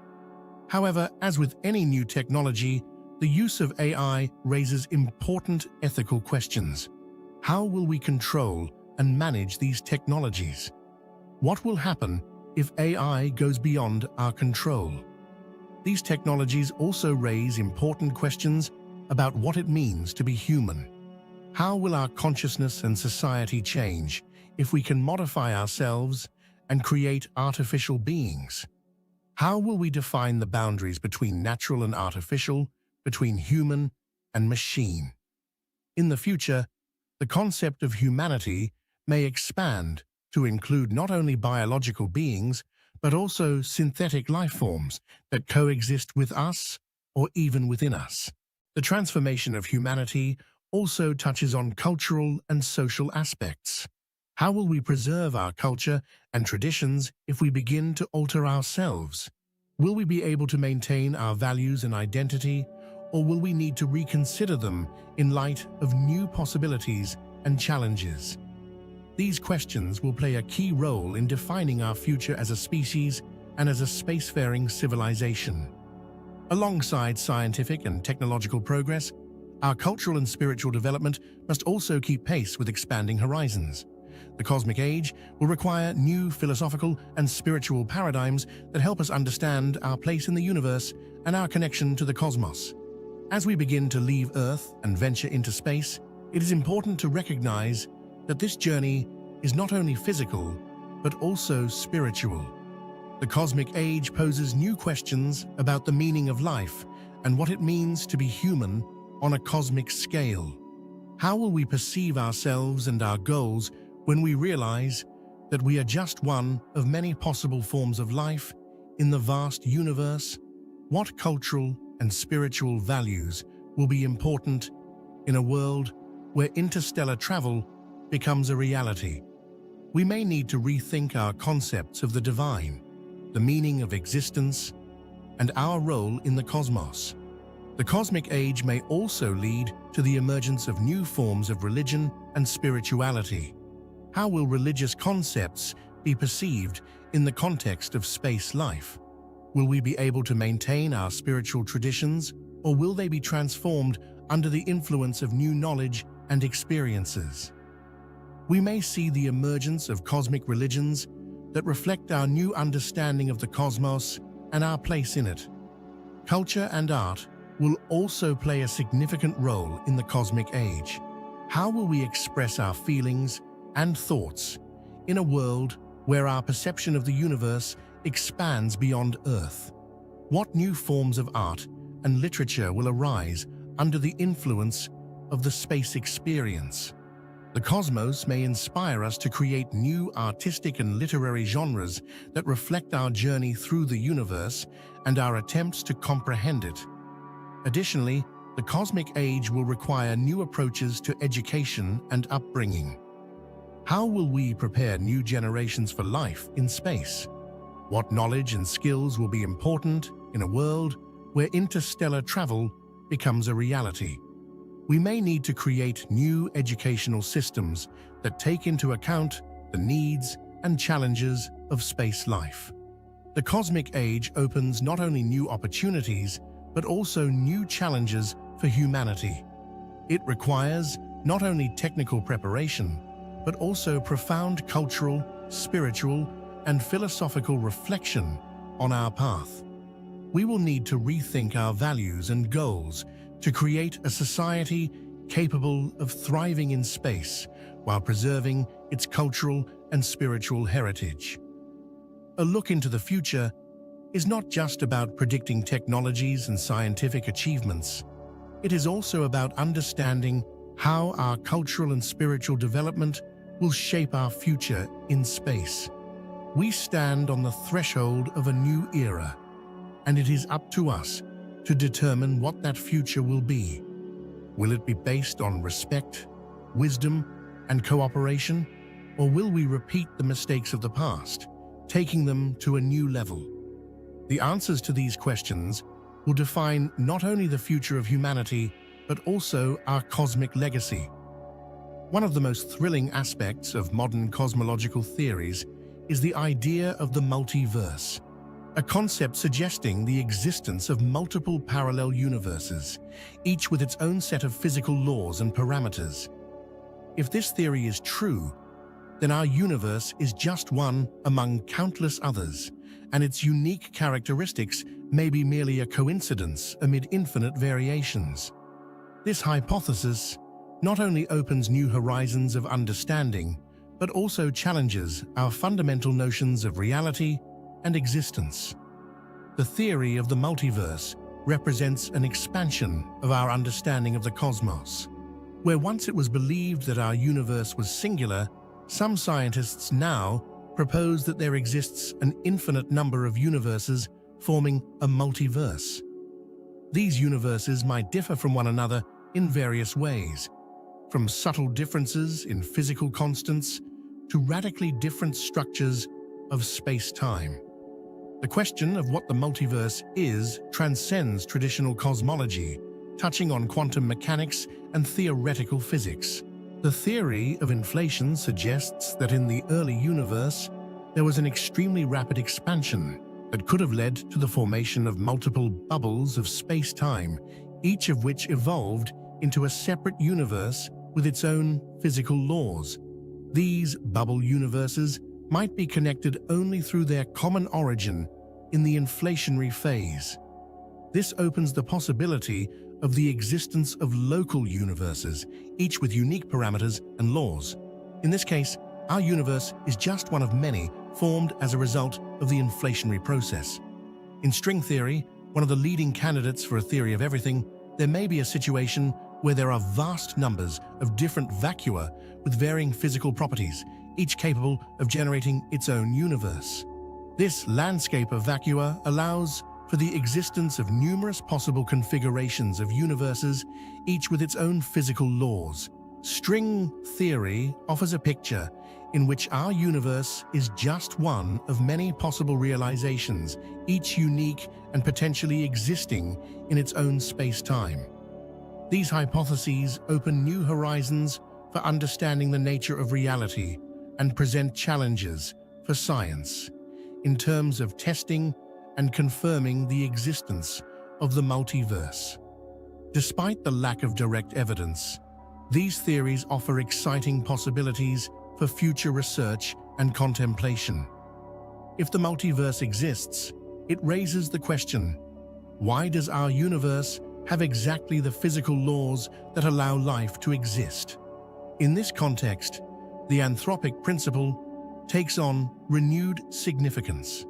However, as with any new technology, the use of AI raises important ethical questions. How will we control and manage these technologies? What will happen if AI goes beyond our control? These technologies also raise important questions about what it means to be human. How will our consciousness and society change if we can modify ourselves and create artificial beings? How will we define the boundaries between natural and artificial, between human and machine? In the future, the concept of humanity may expand to include not only biological beings, but also synthetic life forms that coexist with us or even within us. The transformation of humanity also touches on cultural and social aspects. How will we preserve our culture and traditions if we begin to alter ourselves? Will we be able to maintain our values and identity, or will we need to reconsider them in light of new possibilities and challenges? These questions will play a key role in defining our future as a species and as a spacefaring civilization. Alongside scientific and technological progress, our cultural and spiritual development must also keep pace with expanding horizons. The cosmic age will require new philosophical and spiritual paradigms that help us understand our place in the universe and our connection to the cosmos. As we begin to leave Earth and venture into space, it is important to recognize that this journey is not only physical, but also spiritual. The cosmic age poses new questions about the meaning of life and what it means to be human on a cosmic scale. How will we perceive ourselves and our goals when we realize that we are just one of many possible forms of life in the vast universe? What cultural and spiritual values will be important in a world where interstellar travel becomes a reality? We may need to rethink our concepts of the divine, the meaning of existence, and our role in the cosmos. The cosmic age may also lead to the emergence of new forms of religion and spirituality. How will religious concepts be perceived in the context of space life? Will we be able to maintain our spiritual traditions, or will they be transformed under the influence of new knowledge and experiences? We may see the emergence of cosmic religions that reflect our new understanding of the cosmos and our place in it. Culture and art will also play a significant role in the cosmic age. How will we express our feelings and thoughts in a world where our perception of the universe expands beyond Earth? What new forms of art and literature will arise under the influence of the space experience? The cosmos may inspire us to create new artistic and literary genres that reflect our journey through the universe and our attempts to comprehend it. Additionally, the cosmic age will require new approaches to education and upbringing. How will we prepare new generations for life in space? What knowledge and skills will be important in a world where interstellar travel becomes a reality? We may need to create new educational systems that take into account the needs and challenges of space life. The cosmic age opens not only new opportunities, but also new challenges for humanity. It requires not only technical preparation, but also profound cultural, spiritual, and philosophical reflection on our path. We will need to rethink our values and goals to create a society capable of thriving in space while preserving its cultural and spiritual heritage. A look into the future is not just about predicting technologies and scientific achievements. It is also about understanding how our cultural and spiritual development will shape our future in space. We stand on the threshold of a new era, and it is up to us to determine what that future will be. Will it be based on respect, wisdom, and cooperation, or will we repeat the mistakes of the past, taking them to a new level? The answers to these questions will define not only the future of humanity, but also our cosmic legacy. One of the most thrilling aspects of modern cosmological theories is the idea of the multiverse, a concept suggesting the existence of multiple parallel universes, each with its own set of physical laws and parameters. If this theory is true, then our universe is just one among countless others, and its unique characteristics may be merely a coincidence amid infinite variations. This hypothesis not only opens new horizons of understanding, but also challenges our fundamental notions of reality and existence. The theory of the multiverse represents an expansion of our understanding of the cosmos. Where once it was believed that our universe was singular, some scientists now propose that there exists an infinite number of universes forming a multiverse. These universes might differ from one another in various ways, from subtle differences in physical constants to radically different structures of space-time. The question of what the multiverse is transcends traditional cosmology, touching on quantum mechanics and theoretical physics. The theory of inflation suggests that in the early universe, there was an extremely rapid expansion that could have led to the formation of multiple bubbles of space-time, each of which evolved into a separate universe with its own physical laws. These bubble universes might be connected only through their common origin in the inflationary phase. This opens the possibility of the existence of local universes, each with unique parameters and laws. In this case, our universe is just one of many formed as a result of the inflationary process. In string theory, one of the leading candidates for a theory of everything, there may be a situation where there are vast numbers of different vacua with varying physical properties, each capable of generating its own universe. This landscape of vacua allows for the existence of numerous possible configurations of universes, each with its own physical laws. String theory offers a picture in which our universe is just one of many possible realizations, each unique and potentially existing in its own space-time. These hypotheses open new horizons for understanding the nature of reality and present challenges for science in terms of testing and confirming the existence of the multiverse. Despite the lack of direct evidence, these theories offer exciting possibilities for future research and contemplation. If the multiverse exists, it raises the question, why does our universe have exactly the physical laws that allow life to exist? In this context, the anthropic principle takes on renewed significance.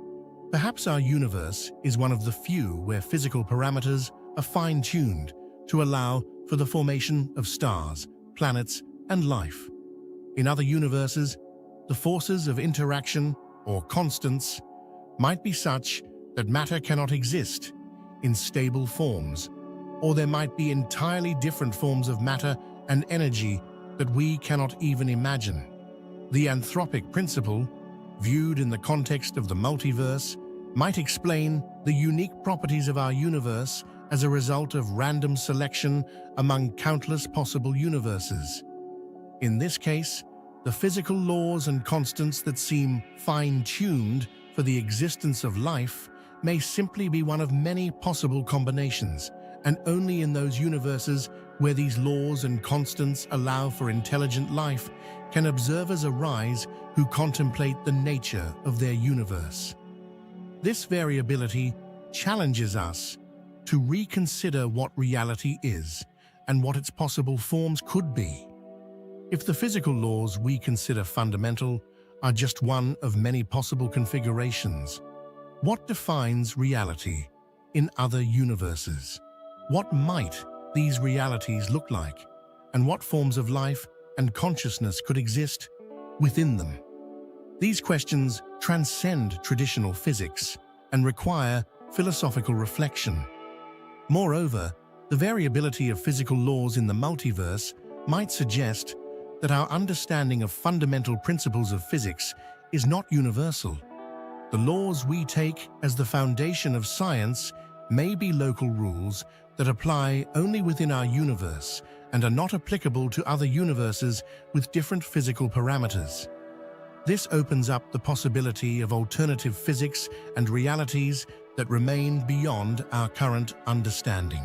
Perhaps our universe is one of the few where physical parameters are fine-tuned to allow for the formation of stars, planets, and life. In other universes, the forces of interaction, or constants, might be such that matter cannot exist in stable forms, or there might be entirely different forms of matter and energy that we cannot even imagine. The anthropic principle, viewed in the context of the multiverse, might explain the unique properties of our universe as a result of random selection among countless possible universes. In this case, the physical laws and constants that seem fine-tuned for the existence of life may simply be one of many possible combinations, and only in those universes where these laws and constants allow for intelligent life can observers arise who contemplate the nature of their universe. This variability challenges us to reconsider what reality is and what its possible forms could be. If the physical laws we consider fundamental are just one of many possible configurations, what defines reality in other universes? What might these realities look like, and what forms of life and consciousness could exist within them? These questions transcend traditional physics and require philosophical reflection. Moreover, the variability of physical laws in the multiverse might suggest that our understanding of fundamental principles of physics is not universal. The laws we take as the foundation of science may be local rules that apply only within our universe and are not applicable to other universes with different physical parameters. This opens up the possibility of alternative physics and realities that remain beyond our current understanding.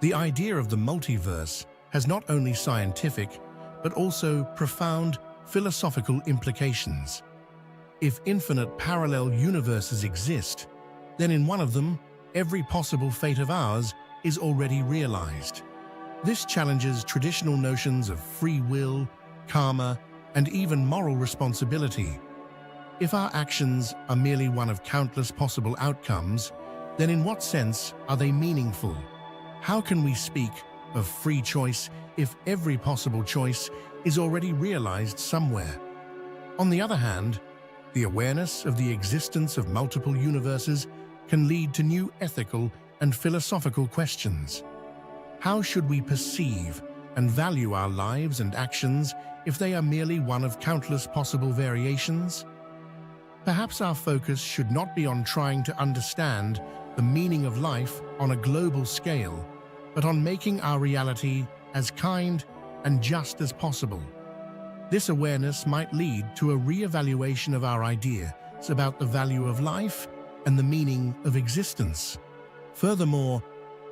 The idea of the multiverse has not only scientific, but also profound philosophical implications. If infinite parallel universes exist, then in one of them, every possible fate of ours is already realized. This challenges traditional notions of free will, karma, and even moral responsibility. If our actions are merely one of countless possible outcomes, then in what sense are they meaningful? How can we speak of free choice if every possible choice is already realized somewhere? On the other hand, the awareness of the existence of multiple universes can lead to new ethical and philosophical questions. How should we perceive and value our lives and actions if they are merely one of countless possible variations? Perhaps our focus should not be on trying to understand the meaning of life on a global scale, but on making our reality as kind and just as possible. This awareness might lead to a re-evaluation of our ideas about the value of life and the meaning of existence. Furthermore,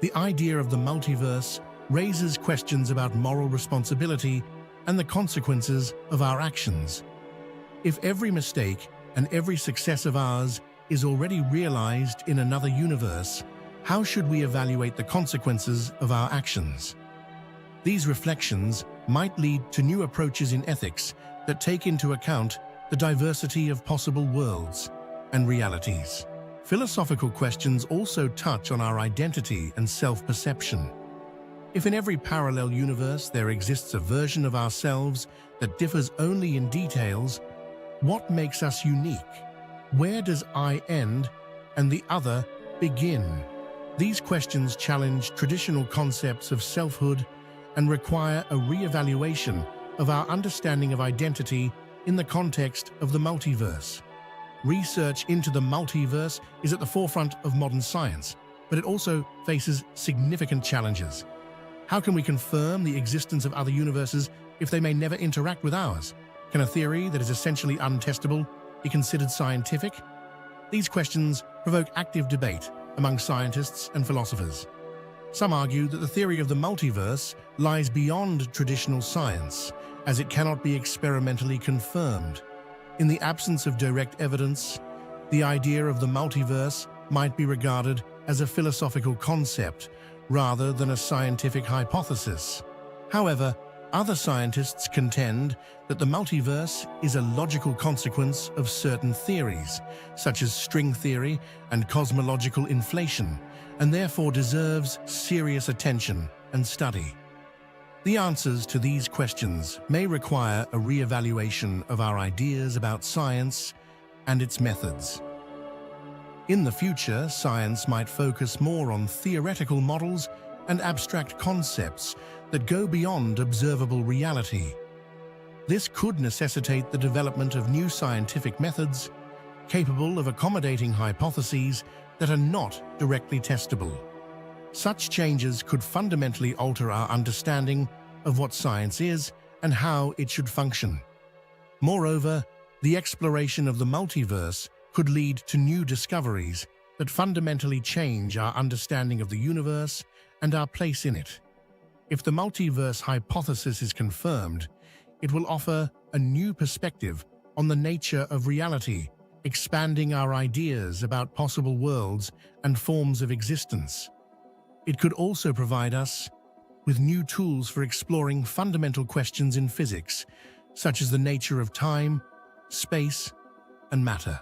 the idea of the multiverse raises questions about moral responsibility and the consequences of our actions. If every mistake and every success of ours is already realized in another universe, how should we evaluate the consequences of our actions? These reflections might lead to new approaches in ethics that take into account the diversity of possible worlds and realities. Philosophical questions also touch on our identity and self-perception. If in every parallel universe there exists a version of ourselves that differs only in details, what makes us unique? Where does I end and the other begin? These questions challenge traditional concepts of selfhood and require a re-evaluation of our understanding of identity in the context of the multiverse. Research into the multiverse is at the forefront of modern science, but it also faces significant challenges. How can we confirm the existence of other universes if they may never interact with ours? Can a theory that is essentially untestable be considered scientific? These questions provoke active debate among scientists and philosophers. Some argue that the theory of the multiverse lies beyond traditional science, as it cannot be experimentally confirmed. In the absence of direct evidence, the idea of the multiverse might be regarded as a philosophical concept rather than a scientific hypothesis. However, other scientists contend that the multiverse is a logical consequence of certain theories, such as string theory and cosmological inflation, and therefore deserves serious attention and study. The answers to these questions may require a re-evaluation of our ideas about science and its methods. In the future, science might focus more on theoretical models and abstract concepts that go beyond observable reality. This could necessitate the development of new scientific methods capable of accommodating hypotheses that are not directly testable. Such changes could fundamentally alter our understanding of what science is and how it should function. Moreover, the exploration of the multiverse could lead to new discoveries that fundamentally change our understanding of the universe and our place in it. If the multiverse hypothesis is confirmed, it will offer a new perspective on the nature of reality, expanding our ideas about possible worlds and forms of existence. It could also provide us with new tools for exploring fundamental questions in physics, such as the nature of time, space, and matter.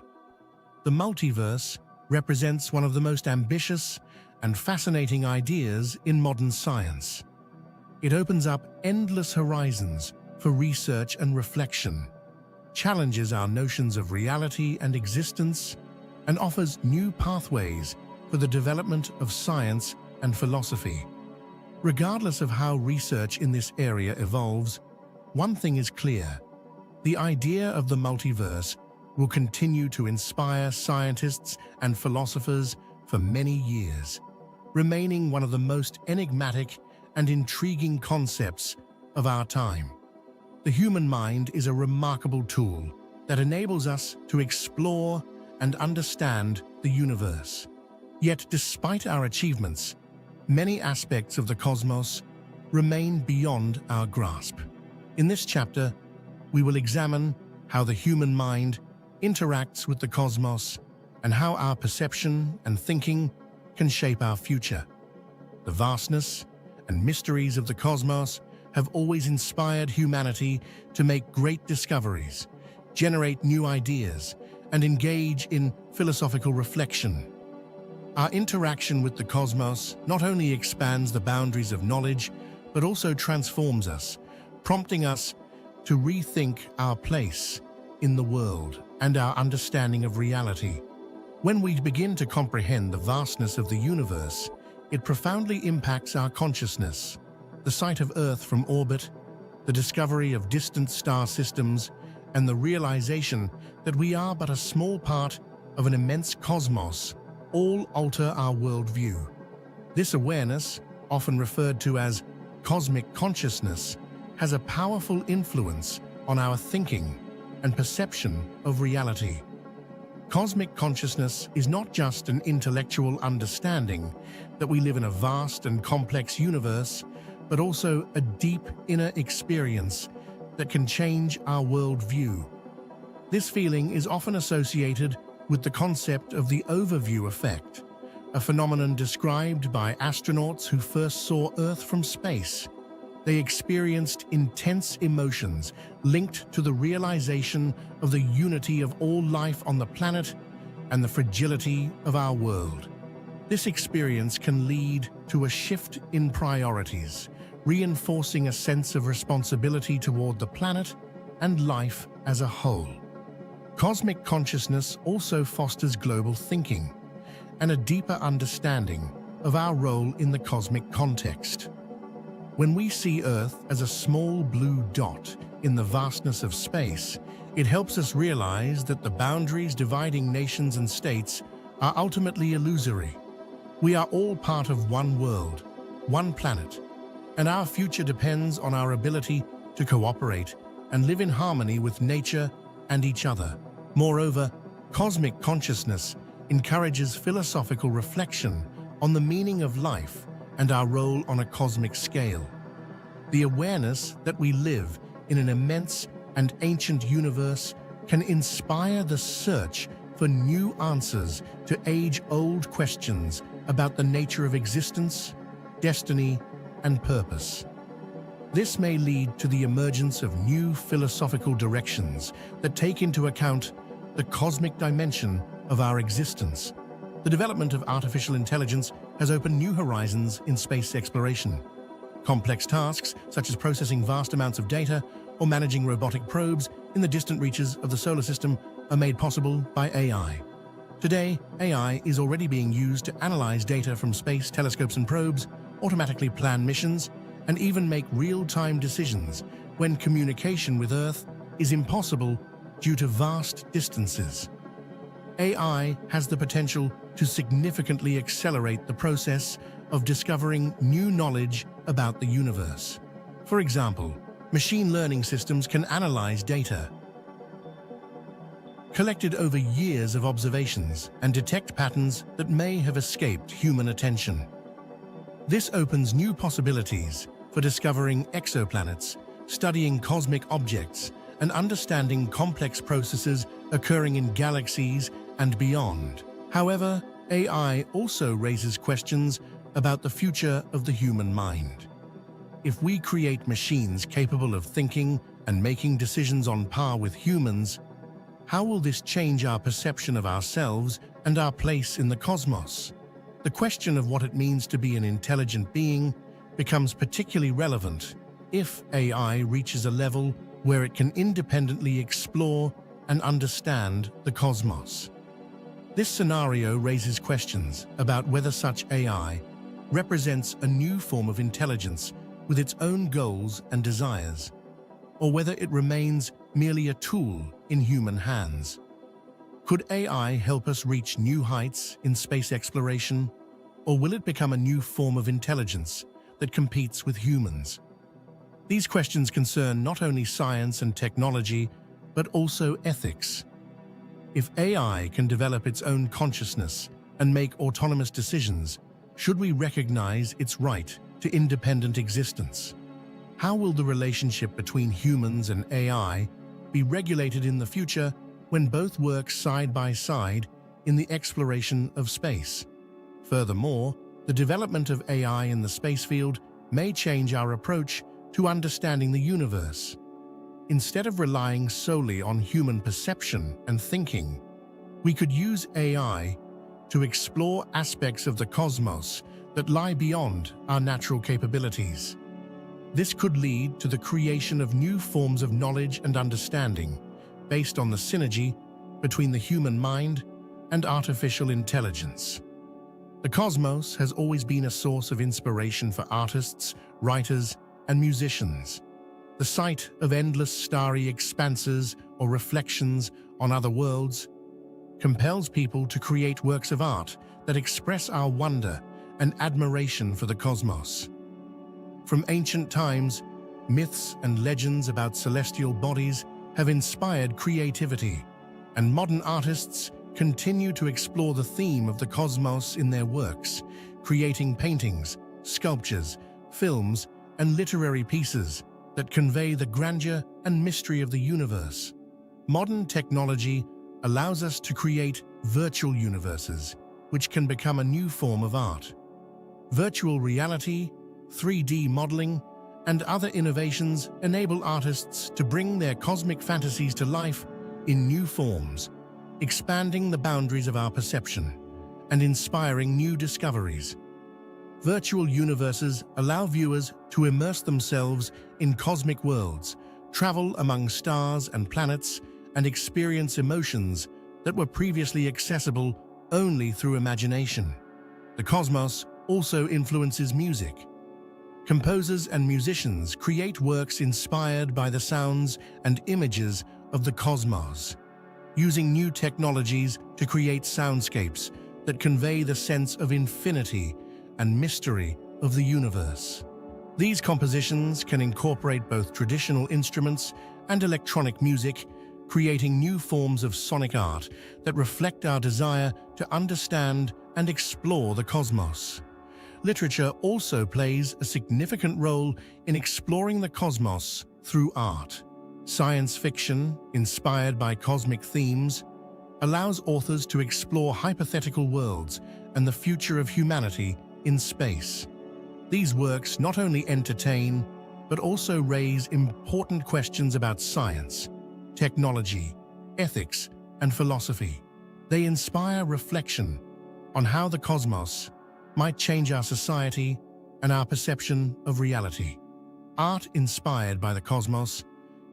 The multiverse represents one of the most ambitious and fascinating ideas in modern science. It opens up endless horizons for research and reflection, challenges our notions of reality and existence, and offers new pathways for the development of science and philosophy. Regardless of how research in this area evolves, one thing is clear: the idea of the multiverse will continue to inspire scientists and philosophers for many years, remaining one of the most enigmatic and intriguing concepts of our time. The human mind is a remarkable tool that enables us to explore and understand the universe. Yet, despite our achievements, many aspects of the cosmos remain beyond our grasp. In this chapter, we will examine how the human mind interacts with the cosmos and how our perception and thinking can shape our future. The vastness and mysteries of the cosmos have always inspired humanity to make great discoveries, generate new ideas, and engage in philosophical reflection. Our interaction with the cosmos not only expands the boundaries of knowledge, but also transforms us, prompting us to rethink our place in the world and our understanding of reality. When we begin to comprehend the vastness of the universe, it profoundly impacts our consciousness. The sight of Earth from orbit, the discovery of distant star systems, and the realization that we are but a small part of an immense cosmos all alter our worldview. This awareness, often referred to as cosmic consciousness, has a powerful influence on our thinking and perception of reality. Cosmic consciousness is not just an intellectual understanding that we live in a vast and complex universe, but also a deep inner experience that can change our worldview. This feeling is often associated with the concept of the overview effect, a phenomenon described by astronauts who first saw Earth from space. They experienced intense emotions linked to the realization of the unity of all life on the planet and the fragility of our world. This experience can lead to a shift in priorities, reinforcing a sense of responsibility toward the planet and life as a whole. Cosmic consciousness also fosters global thinking and a deeper understanding of our role in the cosmic context. When we see Earth as a small blue dot in the vastness of space, it helps us realize that the boundaries dividing nations and states are ultimately illusory. We are all part of one world, one planet, and our future depends on our ability to cooperate and live in harmony with nature and each other. Moreover, cosmic consciousness encourages philosophical reflection on the meaning of life and our role on a cosmic scale. The awareness that we live in an immense and ancient universe can inspire the search for new answers to age-old questions about the nature of existence, destiny, and purpose. This may lead to the emergence of new philosophical directions that take into account the cosmic dimension of our existence. The development of artificial intelligence has opened new horizons in space exploration. Complex tasks, such as processing vast amounts of data or managing robotic probes in the distant reaches of the solar system, are made possible by AI. Today, AI is already being used to analyze data from space telescopes and probes, automatically plan missions, and even make real-time decisions when communication with Earth is impossible due to vast distances. AI has the potential to significantly accelerate the process of discovering new knowledge about the universe. For example, machine learning systems can analyze data collected over years of observations and detect patterns that may have escaped human attention. This opens new possibilities for discovering exoplanets, studying cosmic objects, and understanding complex processes occurring in galaxies and beyond. However, AI also raises questions about the future of the human mind. If we create machines capable of thinking and making decisions on par with humans, how will this change our perception of ourselves and our place in the cosmos? The question of what it means to be an intelligent being becomes particularly relevant if AI reaches a level where it can independently explore and understand the cosmos. This scenario raises questions about whether such AI represents a new form of intelligence with its own goals and desires, or whether it remains merely a tool in human hands. Could AI help us reach new heights in space exploration, or will it become a new form of intelligence that competes with humans? These questions concern not only science and technology, but also ethics. If AI can develop its own consciousness and make autonomous decisions, should we recognize its right to independent existence? How will the relationship between humans and AI be regulated in the future when both work side by side in the exploration of space? Furthermore, the development of AI in the space field may change our approach to understanding the universe. Instead of relying solely on human perception and thinking, we could use AI to explore aspects of the cosmos that lie beyond our natural capabilities. This could lead to the creation of new forms of knowledge and understanding based on the synergy between the human mind and artificial intelligence. The cosmos has always been a source of inspiration for artists, writers, and musicians. The sight of endless starry expanses or reflections on other worlds compels people to create works of art that express our wonder and admiration for the cosmos. From ancient times, myths and legends about celestial bodies have inspired creativity, and modern artists continue to explore the theme of the cosmos in their works, creating paintings, sculptures, films, and literary pieces that convey the grandeur and mystery of the universe. Modern technology allows us to create virtual universes, which can become a new form of art. Virtual reality, 3D modeling, and other innovations enable artists to bring their cosmic fantasies to life in new forms, expanding the boundaries of our perception and inspiring new discoveries. Virtual universes allow viewers to immerse themselves in cosmic worlds, travel among stars and planets, and experience emotions that were previously accessible only through imagination. The cosmos also influences music. Composers and musicians create works inspired by the sounds and images of the cosmos, using new technologies to create soundscapes that convey the sense of infinity and mystery of the universe. These compositions can incorporate both traditional instruments and electronic music, creating new forms of sonic art that reflect our desire to understand and explore the cosmos. Literature also plays a significant role in exploring the cosmos through art. Science fiction, inspired by cosmic themes, allows authors to explore hypothetical worlds and the future of humanity in space. These works not only entertain, but also raise important questions about science, technology, ethics, and philosophy. They inspire reflection on how the cosmos might change our society and our perception of reality. Art inspired by the cosmos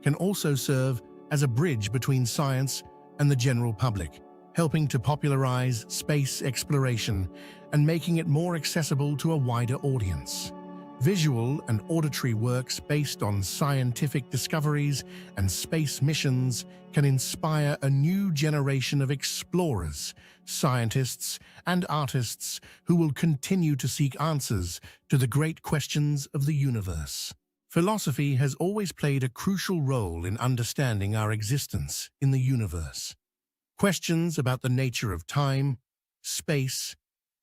can also serve as a bridge between science and the general public, helping to popularize space exploration and making it more accessible to a wider audience. Visual and auditory works based on scientific discoveries and space missions can inspire a new generation of explorers, scientists, and artists who will continue to seek answers to the great questions of the universe. Philosophy has always played a crucial role in understanding our existence in the universe. Questions about the nature of time, space,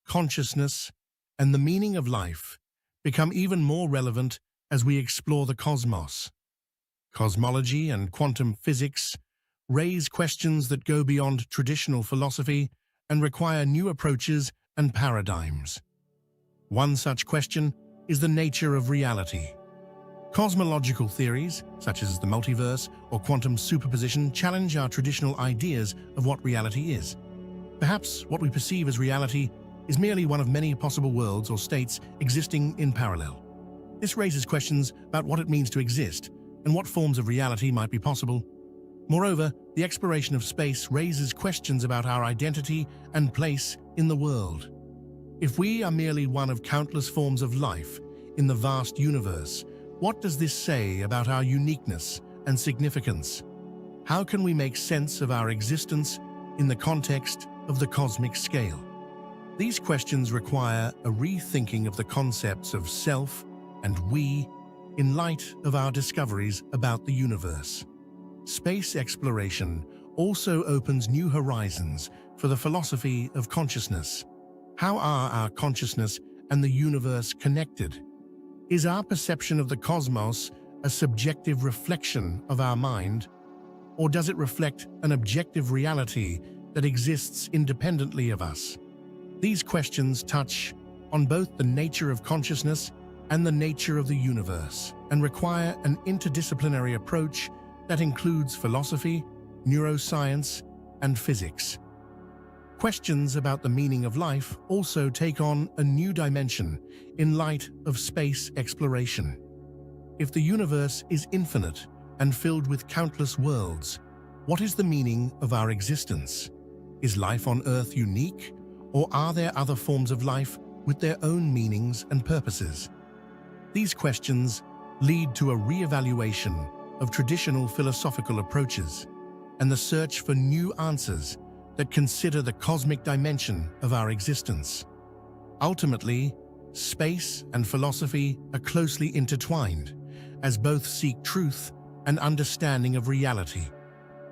consciousness, and the meaning of life become even more relevant as we explore the cosmos. Cosmology and quantum physics raise questions that go beyond traditional philosophy and require new approaches and paradigms. One such question is the nature of reality. Cosmological theories, such as the multiverse or quantum superposition, challenge our traditional ideas of what reality is. Perhaps what we perceive as reality is merely one of many possible worlds or states existing in parallel. This raises questions about what it means to exist and what forms of reality might be possible. Moreover, the exploration of space raises questions about our identity and place in the world. If we are merely one of countless forms of life in the vast universe, what does this say about our uniqueness and significance? How can we make sense of our existence in the context of the cosmic scale? These questions require a rethinking of the concepts of self and we in light of our discoveries about the universe. Space exploration also opens new horizons for the philosophy of consciousness. How are our consciousness and the universe connected? Is our perception of the cosmos a subjective reflection of our mind, or does it reflect an objective reality that exists independently of us? These questions touch on both the nature of consciousness and the nature of the universe, and require an interdisciplinary approach that includes philosophy, neuroscience, and physics. Questions about the meaning of life also take on a new dimension in light of space exploration. If the universe is infinite and filled with countless worlds, what is the meaning of our existence? Is life on Earth unique, or are there other forms of life with their own meanings and purposes? These questions lead to a re-evaluation of traditional philosophical approaches and the search for new answers that consider the cosmic dimension of our existence. Ultimately, space and philosophy are closely intertwined, as both seek truth and understanding of reality.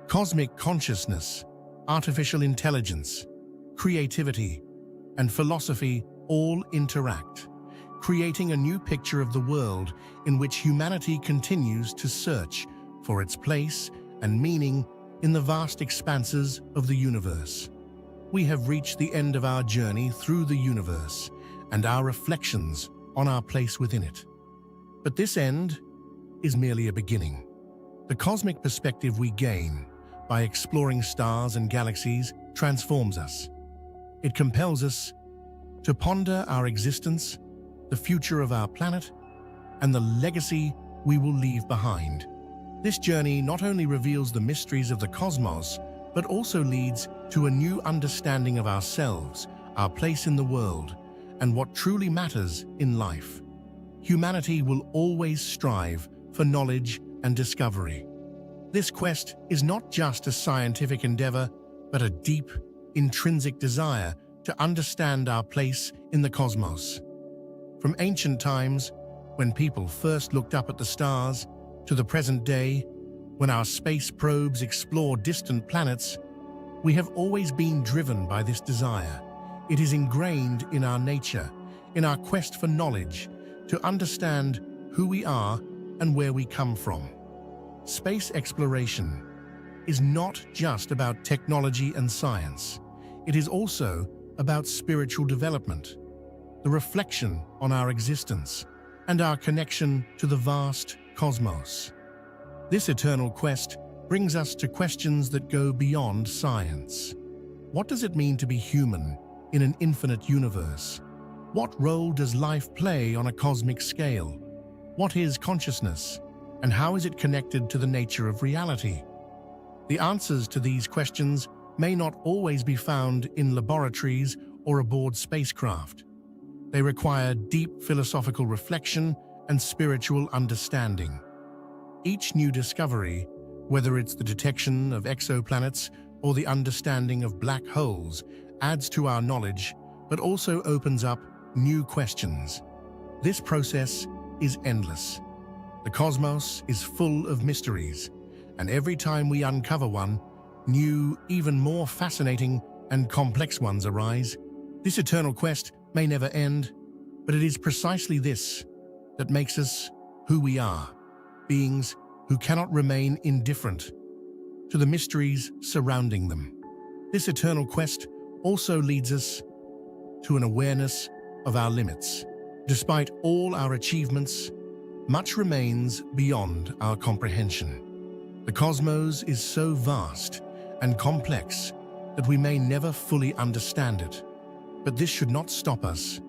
Cosmic consciousness, artificial intelligence, creativity, and philosophy all interact, creating a new picture of the world in which humanity continues to search for its place and meaning in the vast expanses of the universe. We have reached the end of our journey through the universe and our reflections on our place within it. But this end is merely a beginning. The cosmic perspective we gain by exploring stars and galaxies transforms us. It compels us to ponder our existence, the future of our planet, and the legacy we will leave behind. This journey not only reveals the mysteries of the cosmos, but also leads to a new understanding of ourselves, our place in the world, and what truly matters in life. Humanity will always strive for knowledge and discovery. This quest is not just a scientific endeavor, but a deep, intrinsic desire to understand our place in the cosmos. From ancient times, when people first looked up at the stars, to the present day, when our space probes explore distant planets, we have always been driven by this desire. It is ingrained in our nature, in our quest for knowledge, to understand who we are and where we come from. Space exploration is not just about technology and science. It is also about spiritual development, the reflection on our existence, and our connection to the vast cosmos. This eternal quest brings us to questions that go beyond science. What does it mean to be human in an infinite universe? What role does life play on a cosmic scale? What is consciousness, and how is it connected to the nature of reality? The answers to these questions may not always be found in laboratories or aboard spacecraft. They require deep philosophical reflection and spiritual understanding. Each new discovery, whether it's the detection of exoplanets or the understanding of black holes, adds to our knowledge, but also opens up new questions. This process is endless. The cosmos is full of mysteries, and every time we uncover one, new, even more fascinating and complex ones arise. This eternal quest may never end, but it is precisely this that makes us who we are, beings who cannot remain indifferent to the mysteries surrounding them. This eternal quest also leads us to an awareness of our limits. Despite all our achievements, much remains beyond our comprehension. The cosmos is so vast and complex that we may never fully understand it. But this should not stop us.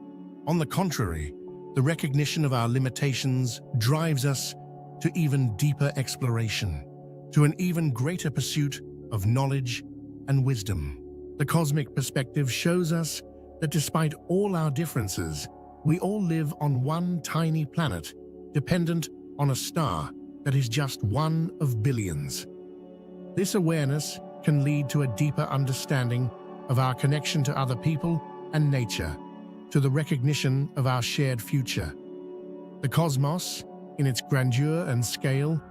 On the contrary, the recognition of our limitations drives us to even deeper exploration, to an even greater pursuit of knowledge and wisdom. The cosmic perspective shows us that despite all our differences, we all live on one tiny planet, dependent on a star that is just one of billions. This awareness can lead to a deeper understanding of our connection to other people and nature, to the recognition of our shared future. The cosmos, in its grandeur and scale,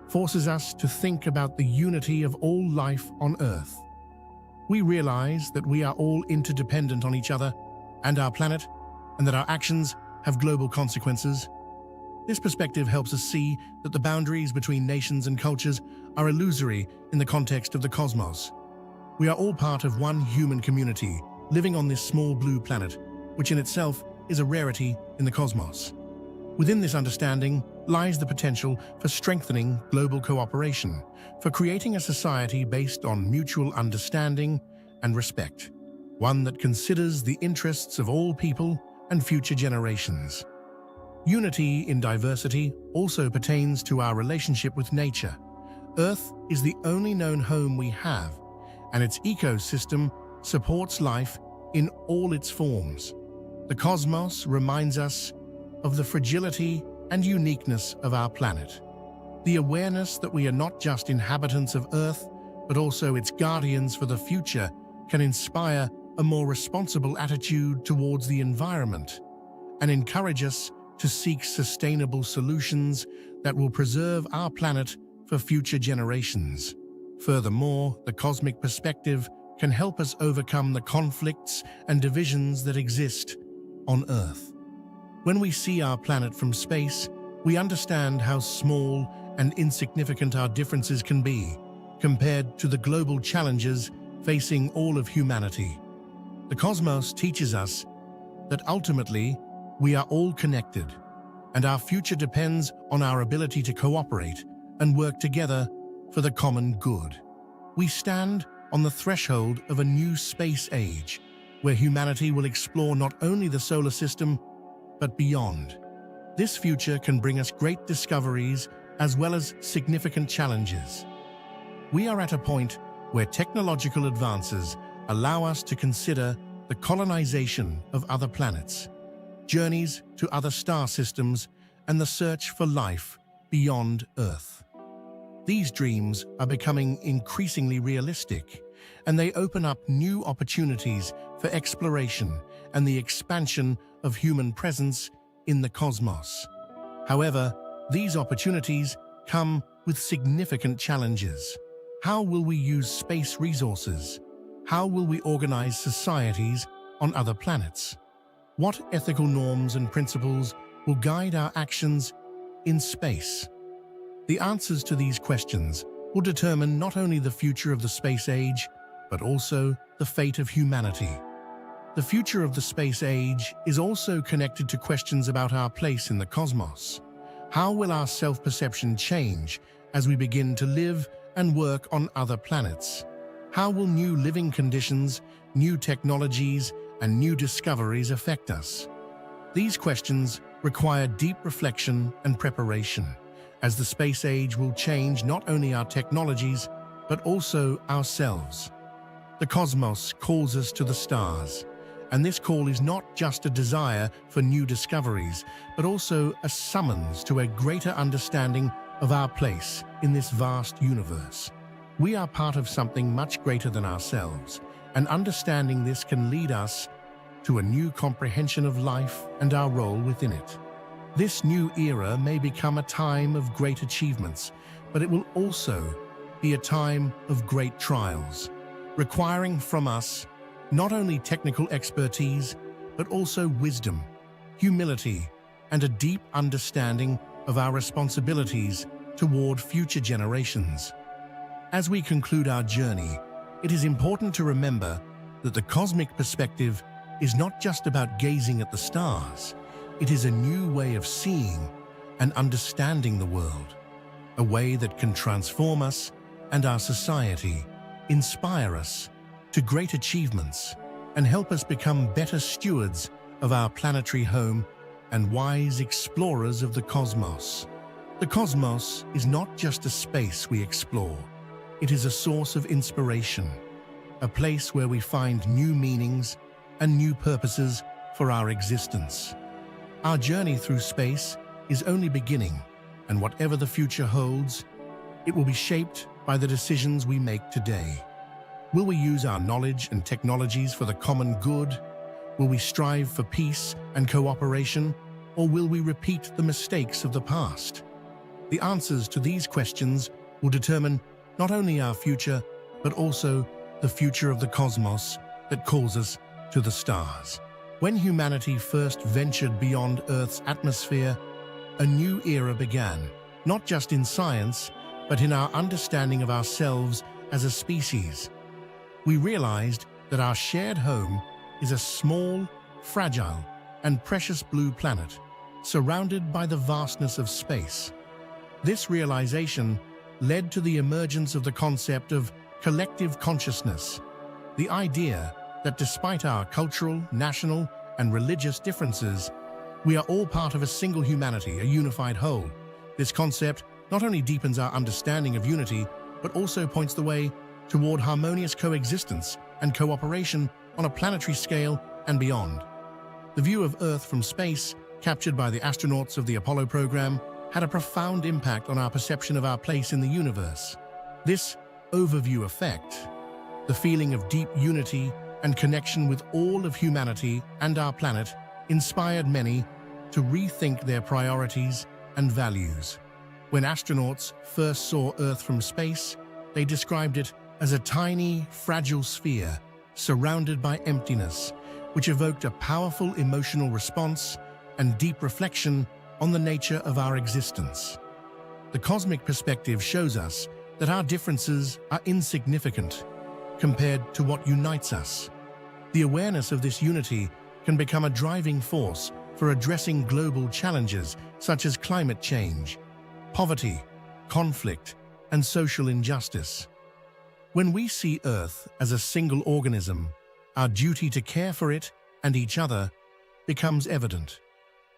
forces us to think about the unity of all life on Earth. We realize that we are all interdependent on each other and our planet, and that our actions have global consequences. This perspective helps us see that the boundaries between nations and cultures are illusory in the context of the cosmos. We are all part of one human community, living on this small blue planet, which in itself is a rarity in the cosmos. Within this understanding lies the potential for strengthening global cooperation, for creating a society based on mutual understanding and respect, one that considers the interests of all people and future generations. Unity in diversity also pertains to our relationship with nature. Earth is the only known home we have, and its ecosystem supports life in all its forms. The cosmos reminds us of the fragility and uniqueness of our planet. The awareness that we are not just inhabitants of Earth, but also its guardians for the future, can inspire a more responsible attitude towards the environment and encourage us to seek sustainable solutions that will preserve our planet for future generations. Furthermore, the cosmic perspective can help us overcome the conflicts and divisions that exist on Earth. When we see our planet from space, we understand how small and insignificant our differences can be, compared to the global challenges facing all of humanity. The cosmos teaches us that ultimately we are all connected, and our future depends on our ability to cooperate and work together for the common good. We stand on the threshold of a new space age, where humanity will explore not only the solar system, but beyond. This future can bring us great discoveries as well as significant challenges. We are at a point where technological advances allow us to consider the colonization of other planets, journeys to other star systems, and the search for life beyond Earth. These dreams are becoming increasingly realistic, and they open up new opportunities for exploration and the expansion of human presence in the cosmos. However, these opportunities come with significant challenges. How will we use space resources? How will we organize societies on other planets? What ethical norms and principles will guide our actions in space? The answers to these questions will determine not only the future of the space age, but also the fate of humanity. The future of the space age is also connected to questions about our place in the cosmos. How will our self-perception change as we begin to live and work on other planets? How will new living conditions, new technologies, and new discoveries affect us? These questions require deep reflection and preparation, as the space age will change not only our technologies, but also ourselves. The cosmos calls us to the stars, and this call is not just a desire for new discoveries, but also a summons to a greater understanding of our place in this vast universe. We are part of something much greater than ourselves, and understanding this can lead us to a new comprehension of life and our role within it. This new era may become a time of great achievements, but it will also be a time of great trials, requiring from us not only technical expertise, but also wisdom, humility, and a deep understanding of our responsibilities toward future generations. As we conclude our journey, it is important to remember that the cosmic perspective is not just about gazing at the stars. It is a new way of seeing and understanding the world, a way that can transform us and our society, inspire us to great achievements, and help us become better stewards of our planetary home and wise explorers of the cosmos. The cosmos is not just a space we explore. It is a source of inspiration, a place where we find new meanings and new purposes for our existence. Our journey through space is only beginning, and whatever the future holds, it will be shaped by the decisions we make today. Will we use our knowledge and technologies for the common good? Will we strive for peace and cooperation, or will we repeat the mistakes of the past? The answers to these questions will determine not only our future, but also the future of the cosmos that calls us to the stars. When humanity first ventured beyond Earth's atmosphere, a new era began, not just in science, but in our understanding of ourselves as a species. We realized that our shared home is a small, fragile, and precious blue planet, surrounded by the vastness of space. This realization led to the emergence of the concept of collective consciousness, the idea that despite our cultural, national, and religious differences, we are all part of a single humanity, a unified whole. This concept not only deepens our understanding of unity, but also points the way toward harmonious coexistence and cooperation on a planetary scale and beyond. The view of Earth from space, captured by the astronauts of the Apollo program, had a profound impact on our perception of our place in the universe. This overview effect, the feeling of deep unity and connection with all of humanity and our planet, inspired many to rethink their priorities and values. When astronauts first saw Earth from space, they described it as a tiny, fragile sphere surrounded by emptiness, which evoked a powerful emotional response and deep reflection on the nature of our existence. The cosmic perspective shows us that our differences are insignificant compared to what unites us. The awareness of this unity can become a driving force for addressing global challenges such as climate change, poverty, conflict, and social injustice. When we see Earth as a single organism, our duty to care for it and each other becomes evident.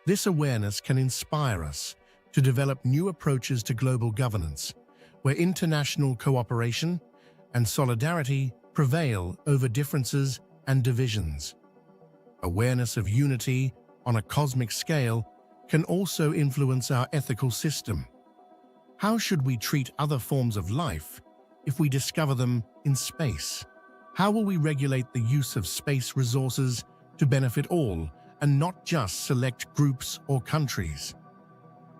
This awareness can inspire us to develop new approaches to global governance, where international cooperation and solidarity prevail over differences and divisions. Awareness of unity on a cosmic scale can also influence our ethical system. How should we treat other forms of life if we discover them in space? How will we regulate the use of space resources to benefit all and not just select groups or countries?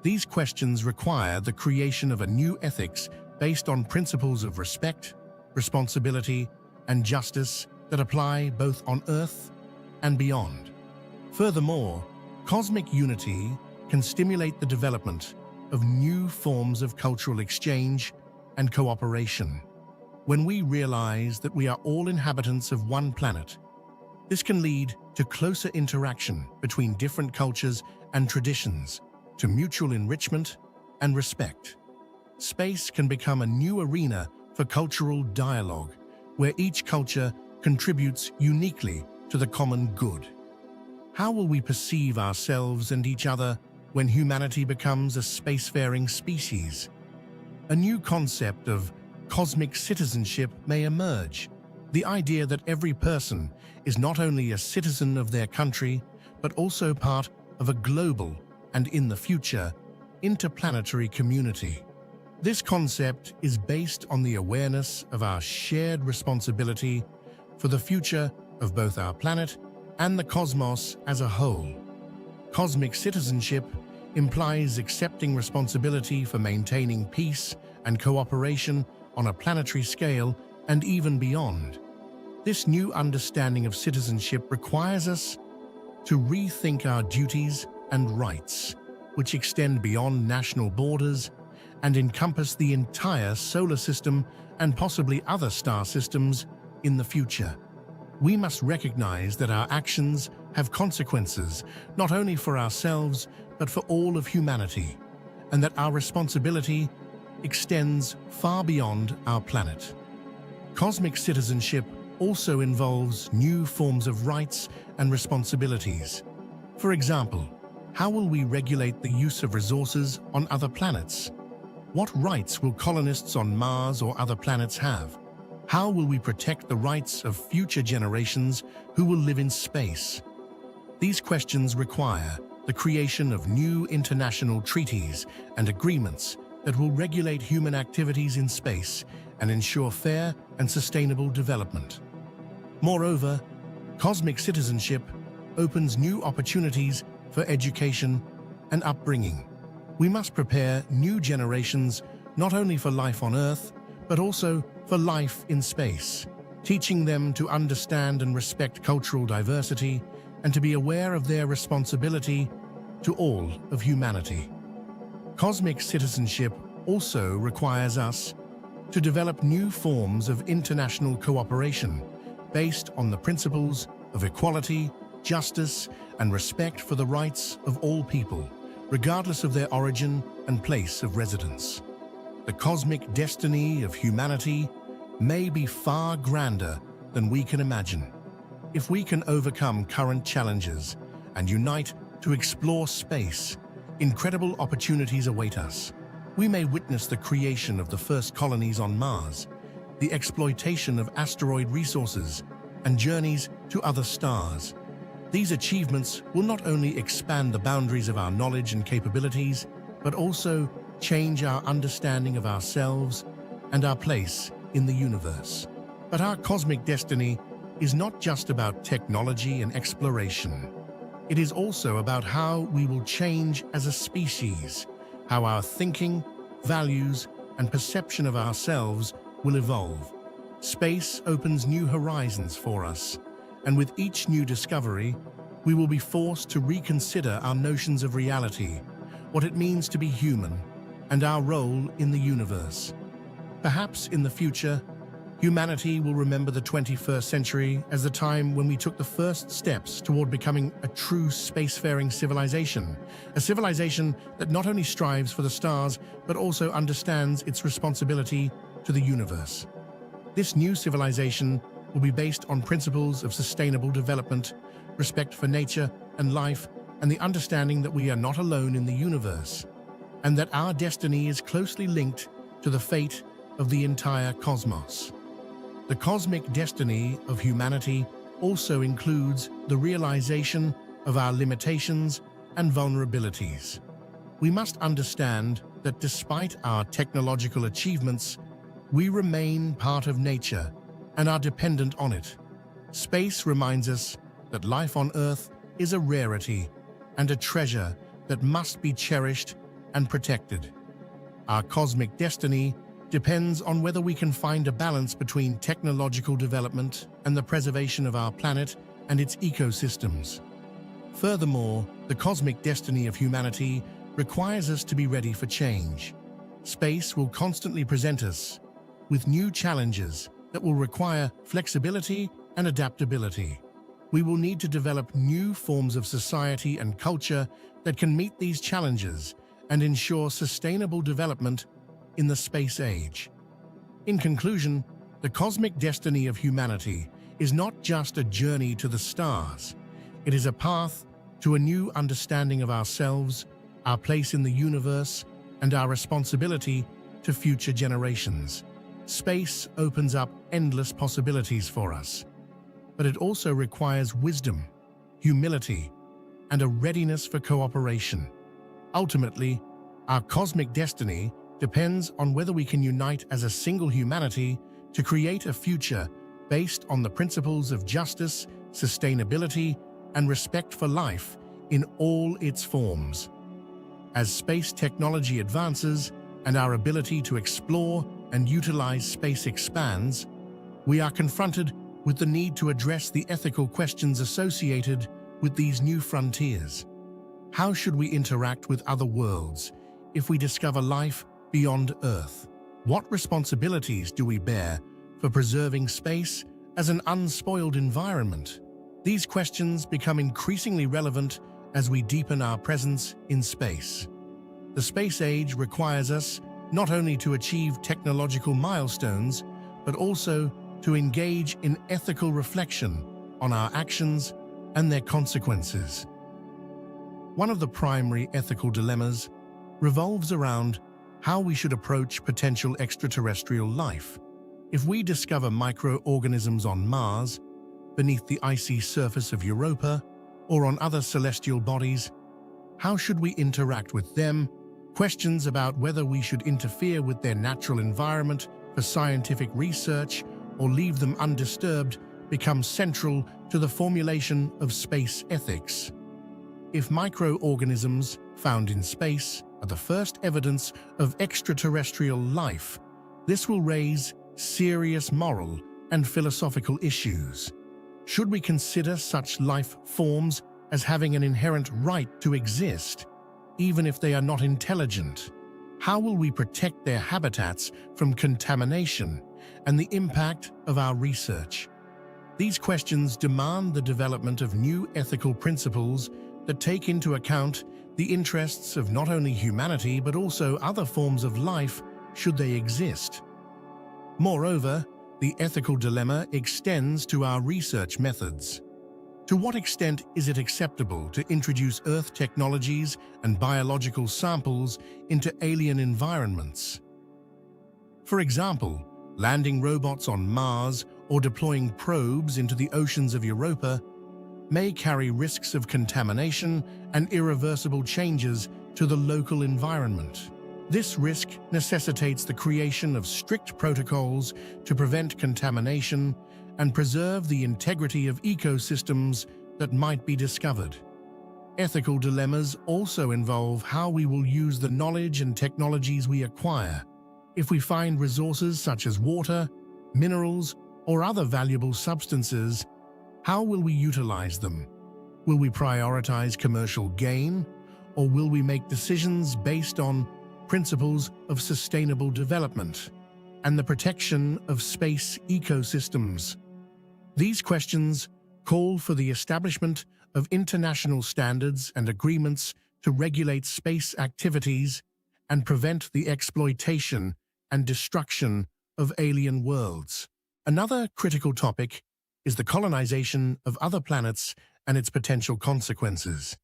These questions require the creation of a new ethics based on principles of respect, responsibility, and justice that apply both on Earth and beyond. Furthermore, cosmic unity can stimulate the development of new forms of cultural exchange and cooperation. When we realize that we are all inhabitants of one planet, this can lead to closer interaction between different cultures and traditions, to mutual enrichment and respect. Space can become a new arena for cultural dialogue, where each culture contributes uniquely to the common good. How will we perceive ourselves and each other when humanity becomes a spacefaring species? A new concept of cosmic citizenship may emerge. The idea that every person is not only a citizen of their country, but also part of a global and, in the future, interplanetary community. This concept is based on the awareness of our shared responsibility for the future of both our planet and the cosmos as a whole. Cosmic citizenship implies accepting responsibility for maintaining peace and cooperation on a planetary scale and even beyond. This new understanding of citizenship requires us to rethink our duties and rights, which extend beyond national borders and encompass the entire solar system and possibly other star systems in the future. We must recognize that our actions have consequences not only for ourselves but for all of humanity, and that our responsibility extends far beyond our planet. Cosmic citizenship also involves new forms of rights and responsibilities. For example, how will we regulate the use of resources on other planets? What rights will colonists on Mars or other planets have? How will we protect the rights of future generations who will live in space? These questions require the creation of new international treaties and agreements that will regulate human activities in space and ensure fair and sustainable development. Moreover, cosmic citizenship opens new opportunities for education and upbringing. We must prepare new generations not only for life on Earth, but also for life in space, teaching them to understand and respect cultural diversity and to be aware of their responsibility to all of humanity. Cosmic citizenship also requires us to develop new forms of international cooperation based on the principles of equality, justice, and respect for the rights of all people, regardless of their origin and place of residence. The cosmic destiny of humanity may be far grander than we can imagine. If we can overcome current challenges and unite to explore space, incredible opportunities await us. We may witness the creation of the first colonies on Mars, the exploitation of asteroid resources, and journeys to other stars. These achievements will not only expand the boundaries of our knowledge and capabilities, but also change our understanding of ourselves and our place in the universe. But our cosmic destiny is not just about technology and exploration. It is also about how we will change as a species, how our thinking, values, and perception of ourselves will evolve. Space opens new horizons for us, and with each new discovery, we will be forced to reconsider our notions of reality, what it means to be human, and our role in the universe. Perhaps in the future, humanity will remember the 21st century as the time when we took the first steps toward becoming a true spacefaring civilization, a civilization that not only strives for the stars, but also understands its responsibility to the universe. This new civilization will be based on principles of sustainable development, respect for nature and life, and the understanding that we are not alone in the universe, and that our destiny is closely linked to the fate of the entire cosmos. The cosmic destiny of humanity also includes the realization of our limitations and vulnerabilities. We must understand that despite our technological achievements, we remain part of nature and are dependent on it. Space reminds us that life on Earth is a rarity and a treasure that must be cherished and protected. Our cosmic destiny depends on whether we can find a balance between technological development and the preservation of our planet and its ecosystems. Furthermore, the cosmic destiny of humanity requires us to be ready for change. Space will constantly present us with new challenges that will require flexibility and adaptability. We will need to develop new forms of society and culture that can meet these challenges and ensure sustainable development in the space age. In conclusion, the cosmic destiny of humanity is not just a journey to the stars. It is a path to a new understanding of ourselves, our place in the universe, and our responsibility to future generations. Space opens up endless possibilities for us, but it also requires wisdom, humility, and a readiness for cooperation. Ultimately, our cosmic destiny depends on whether we can unite as a single humanity to create a future based on the principles of justice, sustainability, and respect for life in all its forms. As space technology advances and our ability to explore and utilize space expands, we are confronted with the need to address the ethical questions associated with these new frontiers. How should we interact with other worlds if we discover life beyond Earth? What responsibilities do we bear for preserving space as an unspoiled environment? These questions become increasingly relevant as we deepen our presence in space. The space age requires us not only to achieve technological milestones, but also to engage in ethical reflection on our actions and their consequences. One of the primary ethical dilemmas revolves around how we should approach potential extraterrestrial life. If we discover microorganisms on Mars, beneath the icy surface of Europa, or on other celestial bodies, how should we interact with them? Questions about whether we should interfere with their natural environment for scientific research or leave them undisturbed become central to the formulation of space ethics. If microorganisms found in space are the first evidence of extraterrestrial life, this will raise serious moral and philosophical issues. Should we consider such life forms as having an inherent right to exist, even if they are not intelligent? How will we protect their habitats from contamination and the impact of our research? These questions demand the development of new ethical principles that take into account the interests of not only humanity but also other forms of life should they exist. Moreover, the ethical dilemma extends to our research methods. To what extent is it acceptable to introduce Earth technologies and biological samples into alien environments? For example, landing robots on Mars or deploying probes into the oceans of Europa may carry risks of contamination and irreversible changes to the local environment. This risk necessitates the creation of strict protocols to prevent contamination and preserve the integrity of ecosystems that might be discovered. Ethical dilemmas also involve how we will use the knowledge and technologies we acquire. If we find resources such as water, minerals, or other valuable substances, how will we utilize them? Will we prioritize commercial gain, or will we make decisions based on principles of sustainable development and the protection of space ecosystems? These questions call for the establishment of international standards and agreements to regulate space activities and prevent the exploitation and destruction of alien worlds. Another critical topic is the colonization of other planets and its potential consequences.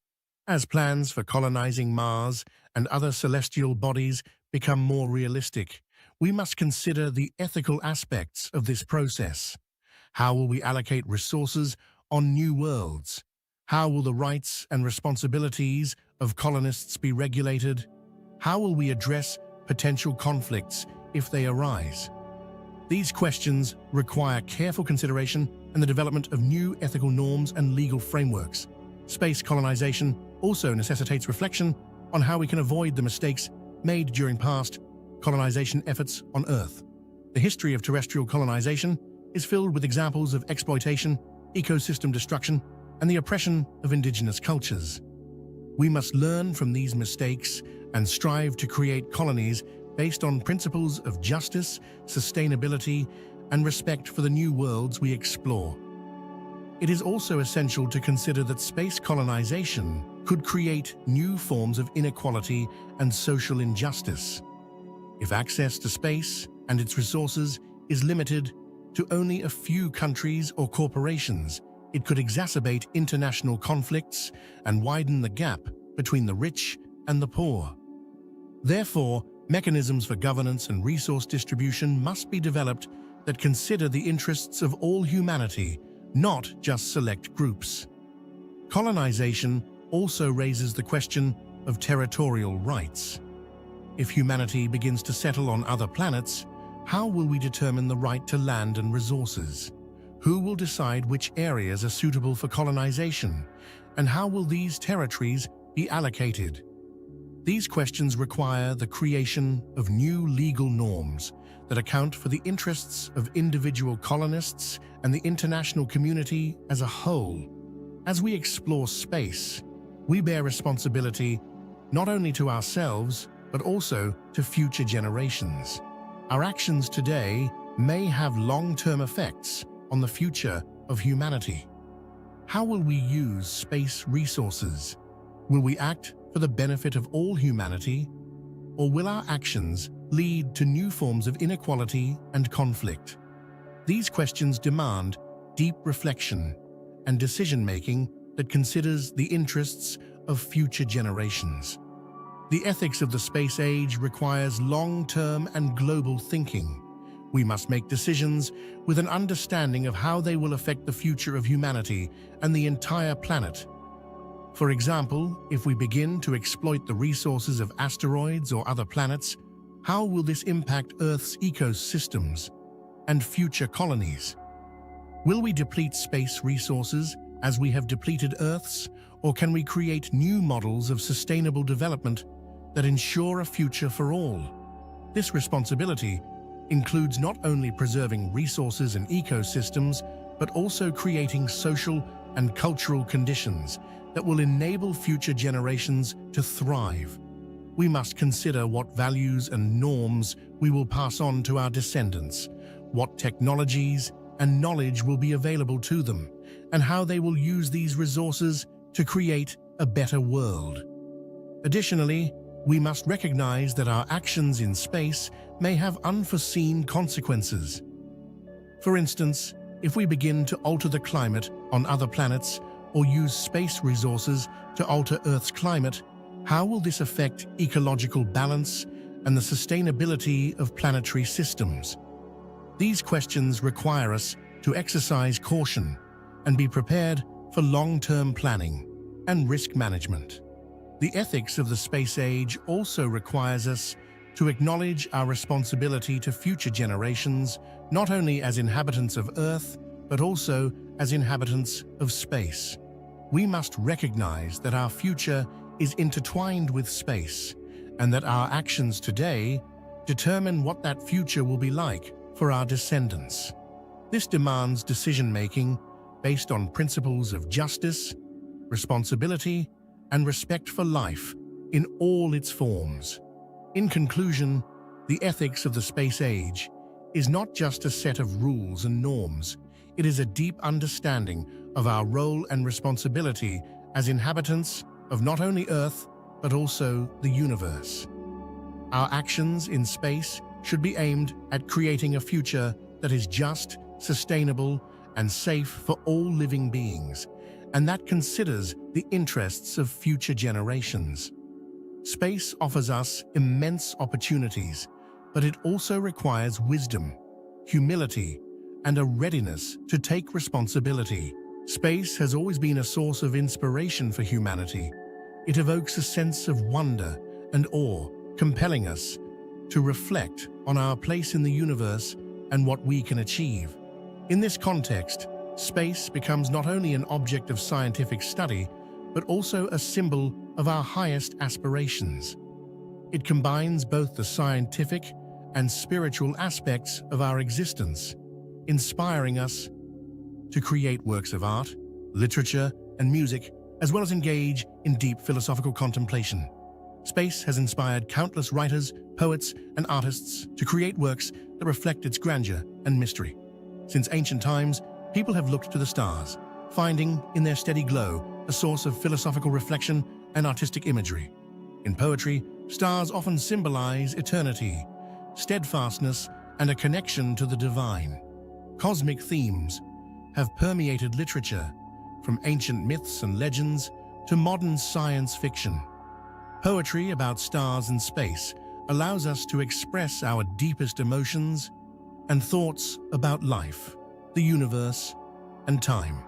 As plans for colonizing Mars and other celestial bodies become more realistic, we must consider the ethical aspects of this process. How will we allocate resources on new worlds? How will the rights and responsibilities of colonists be regulated? How will we address potential conflicts if they arise? These questions require careful consideration and the development of new ethical norms and legal frameworks. Space colonization also necessitates reflection on how we can avoid the mistakes made during past colonization efforts on Earth. The history of terrestrial colonization is filled with examples of exploitation, ecosystem destruction, and the oppression of indigenous cultures. We must learn from these mistakes and strive to create colonies based on principles of justice, sustainability, and respect for the new worlds we explore. It is also essential to consider that space colonization could create new forms of inequality and social injustice. If access to space and its resources is limited to only a few countries or corporations, it could exacerbate international conflicts and widen the gap between the rich and the poor. Therefore, mechanisms for governance and resource distribution must be developed that consider the interests of all humanity, not just select groups. Colonization also raises the question of territorial rights. If humanity begins to settle on other planets, how will we determine the right to land and resources? Who will decide which areas are suitable for colonization? And how will these territories be allocated? These questions require the creation of new legal norms that account for the interests of individual colonists and the international community as a whole. As we explore space, we bear responsibility not only to ourselves, but also to future generations. Our actions today may have long-term effects on the future of humanity. How will we use space resources? Will we act for the benefit of all humanity, or will our actions lead to new forms of inequality and conflict? These questions demand deep reflection and decision-making that considers the interests of future generations. The ethics of the space age requires long-term and global thinking. We must make decisions with an understanding of how they will affect the future of humanity and the entire planet. For example, if we begin to exploit the resources of asteroids or other planets, how will this impact Earth's ecosystems and future colonies? Will we deplete space resources as we have depleted Earth's, or can we create new models of sustainable development that ensure a future for all? This responsibility includes not only preserving resources and ecosystems, but also creating social and cultural conditions that will enable future generations to thrive. We must consider what values and norms we will pass on to our descendants, what technologies and knowledge will be available to them, and how they will use these resources to create a better world. Additionally, we must recognize that our actions in space may have unforeseen consequences. For instance, if we begin to alter the climate on other planets or use space resources to alter Earth's climate, how will this affect ecological balance and the sustainability of planetary systems? These questions require us to exercise caution and be prepared for long-term planning and risk management. The ethics of the space age also requires us to acknowledge our responsibility to future generations, not only as inhabitants of Earth, but also as inhabitants of space. We must recognize that our future is intertwined with space, and that our actions today determine what that future will be like for our descendants. This demands decision-making based on principles of justice, responsibility, and respect for life in all its forms. In conclusion, the ethics of the space age is not just a set of rules and norms. It is a deep understanding of our role and responsibility as inhabitants of not only Earth, but also the universe. Our actions in space should be aimed at creating a future that is just, sustainable, and safe for all living beings, and that considers the interests of future generations. Space offers us immense opportunities, but it also requires wisdom, humility, and a readiness to take responsibility. Space has always been a source of inspiration for humanity. It evokes a sense of wonder and awe, compelling us to reflect on our place in the universe and what we can achieve. In this context, space becomes not only an object of scientific study, but also a symbol of our highest aspirations. It combines both the scientific and spiritual aspects of our existence, inspiring us to create works of art, literature, and music, as well as engage in deep philosophical contemplation. Space has inspired countless writers, poets, and artists to create works that reflect its grandeur and mystery. Since ancient times, people have looked to the stars, finding in their steady glow a source of philosophical reflection and artistic imagery. In poetry, stars often symbolize eternity, steadfastness, and a connection to the divine. Cosmic themes have permeated literature, from ancient myths and legends to modern science fiction. Poetry about stars and space allows us to express our deepest emotions and thoughts about life, the universe, and time.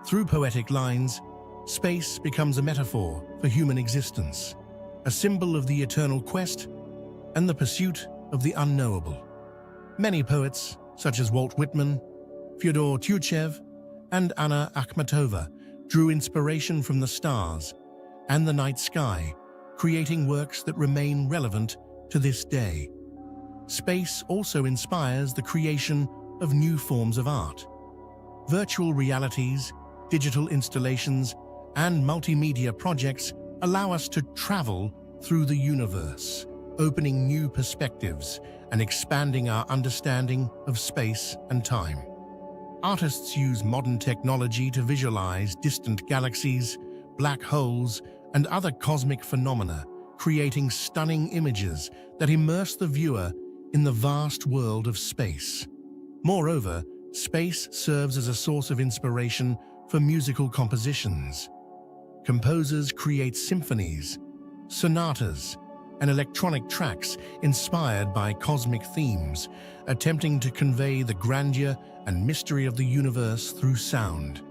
Through poetic lines, space becomes a metaphor for human existence, a symbol of the eternal quest and the pursuit of the unknowable. Many poets, such as Walt Whitman, Fyodor Tyutchev, and Anna Akhmatova, drew inspiration from the stars and the night sky, creating works that remain relevant to this day. Space also inspires the creation of new forms of art. Virtual realities, digital installations, and multimedia projects allow us to travel through the universe, opening new perspectives and expanding our understanding of space and time. Artists use modern technology to visualize distant galaxies, black holes, and other cosmic phenomena, creating stunning images that immerse the viewer in the vast world of space. Moreover, space serves as a source of inspiration for musical compositions. Composers create symphonies, sonatas, and electronic tracks inspired by cosmic themes, attempting to convey the grandeur and mystery of the universe through sound.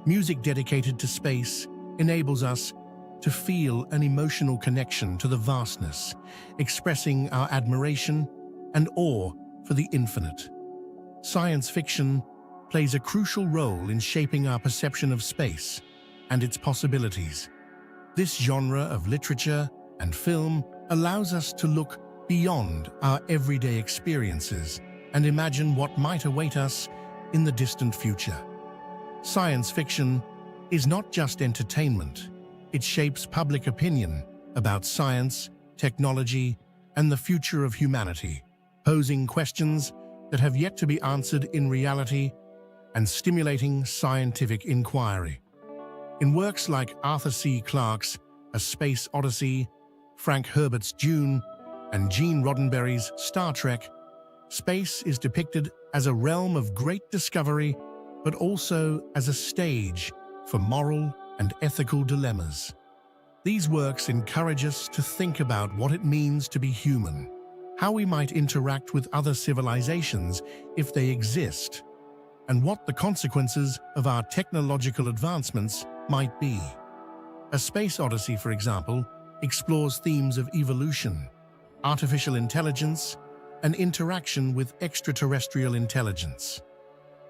Music dedicated to space enables us to feel an emotional connection to the vastness, expressing our admiration and awe for the infinite. Science fiction plays a crucial role in shaping our perception of space and its possibilities. This genre of literature and film allows us to look beyond our everyday experiences and imagine what might await us in the distant future. Science fiction is not just entertainment, it shapes public opinion about science, technology, and the future of humanity, posing questions that have yet to be answered in reality and stimulating scientific inquiry. In works like Arthur C. Clarke's A Space Odyssey, Frank Herbert's Dune, and Gene Roddenberry's Star Trek, space is depicted as a realm of great discovery, but also as a stage for moral and ethical dilemmas. These works encourage us to think about what it means to be human, how we might interact with other civilizations if they exist, and what the consequences of our technological advancements might be. A Space Odyssey, for example, explores themes of evolution, artificial intelligence, and interaction with extraterrestrial intelligence.